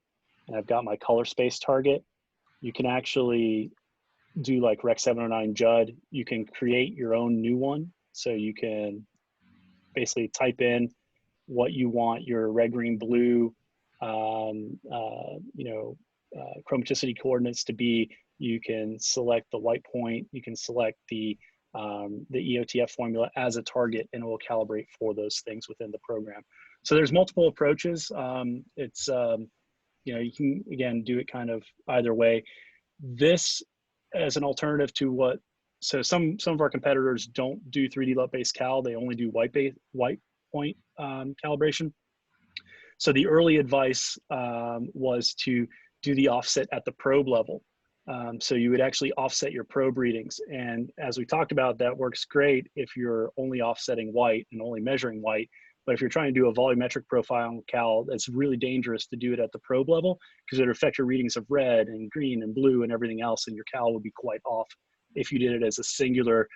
and I've got my ColorSpace target, you can actually do like Rec 709 Judd. You can create your own new one. So you can basically type in what you want your red, green, blue, chromaticity coordinates to be. You can select the white point. You can select the EOTF formula as a target, and it will calibrate for those things within the program. So there's multiple approaches. You can, again, do it kind of either way. This as an alternative to what, so some of our competitors don't do 3D LUT-based cal, they only do white point calibration. So the early advice was to do the offset at the probe level. So you would actually offset your probe readings. And as we talked about, that works great if you're only offsetting white and only measuring white. But if you're trying to do a volumetric profile on cal, it's really dangerous to do it at the probe level because it would affect your readings of red and green and blue and everything else, and your cal would be quite off if you did it as a singular,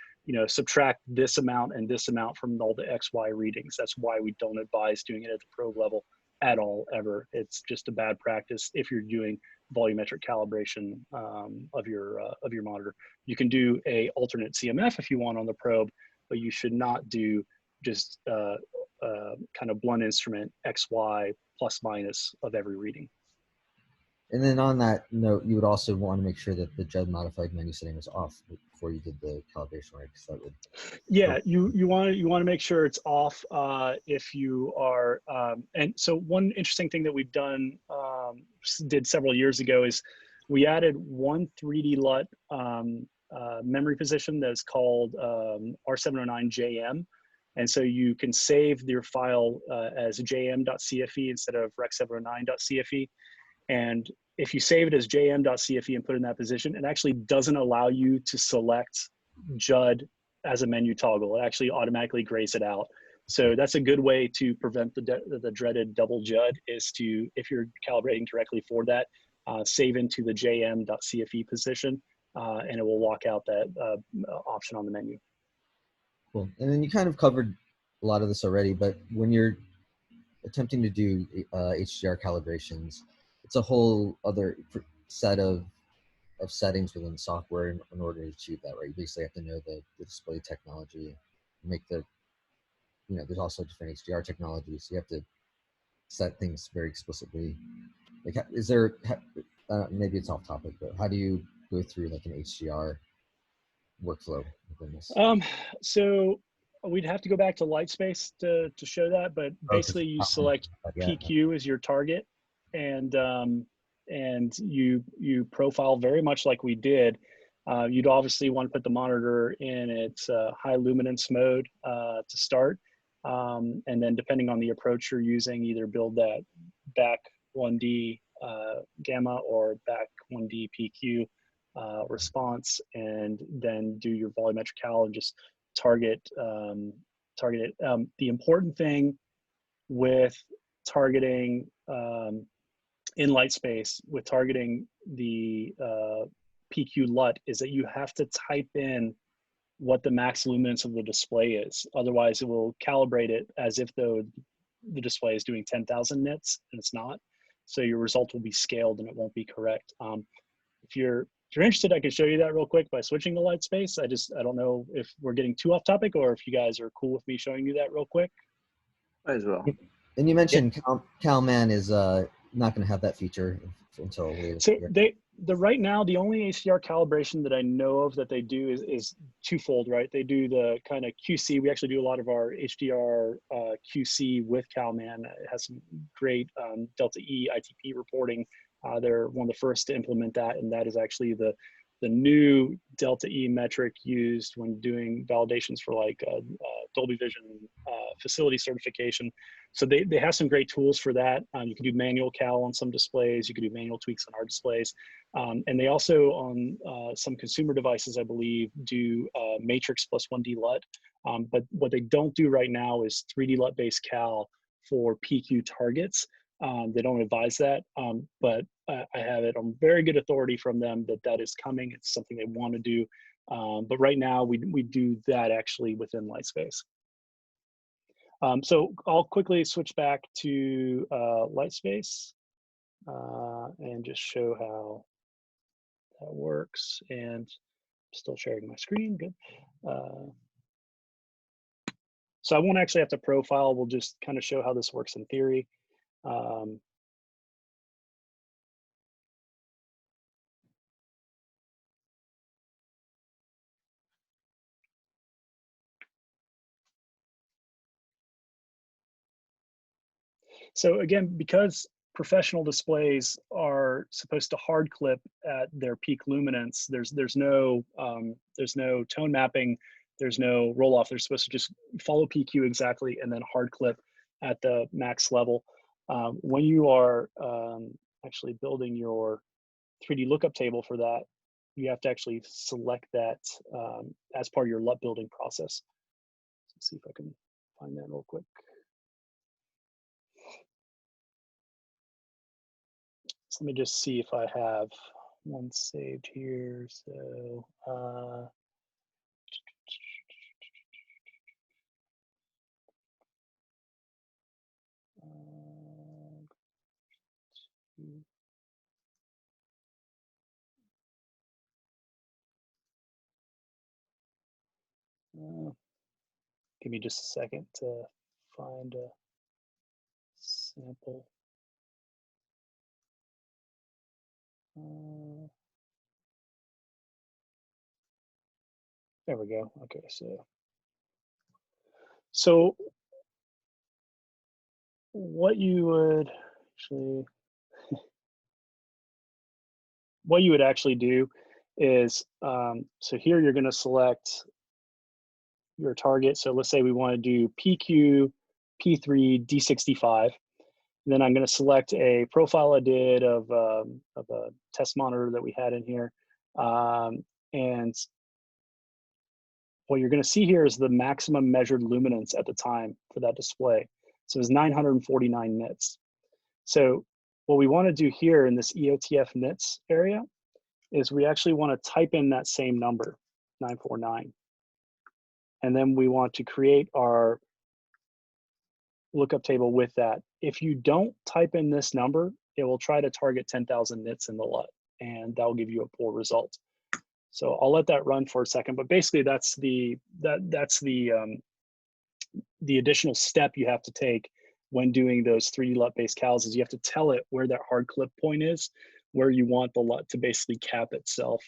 subtract this amount and this amount from all the XY readings. That's why we don't advise doing it at the probe level at all, ever. It's just a bad practice if you're doing volumetric calibration of your monitor. You can do a alternate CMF if you want on the probe, but you should not do just kind of blunt instrument XY plus minus of every reading. And then on that note, you would also want to make sure that the Judd modified menu setting was off before you did the calibration, right? Because that would. Yeah, you want to make sure it's off if you are. And so one interesting thing that we've did several years ago is we added one 3D LUT memory position that's called R709JM. And so you can save your file as jm.cfe instead of rec709.cfe. And if you save it as jm.cfe and put it in that position, it actually doesn't allow you to select Judd as a menu toggle. It actually automatically grays it out. So that's a good way to prevent the dreaded double Judd, is to, if you're calibrating directly for that, save into the jm.cfe position, and it will lock out that option on the menu. Cool. And then you kind of covered a lot of this already, but when you're attempting to do HDR calibrations, it's a whole other set of settings within the software in order to achieve that, right? You basically have to know the display technology, make the, there's also different HDR technologies. So you have to set things very explicitly. Like, is there, maybe it's off topic, but how do you go through like an HDR workflow within this? So we'd have to go back to LightSpace to show that, but basically you select PQ as your target, and you profile very much like we did. You'd obviously want to put the monitor in its high luminance mode to start, and then depending on the approach you're using, either build that back 1D gamma or back 1D PQ response, and then do your volumetric cal and just target it. The important thing with targeting in LightSpace, with targeting the PQ LUT, is that you have to type in what the max luminance of the display is. Otherwise, it will calibrate it as if though the display is doing 10,000 nits, and it's not. So your result will be scaled and it won't be correct. If you're interested, I can show you that real quick by switching to LightSpace. I don't know if we're getting too off topic or if you guys are cool with me showing you that real quick. Might as well. And you mentioned Calman is not going to have that feature until later. So right now, the only HDR calibration that I know of that they do is twofold, right? They do the kind of QC. We actually do a lot of our HDR QC with Calman. It has some great Delta E ITP reporting. They're one of the first to implement that, and that is actually the new Delta E metric used when doing validations for like Dolby Vision facility certification. So they have some great tools for that. You can do manual cal on some displays. You can do manual tweaks on our displays. And they also, on some consumer devices, I believe, do matrix plus 1D LUT. But what they don't do right now is 3D LUT-based cal for PQ targets. They don't advise that, but I have it on very good authority from them that that is coming. It's something they want to do. But right now, we do that actually within LightSpace. So I'll quickly switch back to LightSpace and just show how that works. And I'm still sharing my screen, good. So I won't actually have to profile, we'll just kind of show how this works in theory. So again, because professional displays are supposed to hard clip at their peak luminance, there's no tone mapping, there's no roll off. They're supposed to just follow PQ exactly and then hard clip at the max level. When you are actually building your 3D lookup table for that, you have to actually select that as part of your LUT building process. Let's see if I can find that real quick. So let me just see if I have one saved here. So give me just a second to find a sample. There we go. Okay, so what you would actually do is so here you're going to select your target. So let's say we want to do PQ, P3, D65. Then I'm going to select a profile I did of a test monitor that we had in here. And what you're going to see here is the maximum measured luminance at the time for that display. So it's 949 nits. So what we want to do here in this EOTF nits area is we actually want to type in that same number, 949. And then we want to create our lookup table with that. If you don't type in this number, it will try to target 10,000 nits in the LUT, and that will give you a poor result. So I'll let that run for a second, but basically that's the additional step you have to take when doing those 3D LUT-based cals is you have to tell it where that hard clip point is, where you want the LUT to basically cap itself.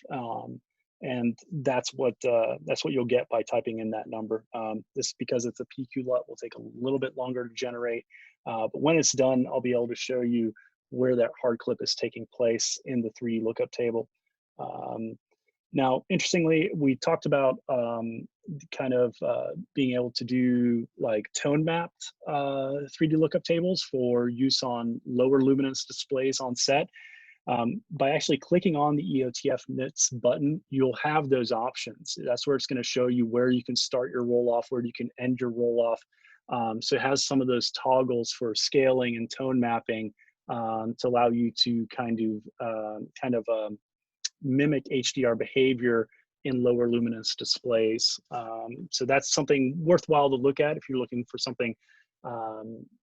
And that's what you'll get by typing in that number. This, because it's a PQ LUT, will take a little bit longer to generate. But when it's done, I'll be able to show you where that hard clip is taking place in the 3D lookup table. Now, interestingly, we talked about kind of being able to do like tone mapped 3D lookup tables for use on lower luminance displays on set. By actually clicking on the EOTF nits button, you'll have those options. That's where it's going to show you where you can start your roll off, where you can end your roll off. So it has some of those toggles for scaling and tone mapping to allow you to kind of mimic HDR behavior in lower luminance displays. So that's something worthwhile to look at if you're looking for something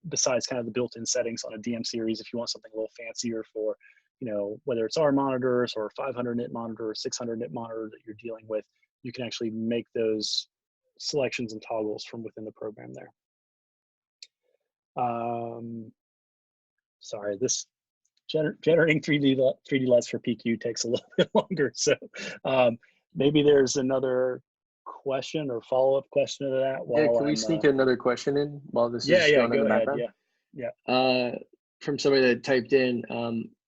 besides kind of the built-in settings on a DM series. If you want something a little fancier for, you know, whether it's our monitors or 500 nit monitor or 600 nit monitor that you're dealing with, you can actually make those selections and toggles from within the program there. Sorry, this generating 3D LUTs for PQ takes a little bit longer. So maybe there's another question or follow-up question to that. Yeah, can we sneak another question in while this is going in the background? Yeah. From somebody that typed in,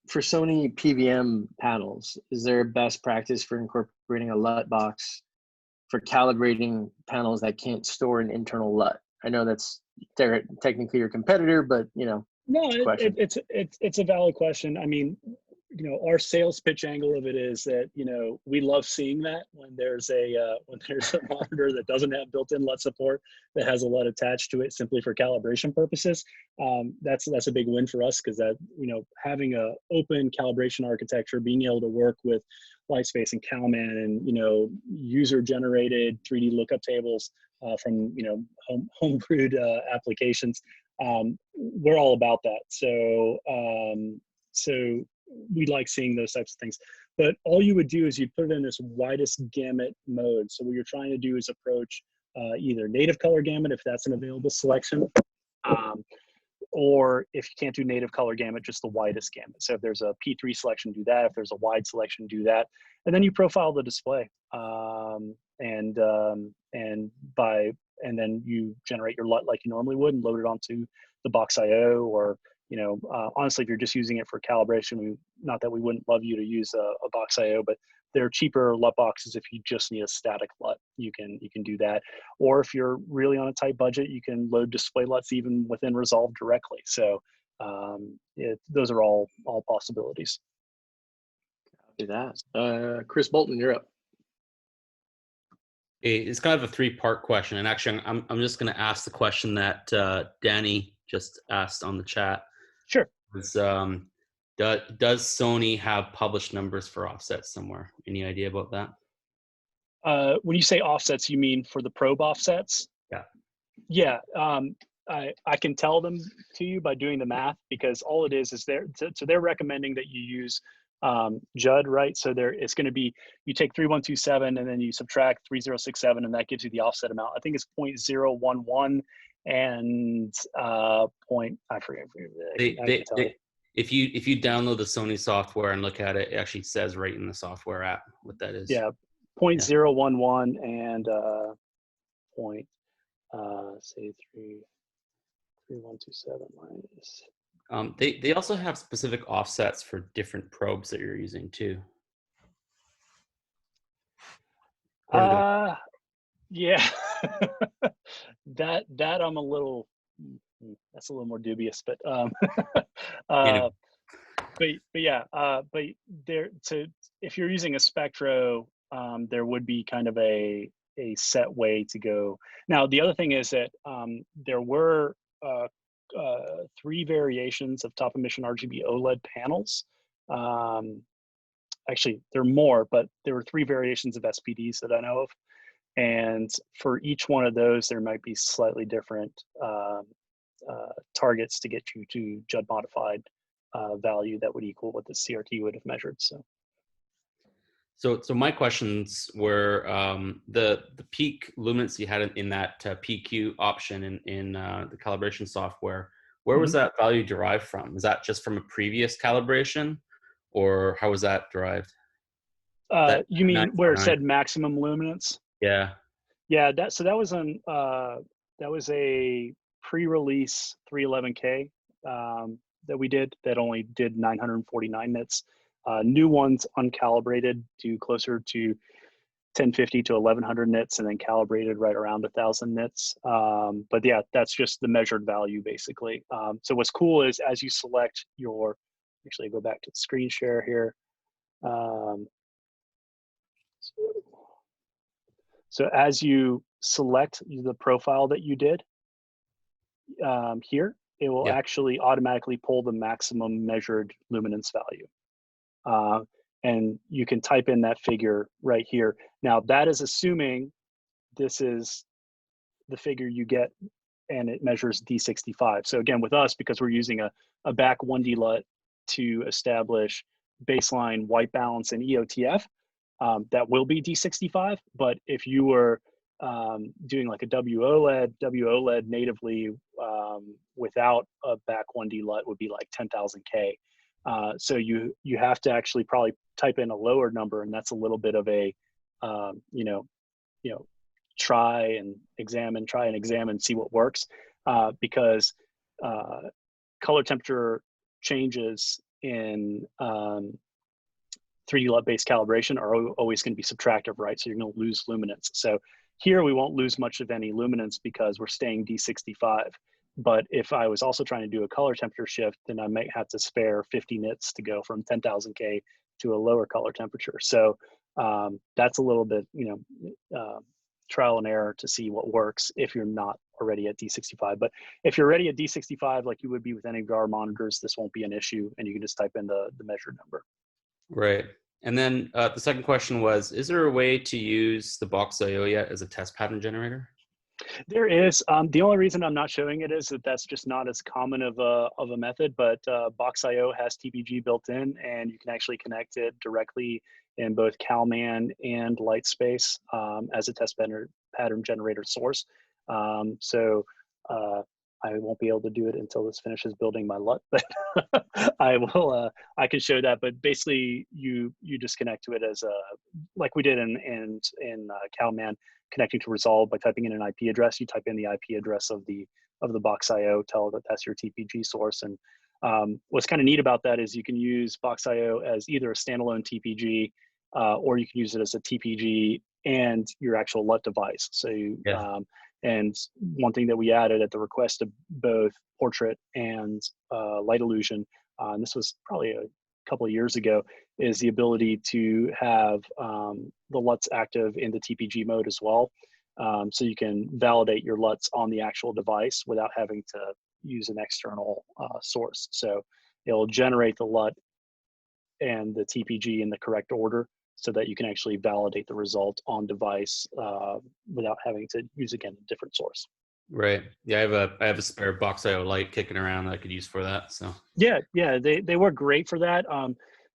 for Sony PVM panels, is there a best practice for incorporating a LUT box for calibrating panels that can't store an internal LUT? I know that's technically your competitor, but you know, No, it's a valid question. I mean, you know, our sales pitch angle of it is that, you know, we love seeing that when there's a monitor that doesn't have built-in LUT support that has a LUT attached to it simply for calibration purposes. That's a big win for us, because that, you know, having a open calibration architecture, being able to work with LightSpace and Calman and, you know, user-generated 3D lookup tables from, you know, home-brewed applications. We're all about that. So we like seeing those types of things. But all you would do is you'd put it in this widest gamut mode. So what you're trying to do is approach either native color gamut, if that's an available selection, or if you can't do native color gamut, just the widest gamut. So if there's a P3 selection, do that. If there's a wide selection, do that. And then you profile the display. And then you generate your LUT like you normally would and load it onto the BoxIO, or, you know, honestly, if you're just using it for calibration, not that we wouldn't love you to use a BoxIO, but there are cheaper LUT boxes if you just need a static LUT. You can do that. Or if you're really on a tight budget, you can load display LUTs even within Resolve directly. So those are all possibilities. Copy that. Chris Bolton, you're up. It's kind of a three-part question, and actually, I'm just going to ask the question that Danny just asked on the chat. Sure. Does Sony have published numbers for offsets somewhere? Any idea about that? When you say offsets, you mean for the probe offsets? Yeah. Yeah. I can tell them to you by doing the math, because all it is they're recommending that you use Judd, right? So it's going to be, you take 3127 and then you subtract 3067, and that gives you the offset amount. I think it's 0.011 and I forget. If you download the Sony software and look at it, it actually says right in the software app what that is. Yeah, 0.011 and say 3127 minus. They also have specific offsets for different probes that you're using too. Yeah, that I'm a little, that's a little more dubious, but if you're using a Spectro, there would be kind of a set way to go. Now, the other thing is that there were 3 variations of top emission RGB OLED panels. Actually, there are more, but there were 3 variations of SPDs that I know of. And for each one of those, there might be slightly different targets to get you to Judd modified value that would equal what the CRT would have measured. So my questions were the peak luminance you had in that PQ option in the calibration software. Where was that value derived from? Is that just from a previous calibration, or how was that derived? You mean where it said maximum luminance? Yeah. Yeah. That was a pre-release 311K that we did that only did 949 nits. New ones uncalibrated do closer to 1050 to 1100 nits, and then calibrated right around 1000 nits. But yeah, that's just the measured value basically. So what's cool is as you select your, actually go back to the screen share here. So as you select the profile that you did here, it will actually automatically pull the maximum measured luminance value. And you can type in that figure right here. Now that is assuming this is the figure you get and it measures D65. So again, with us, because we're using a back 1D LUT to establish baseline white balance and EOTF, that will be D65. But if you were doing like a W-OLED natively without a back 1D LUT would be like 10,000K. So you have to actually probably type in a lower number, and that's a little bit of a try and examine, see what works, because color temperature changes in 3D LUT-based calibration are always going to be subtractive, right? So you're going to lose luminance. So here we won't lose much of any luminance because we're staying D65. But if I was also trying to do a color temperature shift, then I might have to spare 50 nits to go from 10,000 K to a lower color temperature. So that's a little bit, trial and error to see what works if you're not already at D65. But if you're already at D65, like you would be with any of our monitors, this won't be an issue, and you can just type in the measured number. Right. And then the second question was, is there a way to use the BoxIO yet as a test pattern generator? There is. The only reason I'm not showing it is that that's just not as common of a method, but BoxIO has TPG built in, and you can actually connect it directly in both Calman and LightSpace as a test pattern generator source. So I won't be able to do it until this finishes building my LUT, but I will. I can show that. But basically, you just connect to it as like we did in Calman, connecting to Resolve by typing in an IP address. You type in the IP address of the BoxIO, tell that that's your TPG source. And what's kind of neat about that is you can use BoxIO as either a standalone TPG or you can use it as a TPG and your actual LUT device. So and one thing that we added at the request of both Portrait and Light Illusion, and this was probably a couple of years ago, is the ability to have the LUTs active in the TPG mode as well. So you can validate your LUTs on the actual device without having to use an external source. So it'll generate the LUT and the TPG in the correct order so that you can actually validate the result on device without having to use, again, a different source. Right. Yeah, I have a spare BoxIO Lite kicking around that I could use for that. So yeah, they work great for that.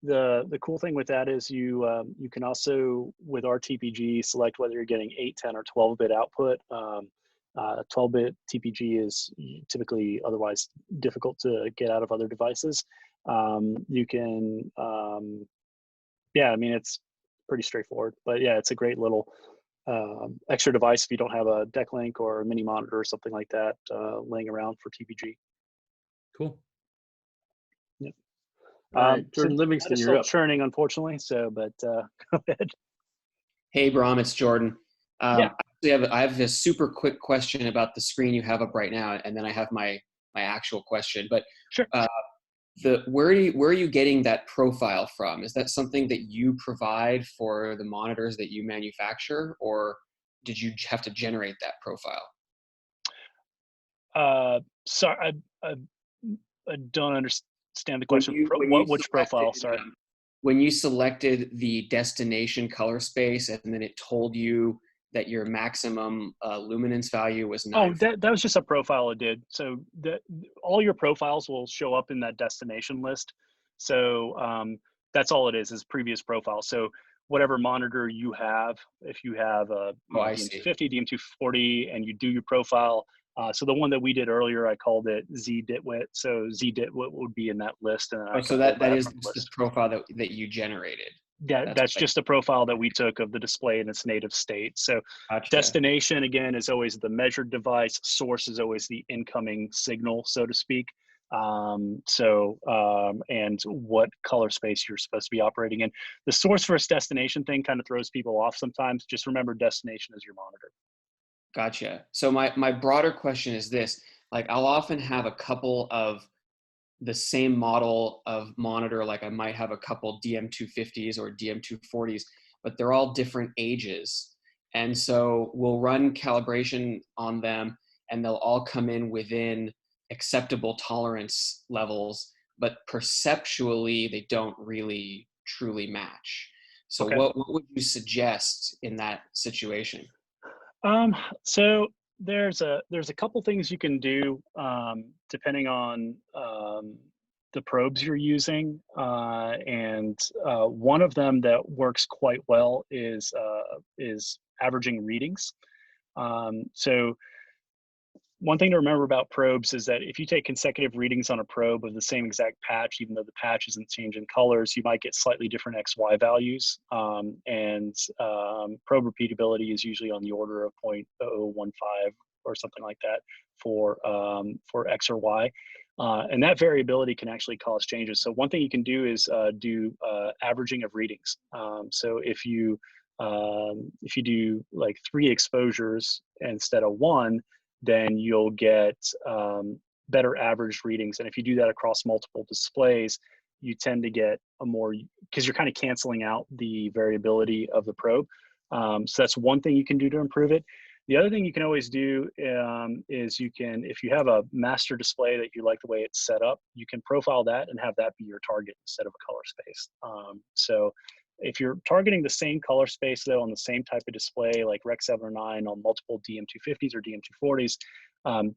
The cool thing with that is you can also, with our TPG, select whether you're getting 8, 10, or 12-bit output. 12-bit TPG is typically otherwise difficult to get out of other devices. You can, yeah, I mean, it's pretty straightforward, but yeah, it's a great little extra device if you don't have a deck link or a mini monitor or something like that laying around for TPG. Cool. Yep. Jordan so Livingston, you're you're still up. churning, unfortunately. So, but go ahead. Hey, Bram, it's Jordan. Yeah. I have a super quick question about the screen you have up right now, and then I have my actual question. But sure. Where are you getting that profile from? Is that something that you provide for the monitors that you manufacture, or did you have to generate that profile? Sorry, I don't understand the question. Which profile? Sorry. When you selected the destination color space, and then it told you that your maximum luminance value was 9. Oh, that was just a profile it did. So all your profiles will show up in that destination list. So that's all it is previous profile. So whatever monitor you have, if you have a DM250, DM240, and you do your profile. So the one that we did earlier, I called it DIT-WIT. So DIT-WIT would be in that list. And so that is the profile that you generated. Yeah, that's just a profile that we took of the display in its native state. So gotcha. Destination, again, is always the measured device. Source is always the incoming signal, so to speak. And what color space you're supposed to be operating in. The source versus destination thing kind of throws people off sometimes. Just remember destination is your monitor. Gotcha. So my broader question is this. Like, I'll often have a couple of the same model of monitor, like I might have a couple DM250s or DM240s, but they're all different ages. And so we'll run calibration on them and they'll all come in within acceptable tolerance levels, but perceptually they don't really truly match. So okay. What would you suggest in that situation? So there's a couple things you can do depending on the probes you're using, and one of them that works quite well is averaging readings. So one thing to remember about probes is that if you take consecutive readings on a probe of the same exact patch, even though the patch isn't changing colors, you might get slightly different XY values. Probe repeatability is usually on the order of 0.0015 or something like that for X or Y. And that variability can actually cause changes. So one thing you can do is do averaging of readings. So if you do like 3 exposures instead of 1, then you'll get better average readings. And if you do that across multiple displays, you tend to get a more, because you're kind of canceling out the variability of the probe. So that's one thing you can do to improve it. The other thing you can always do is you can, if you have a master display that you like the way it's set up, you can profile that and have that be your target instead of a color space. So if you're targeting the same color space though on the same type of display like Rec 7 or 9 on multiple DM250s or DM240s,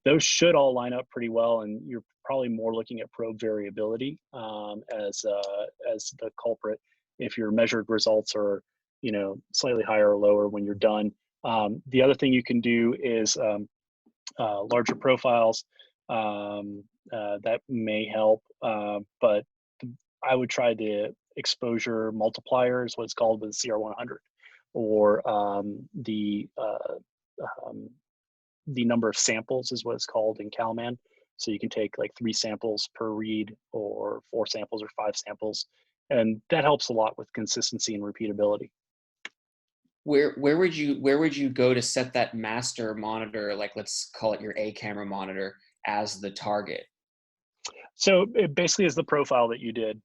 those should all line up pretty well, and you're probably more looking at probe variability as the culprit if your measured results are, you know, slightly higher or lower when you're done. The other thing you can do is larger profiles. That may help, but I would try the exposure multiplier is what it's called with CR100, or the number of samples is what it's called in Calman. So you can take like 3 samples per read, or 4 samples or 5 samples, and that helps a lot with consistency and repeatability. Where would you go to set that master monitor, like let's call it your A camera monitor, as the target? So it basically is the profile that you did.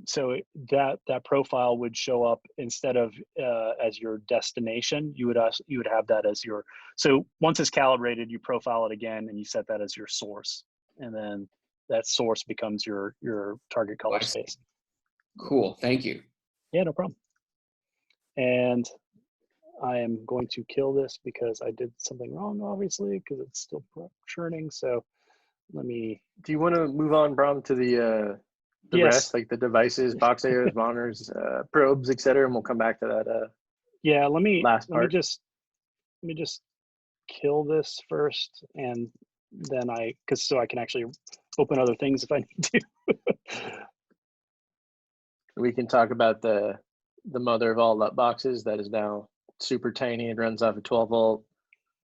So that profile would show up instead of as your destination. You would have that as your. So once it's calibrated, you profile it again and you set that as your source, and then that source becomes your target color space. Cool, thank you. Yeah, no problem. And I am going to kill this because I did something wrong, obviously, because it's still churning. So let me. Do you want to move on, Bram, to the Yes. rest, like the devices, BoxIOs, monitors, probes, etc., and we'll come back to that. Yeah, let me just kill this first, and then so I can actually open other things if I need to. We can talk about the mother of all LUT boxes that is now super tiny and runs off a 12-volt,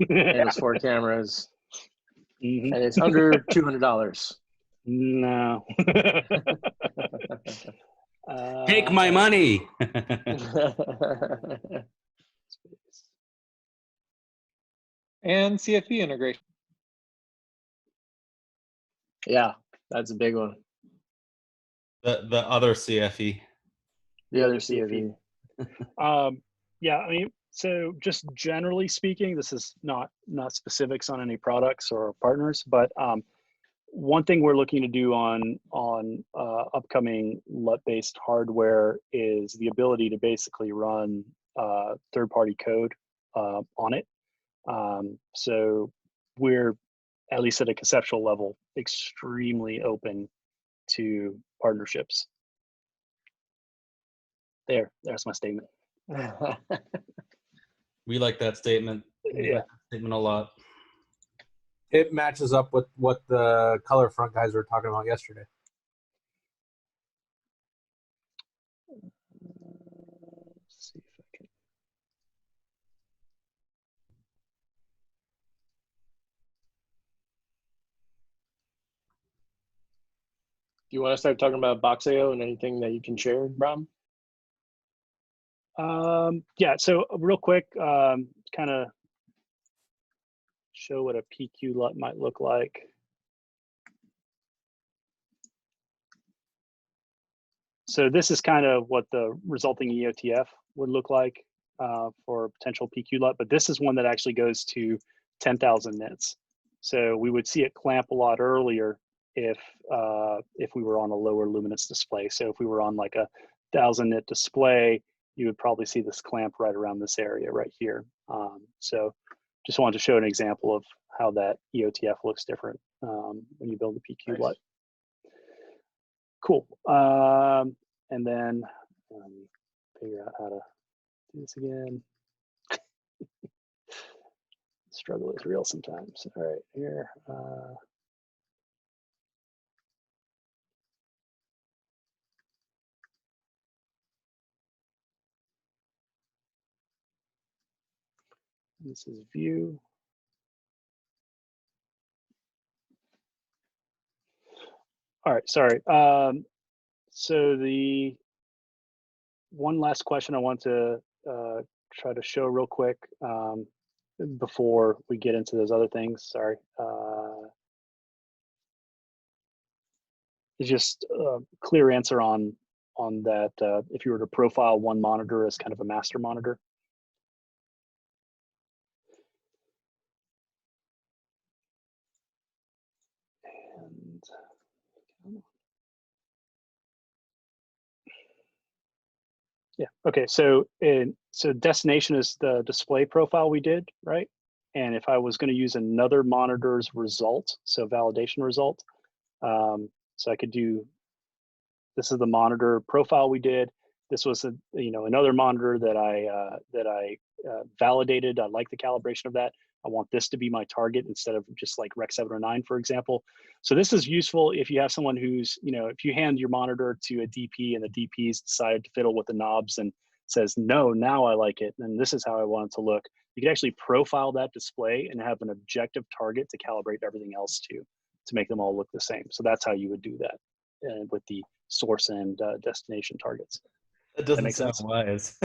handles 4 cameras, and it's under $200. No. Take my money. And CFP integration. Yeah, that's a big one. The other CFE. The other CFE. Yeah, I mean, so just generally speaking, this is not specifics on any products or partners, but one thing we're looking to do on upcoming LUT-based hardware is the ability to basically run third-party code on it. So we're, at least at a conceptual level, extremely open to partnerships. There's my statement. We like that statement. Yeah, like that statement a lot. It matches up with what the color front guys were talking about yesterday. Let's see if I can. Do you want to start talking about BoxIO and anything that you can share, Bram? Yeah, so real quick, kind of show what a PQ LUT might look like. So this is kind of what the resulting EOTF would look like for potential PQ LUT, but this is one that actually goes to 10,000 nits. So we would see it clamp a lot earlier if we were on a lower luminance display. So if we were on like a 1,000 nit display, you would probably see this clamp right around this area right here. So just wanted to show an example of how that EOTF looks different when you build a PQ LUT. Cool. And then let me figure out how to do this again. Struggle is real sometimes. All right, here. This is view. All right, sorry. So the one last question I want to try to show real quick before we get into those other things. Sorry. It's just a clear answer on that if you were to profile one monitor as kind of a master monitor. And yeah, okay, so destination is the display profile we did, right? And if I was going to use another monitor's result, so validation result, so I could do, this is the monitor profile we did. This was another monitor that I validated. I like the calibration of that. I want this to be my target instead of just like Rec 709, for example. So this is useful if you have someone who's, if you hand your monitor to a DP and the DP's decided to fiddle with the knobs and says, no, now I like it, and this is how I want it to look. You can actually profile that display and have an objective target to calibrate everything else to make them all look the same. So that's how you would do that with the source and destination targets. That doesn't make sound sense? wise.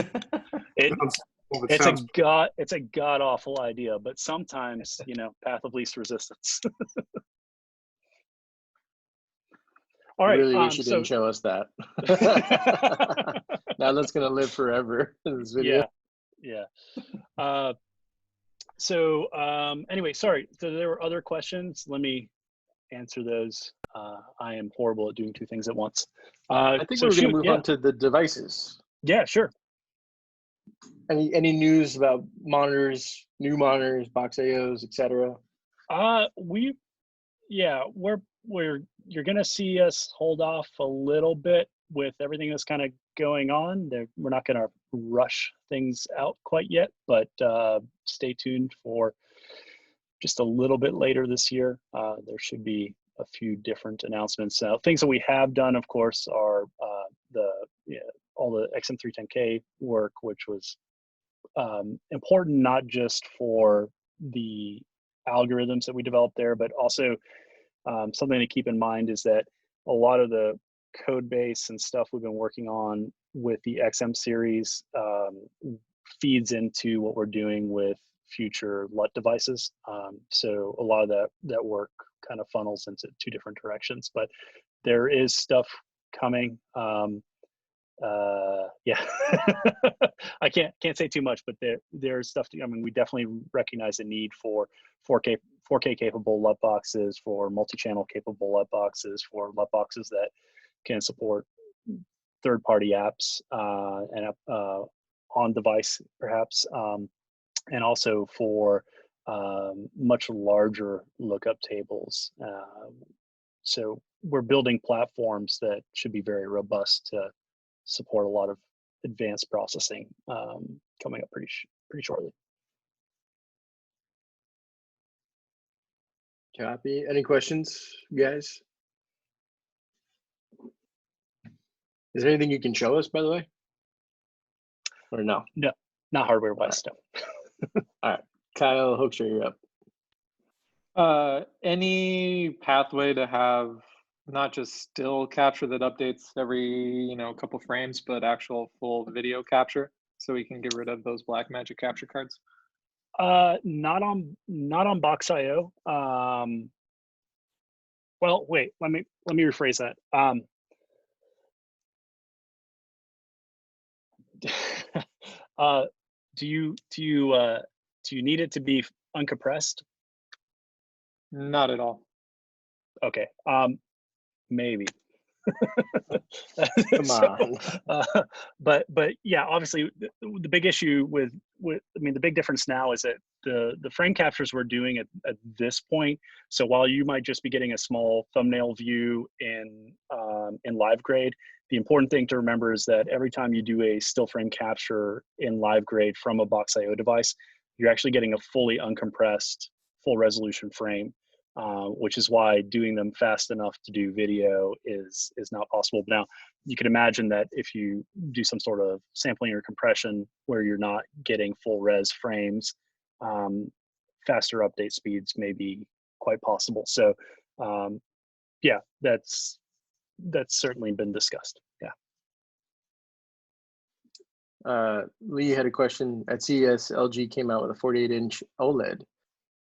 It's a god awful idea, but sometimes, path of least resistance. All right. Really wish you didn't show us that. Now that's gonna live forever in this video. Yeah. Anyway, sorry. So there were other questions. Let me answer those. I am horrible at doing two things at once. I think we're gonna move on to the devices. Yeah, sure. Any news about monitors, new monitors, BoxIOs, etc.? You're gonna see us hold off a little bit with everything that's kind of going on. We're not gonna rush things out quite yet, but stay tuned for just a little bit later this year. There should be a few different announcements. Things that we have done, of course, are all the XM310K work, which was important not just for the algorithms that we developed there, but also something to keep in mind is that a lot of the code base and stuff we've been working on with the XM series feeds into what we're doing with future LUT devices. So a lot of that work kind of funnels into two different directions, but there is stuff coming. Yeah, I can't say too much, but there's stuff. We definitely recognize the need for 4K capable LUT boxes, for multi-channel capable LUT boxes, for LUT boxes that can support third-party apps and on device perhaps, and also for much larger lookup tables. So we're building platforms that should be very robust to support a lot of advanced processing coming up pretty shortly. Copy. Any questions, guys? Is there anything you can show us, by the way? Or no? No, not hardware-wise, no. All right. Kyle Hoekstra, you're up. Any pathway to have not just still capture that updates every couple frames, but actual full video capture, so we can get rid of those black magic capture cards? Not on BoxIO. Well, wait. Let me rephrase that. Do you need it to be uncompressed? Not at all. Okay. Maybe. Come on. But yeah, obviously the big issue with the big difference now is that the frame captures we're doing at this point. So while you might just be getting a small thumbnail view in live grade, the important thing to remember is that every time you do a still frame capture in live grade from a BoxIO device, you're actually getting a fully uncompressed full resolution frame. Which is why doing them fast enough to do video is not possible. Now, you can imagine that if you do some sort of sampling or compression where you're not getting full res frames, faster update speeds may be quite possible. So yeah, that's that's certainly been discussed. Yeah. Lee had a question. At CES, LG came out with a 48-inch OLED.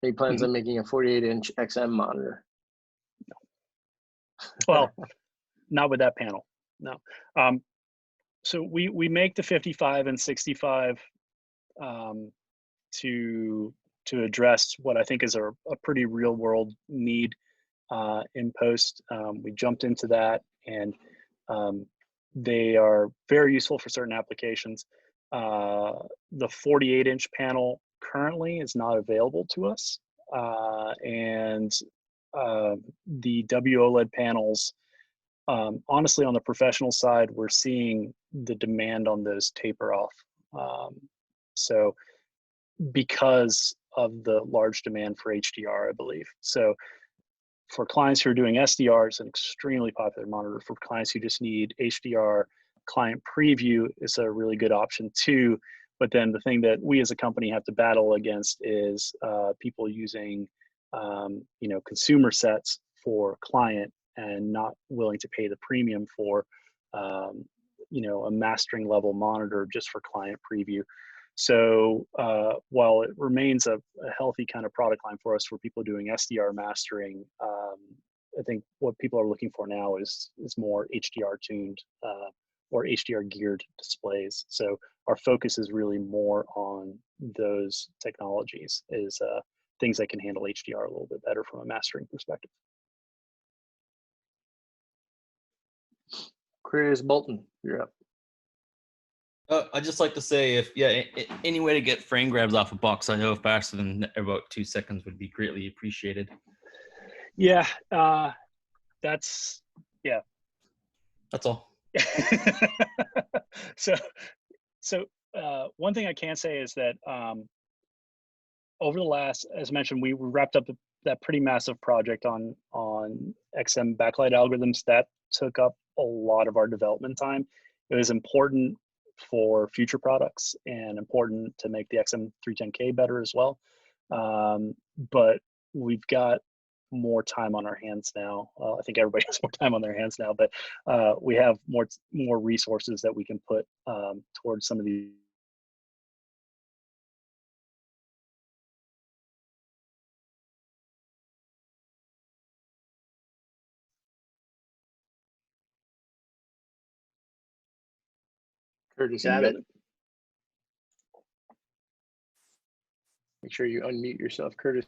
Any plans on making a 48-inch XM monitor? Well, not with that panel, no. So we make the 55 and 65 to address what I think is a pretty real world need in post. We jumped into that, and they are very useful for certain applications. The 48-inch panel currently is not available to us, and the W-OLED panels, honestly, on the professional side, we're seeing the demand on those taper off. So because of the large demand for HDR, I believe. So for clients who are doing SDR, it's an extremely popular monitor. For clients who just need HDR client preview, it's a really good option too. But then the thing that we as a company have to battle against is people using consumer sets for client and not willing to pay the premium for a mastering level monitor just for client preview. So while it remains a healthy kind of product line for us for people doing SDR mastering, I think what people are looking for now is more HDR tuned or HDR geared displays. So our focus is really more on those technologies, is things that can handle HDR a little bit better from a mastering perspective. Chris Bolton, you're up. I'd just like to say, if any way to get frame grabs off of BoxIO faster than about 2 seconds would be greatly appreciated. Yeah, that's all. So one thing I can say is that over the last, as mentioned, we wrapped up that pretty massive project on XM backlight algorithms. That took up a lot of our development time. It was important for future products and important to make the XM310K better as well. But we've got more time on our hands now. I think everybody has more time on their hands now, but we have more resources that we can put towards some of these. Curtis Abbott. Make sure you unmute yourself, Curtis.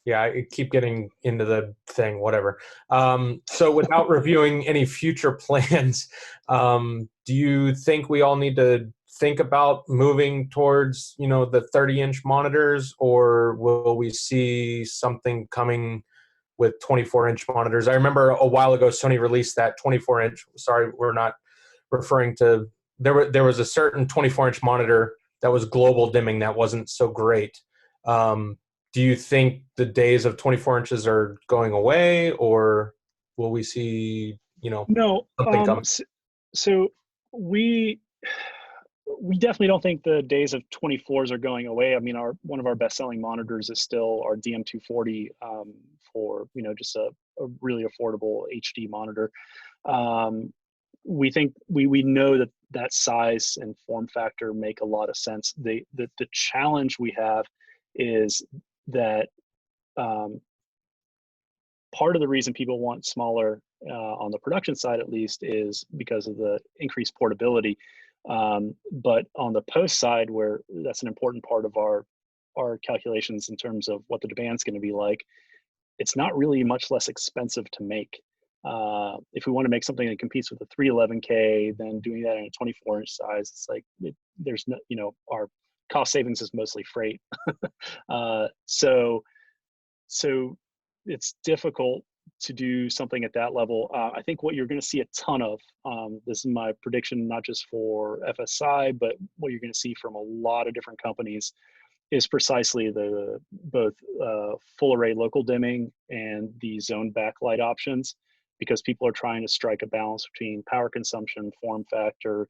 Yeah, I keep getting into the thing, whatever. So without reviewing any future plans, do you think we all need to think about moving towards, the 30-inch monitors, or will we see something coming with 24-inch monitors? I remember a while ago, Sony released that 24-inch. Sorry, we're not referring to, there was a certain 24-inch monitor that was global dimming that wasn't so great. Do you think the days of 24 inches are going away, or will we see, no, something coming? So we definitely don't think the days of 24s are going away. I mean, one of our best-selling monitors is still our DM240 for just a really affordable HD monitor. We think we know that size and form factor make a lot of sense. The challenge we have is that part of the reason people want smaller on the production side, at least, is because of the increased portability. But on the post side, where that's an important part of our calculations in terms of what the demand's going to be like, it's not really much less expensive to make. If we want to make something that competes with a 311K, then doing that in a 24-inch size, it's like there's no, our cost savings is mostly freight. So it's difficult to do something at that level. I think what you're going to see a ton of, this is my prediction, not just for FSI, but what you're going to see from a lot of different companies, is precisely the both full array local dimming and the zone backlight options, because people are trying to strike a balance between power consumption, form factor,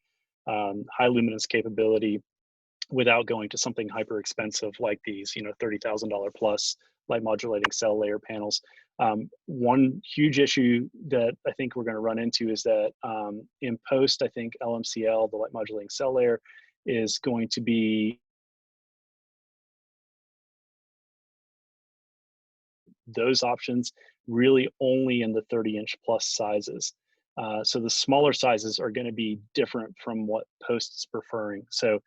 high luminance capability, without going to something hyper expensive like these, $30,000 plus light modulating cell layer panels. One huge issue that I think we're going to run into is that in post, I think LMCL, the light modulating cell layer, is going to be those options really only in the 30-inch plus sizes. So the smaller sizes are going to be different from what post is preferring. So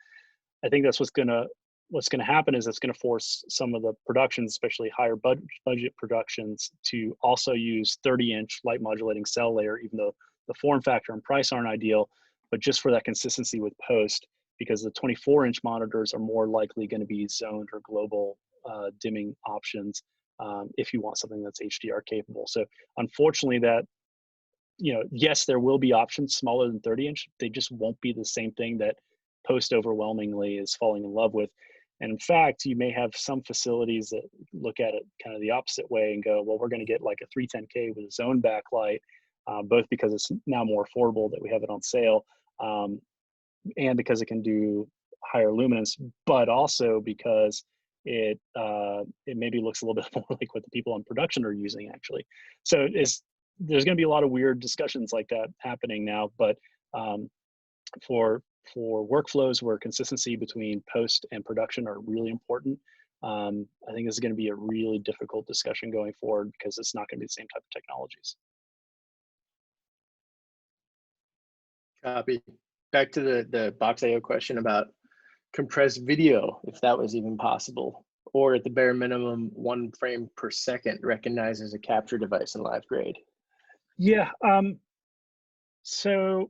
I think that's what's going to happen is it's going to force some of the productions, especially higher budget productions, to also use 30-inch light modulating cell layer, even though the form factor and price aren't ideal, but just for that consistency with post, because the 24-inch monitors are more likely going to be zoned or global dimming options if you want something that's HDR capable. So unfortunately that, yes, there will be options smaller than 30-inch. They just won't be the same thing that post overwhelmingly is falling in love with. And in fact, you may have some facilities that look at it kind of the opposite way and go, well, we're going to get like a 310K with a zone backlight, both because it's now more affordable that we have it on sale, and because it can do higher luminance, but also because it maybe looks a little bit more like what the people in production are using actually. So there's going to be a lot of weird discussions like that happening now, but for workflows where consistency between post and production are really important, I think this is going to be a really difficult discussion going forward because it's not going to be the same type of technologies. Copy. Back to the BoxIO question about compressed video, if that was even possible, or at the bare minimum, 1 frame per second recognized as a capture device in live grade. Yeah. So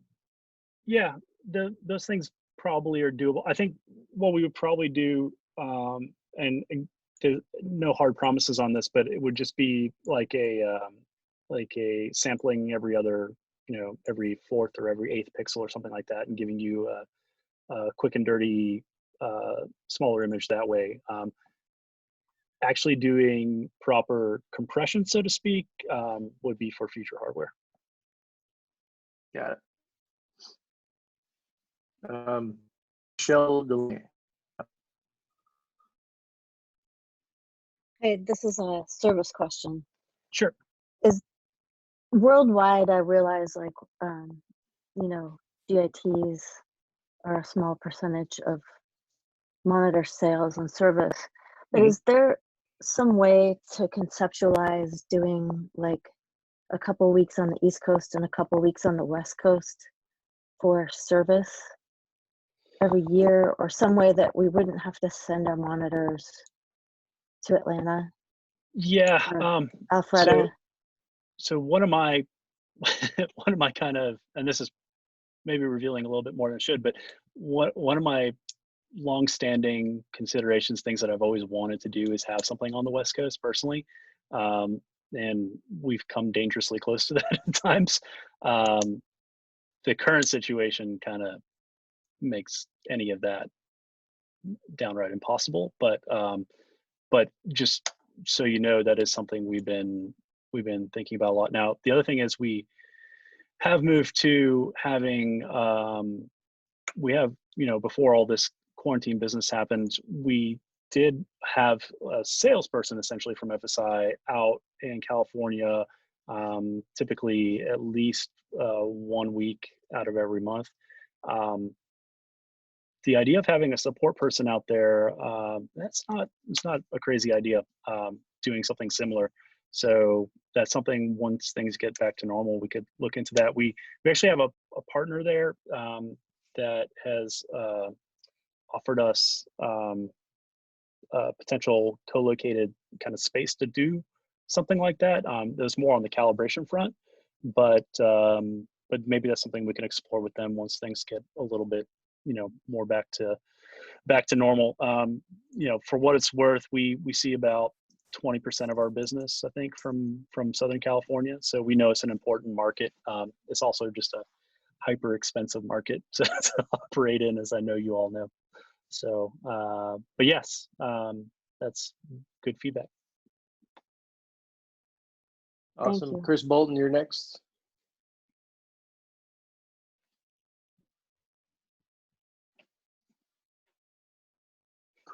yeah, those things probably are doable. I think what we would probably do, and there's no hard promises on this, but it would just be like a sampling every other, every 4th or every 8th pixel or something like that, and giving you a quick and dirty, smaller image that way. Actually doing proper compression, so to speak, would be for future hardware. Got it. Shell delay. Hey, this is a service question. Sure. Is worldwide, I realize like, DITs are a small percentage of monitor sales and service, but is there some way to conceptualize doing like a couple weeks on the East Coast and a couple weeks on the West Coast for service every year, or some way that we wouldn't have to send our monitors to Atlanta? Yeah. Alpharetta. So one of my kind of, and this is maybe revealing a little bit more than it should, but one of my long-standing considerations, things that I've always wanted to do, is have something on the West Coast personally, and we've come dangerously close to that at times. The current situation kind of makes any of that downright impossible, but just so you know, that is something we've been thinking about a lot. Now, the other thing is we have moved to having, we have, before all this quarantine business happened, we did have a salesperson essentially from FSI out in California, typically at least 1 week out of every month. The idea of having a support person out there, it's not a crazy idea, doing something similar. So that's something, once things get back to normal, we could look into that. We actually have a partner there that has offered us potential co-located kind of space to do something like that. There's more on the calibration front, but maybe that's something we can explore with them once things get a little bit, more back to normal. For what it's worth, we see about 20% of our business, I think, from Southern California. So we know it's an important market. It's also just a hyper expensive market to operate in, as I know you all know. So, but yes, that's good feedback. Awesome. Chris Bolton, you're next.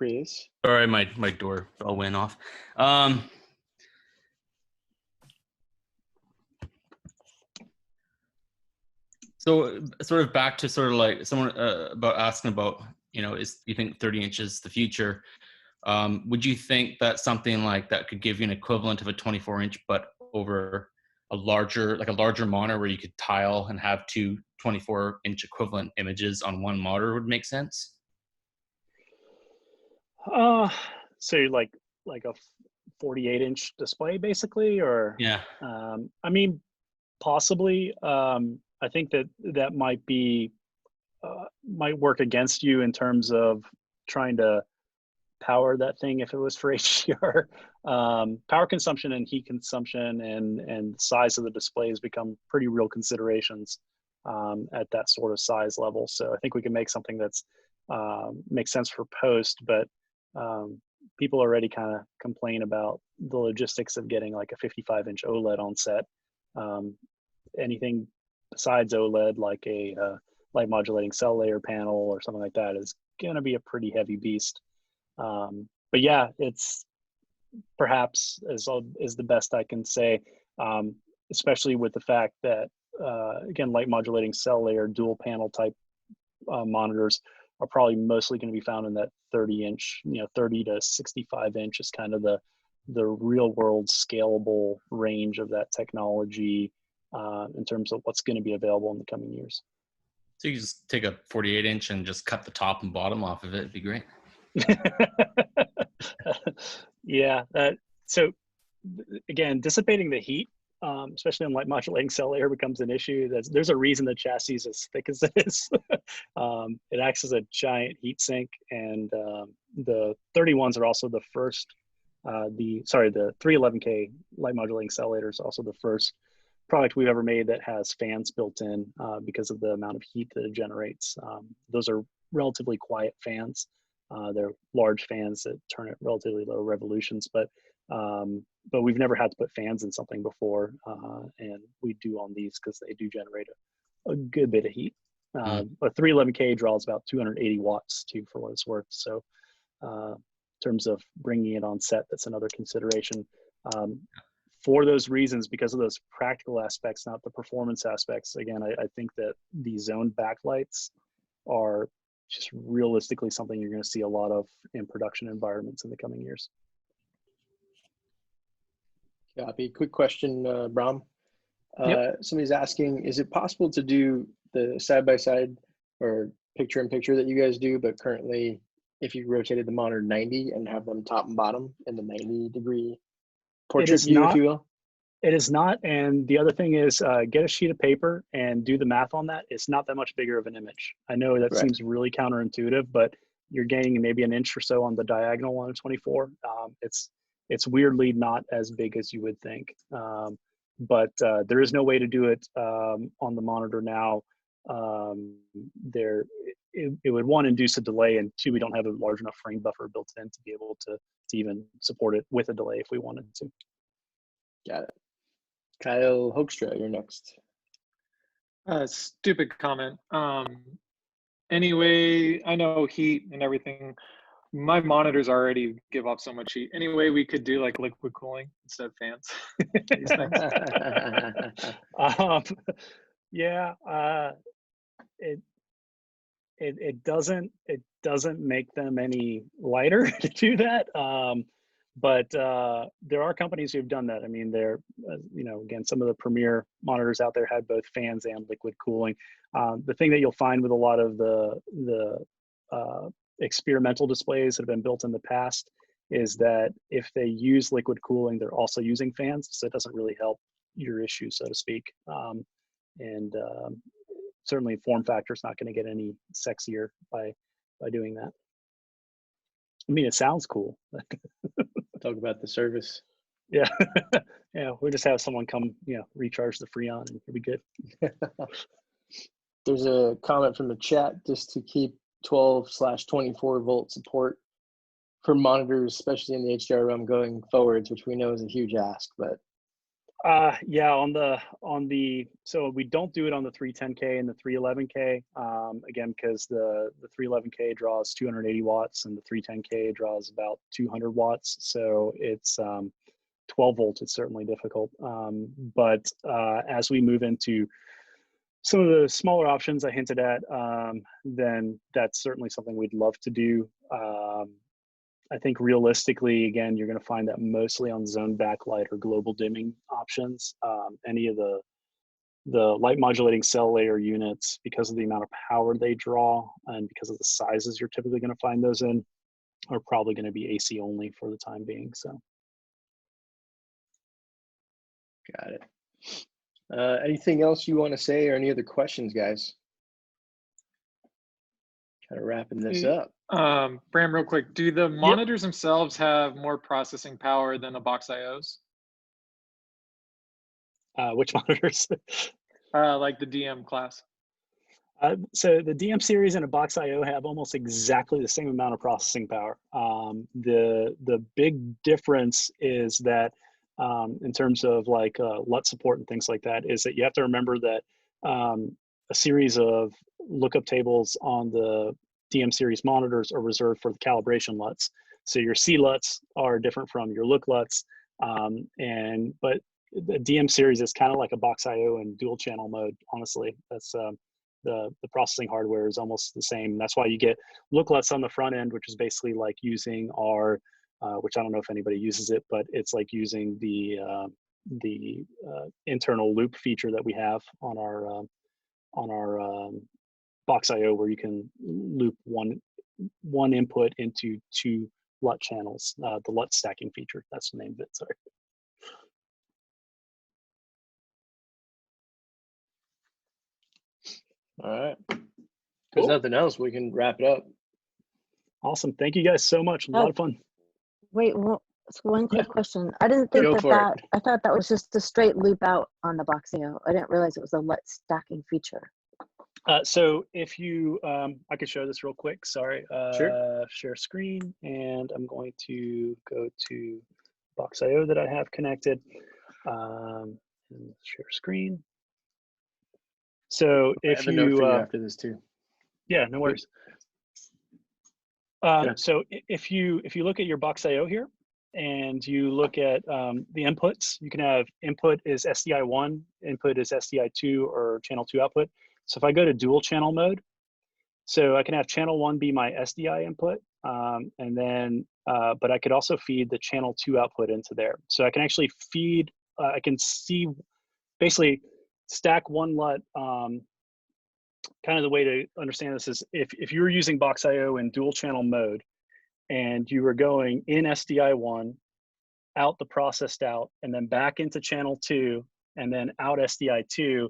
Chris. Sorry, my doorbell went off. So sort of back to sort of like someone about asking about, you know, you think 30 inches the future? Would you think that something like that could give you an equivalent of a 24-inch, but over a larger monitor where you could tile and have two 24-inch equivalent images on one monitor would make sense? So like a 48-inch display basically, or yeah. I mean, possibly. I think that might be might work against you in terms of trying to power that thing if it was for HDR. Power consumption and heat consumption and size of the displays become pretty real considerations at that sort of size level. So I think we can make something that's makes sense for post, but people already kind of complain about the logistics of getting like a 55-inch OLED on set. Anything besides OLED, like a light modulating cell layer panel or something like that, is going to be a pretty heavy beast. But yeah, it's perhaps is the best I can say, especially with the fact that, again, light modulating cell layer dual panel type monitors are probably mostly going to be found in that 30-inch, 30 to 65-inch is kind of the real world scalable range of that technology in terms of what's going to be available in the coming years. So you just take a 48-inch and just cut the top and bottom off of it. It'd be great. Yeah. So again, dissipating the heat, especially on light modulating cell layer, becomes an issue. There's a reason the chassis is as thick as it is. It acts as a giant heat sink, and the 31s are also the first. The 311K light modulating cell layer is also the first product we've ever made that has fans built in because of the amount of heat that it generates. Those are relatively quiet fans. They're large fans that turn at relatively low revolutions, but we've never had to put fans in something before, and we do on these because they do generate a good bit of heat. A 311K draws about 280 watts too, for what it's worth. So in terms of bringing it on set, that's another consideration. For those reasons, because of those practical aspects, not the performance aspects, again, I think that the zone backlights are just realistically something you're going to see a lot of in production environments in the coming years. Copy. Quick question, Bram. Yep. Somebody's asking, is it possible to do the side-by-side or picture-in-picture that you guys do, but currently, if you rotated the monitor 90 and have them top and bottom in the 90-degree portrait view, if you will? It is not. And the other thing is get a sheet of paper and do the math on that. It's not that much bigger of an image. I know that seems really counterintuitive, but you're gaining maybe an inch or so on the diagonal on a 24. It's weirdly not as big as you would think. But there is no way to do it on the monitor now. It would, one, induce a delay, and two, we don't have a large enough frame buffer built in to be able to even support it with a delay if we wanted to. Got it. Kyle Hoekstra, you're next. Stupid comment. Anyway, I know heat and everything. My monitors already give off so much heat. Anyway, we could do like liquid cooling instead of fans. Yeah, it doesn't make them any lighter to do that. But there are companies who've done that. I mean, they're, again, some of the premier monitors out there had both fans and liquid cooling. The thing that you'll find with a lot of the experimental displays that have been built in the past is that if they use liquid cooling, they're also using fans, so it doesn't really help your issue, so to speak. Certainly form factor is not going to get any sexier by doing that. I mean, it sounds cool. Talk about the service. Yeah. Yeah, we'll just have someone come, recharge the Freon and it'll be good. There's a comment from the chat just to keep 12/24 volt support for monitors, especially in the HDR realm going forwards, which we know is a huge ask, but Yeah, so we don't do it on the 310K and the 311K, again, because the 311K draws 280 watts and the 310K draws about 200 watts. So it's 12 volts, it's certainly difficult. But as we move into some of the smaller options I hinted at, then that's certainly something we'd love to do. I think realistically, again, you're going to find that mostly on zone backlight or global dimming options. Any of the light modulating cell layer units, because of the amount of power they draw and because of the sizes you're typically going to find those in, are probably going to be AC only for the time being. So, got it. Anything else you want to say, or any other questions, guys? Kind of wrapping this up. Bram, real quick, do the monitors themselves have more processing power than the BoxIOs? Which monitors? Like the DM class. So the DM series and a BoxIO have almost exactly the same amount of processing power. The big difference is that in terms of like LUT support and things like that, is that you have to remember that a series of lookup tables on the DM series monitors are reserved for the calibration LUTs. So your C LUTs are different from your look LUTs, but the DM series is kind of like a BoxIO in dual channel mode. Honestly, that's the processing hardware is almost the same. That's why you get look LUTs on the front end, which is basically like using our, which I don't know if anybody uses it, but it's like using the internal loop feature that we have on our BoxIO, where you can loop one input into two LUT channels. The LUT stacking feature, that's the name of it. Sorry. All right. If there's nothing else, we can wrap it up. Awesome. Thank you guys so much. A lot of fun. Wait, well, one quick question. I didn't think I thought that was just a straight loop out on the BoxIO. I didn't realize it was a LUT stacking feature. So if you, I could show this real quick. Sorry. Sure. Share screen, and I'm going to go to BoxIO that I have connected. And share screen. So if I have a note for you after this too. Yeah, no worries. So if you look at your BoxIO here, and you look at the inputs, you can have input is SDI1, input is SDI2, or channel 2 output. So if I go to dual channel mode, so I can have channel 1 be my SDI input, and then, but I could also feed the channel 2 output into there. So I can actually feed, I can see, basically stack one LUT. Kind of the way to understand this is if you were using BoxIO in dual channel mode, and you were going in SDI1, out the processed out, and then back into channel 2, and then out SDI2,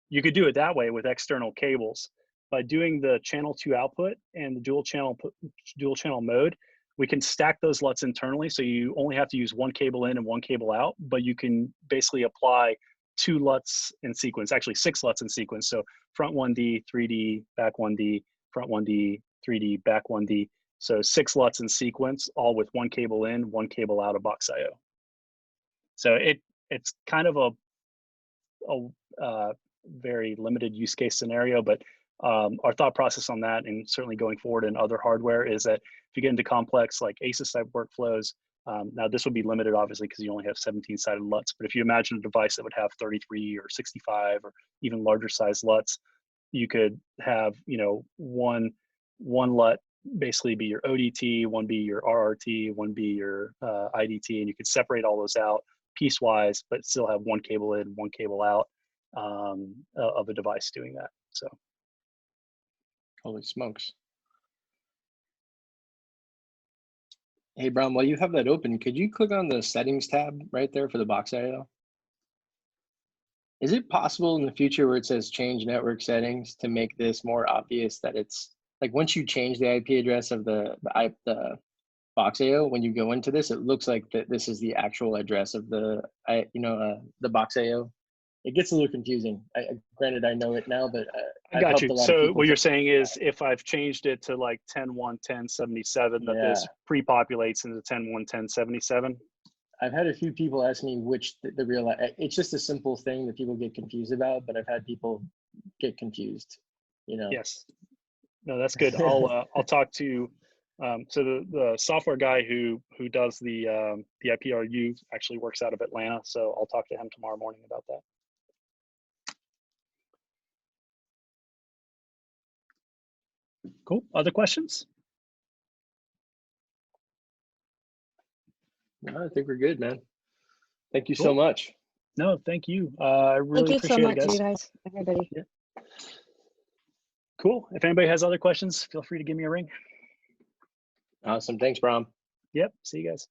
you could do it that way with external cables. By doing the channel 2 output and the dual channel mode, we can stack those LUTs internally, so you only have to use one cable in and one cable out, but you can basically apply 2 LUTs in sequence, actually 6 LUTs in sequence. So front 1D, 3D, back 1D, front 1D, 3D, back 1D. So 6 LUTs in sequence, all with one cable in, one cable out of BoxIO. So it's kind of a very limited use case scenario, but our thought process on that, and certainly going forward in other hardware, is that if you get into complex like ASUS type workflows, now this would be limited obviously because you only have 17-sided LUTs, but if you imagine a device that would have 33 or 65 or even larger size LUTs, you could have, one LUT basically be your ODT, one be your RRT, one be your IDT, and you could separate all those out piecewise, but still have one cable in, one cable out of a device doing that. So, holy smokes! Hey, Bram, while you have that open, could you click on the settings tab right there for the BoxIO? Is it possible in the future where it says change network settings to make this more obvious that it's like once you change the IP address of the BoxIO, when you go into this, it looks like that this is the actual address of the BoxIO. It gets a little confusing. Granted, I know it now, but I got you. So what you're saying is, if I've changed it to like 10.1.10.77, that this pre-populates into 10.1.10.77. I've had a few people ask me which the real, it's just a simple thing that people get confused about, but I've had people get confused, you know. Yes. No, that's good. I'll talk to, so the software guy who does the IPRU actually works out of Atlanta. So I'll talk to him tomorrow morning about that. Cool. Other questions? No, I think we're good, man. Thank you Cool. so much. No, thank you. I really Thank you so appreciate much, it, you guys. guys, everybody. Yeah. Cool. If anybody has other questions, feel free to give me a ring. Awesome. Thanks, Bram. Yep. See you guys.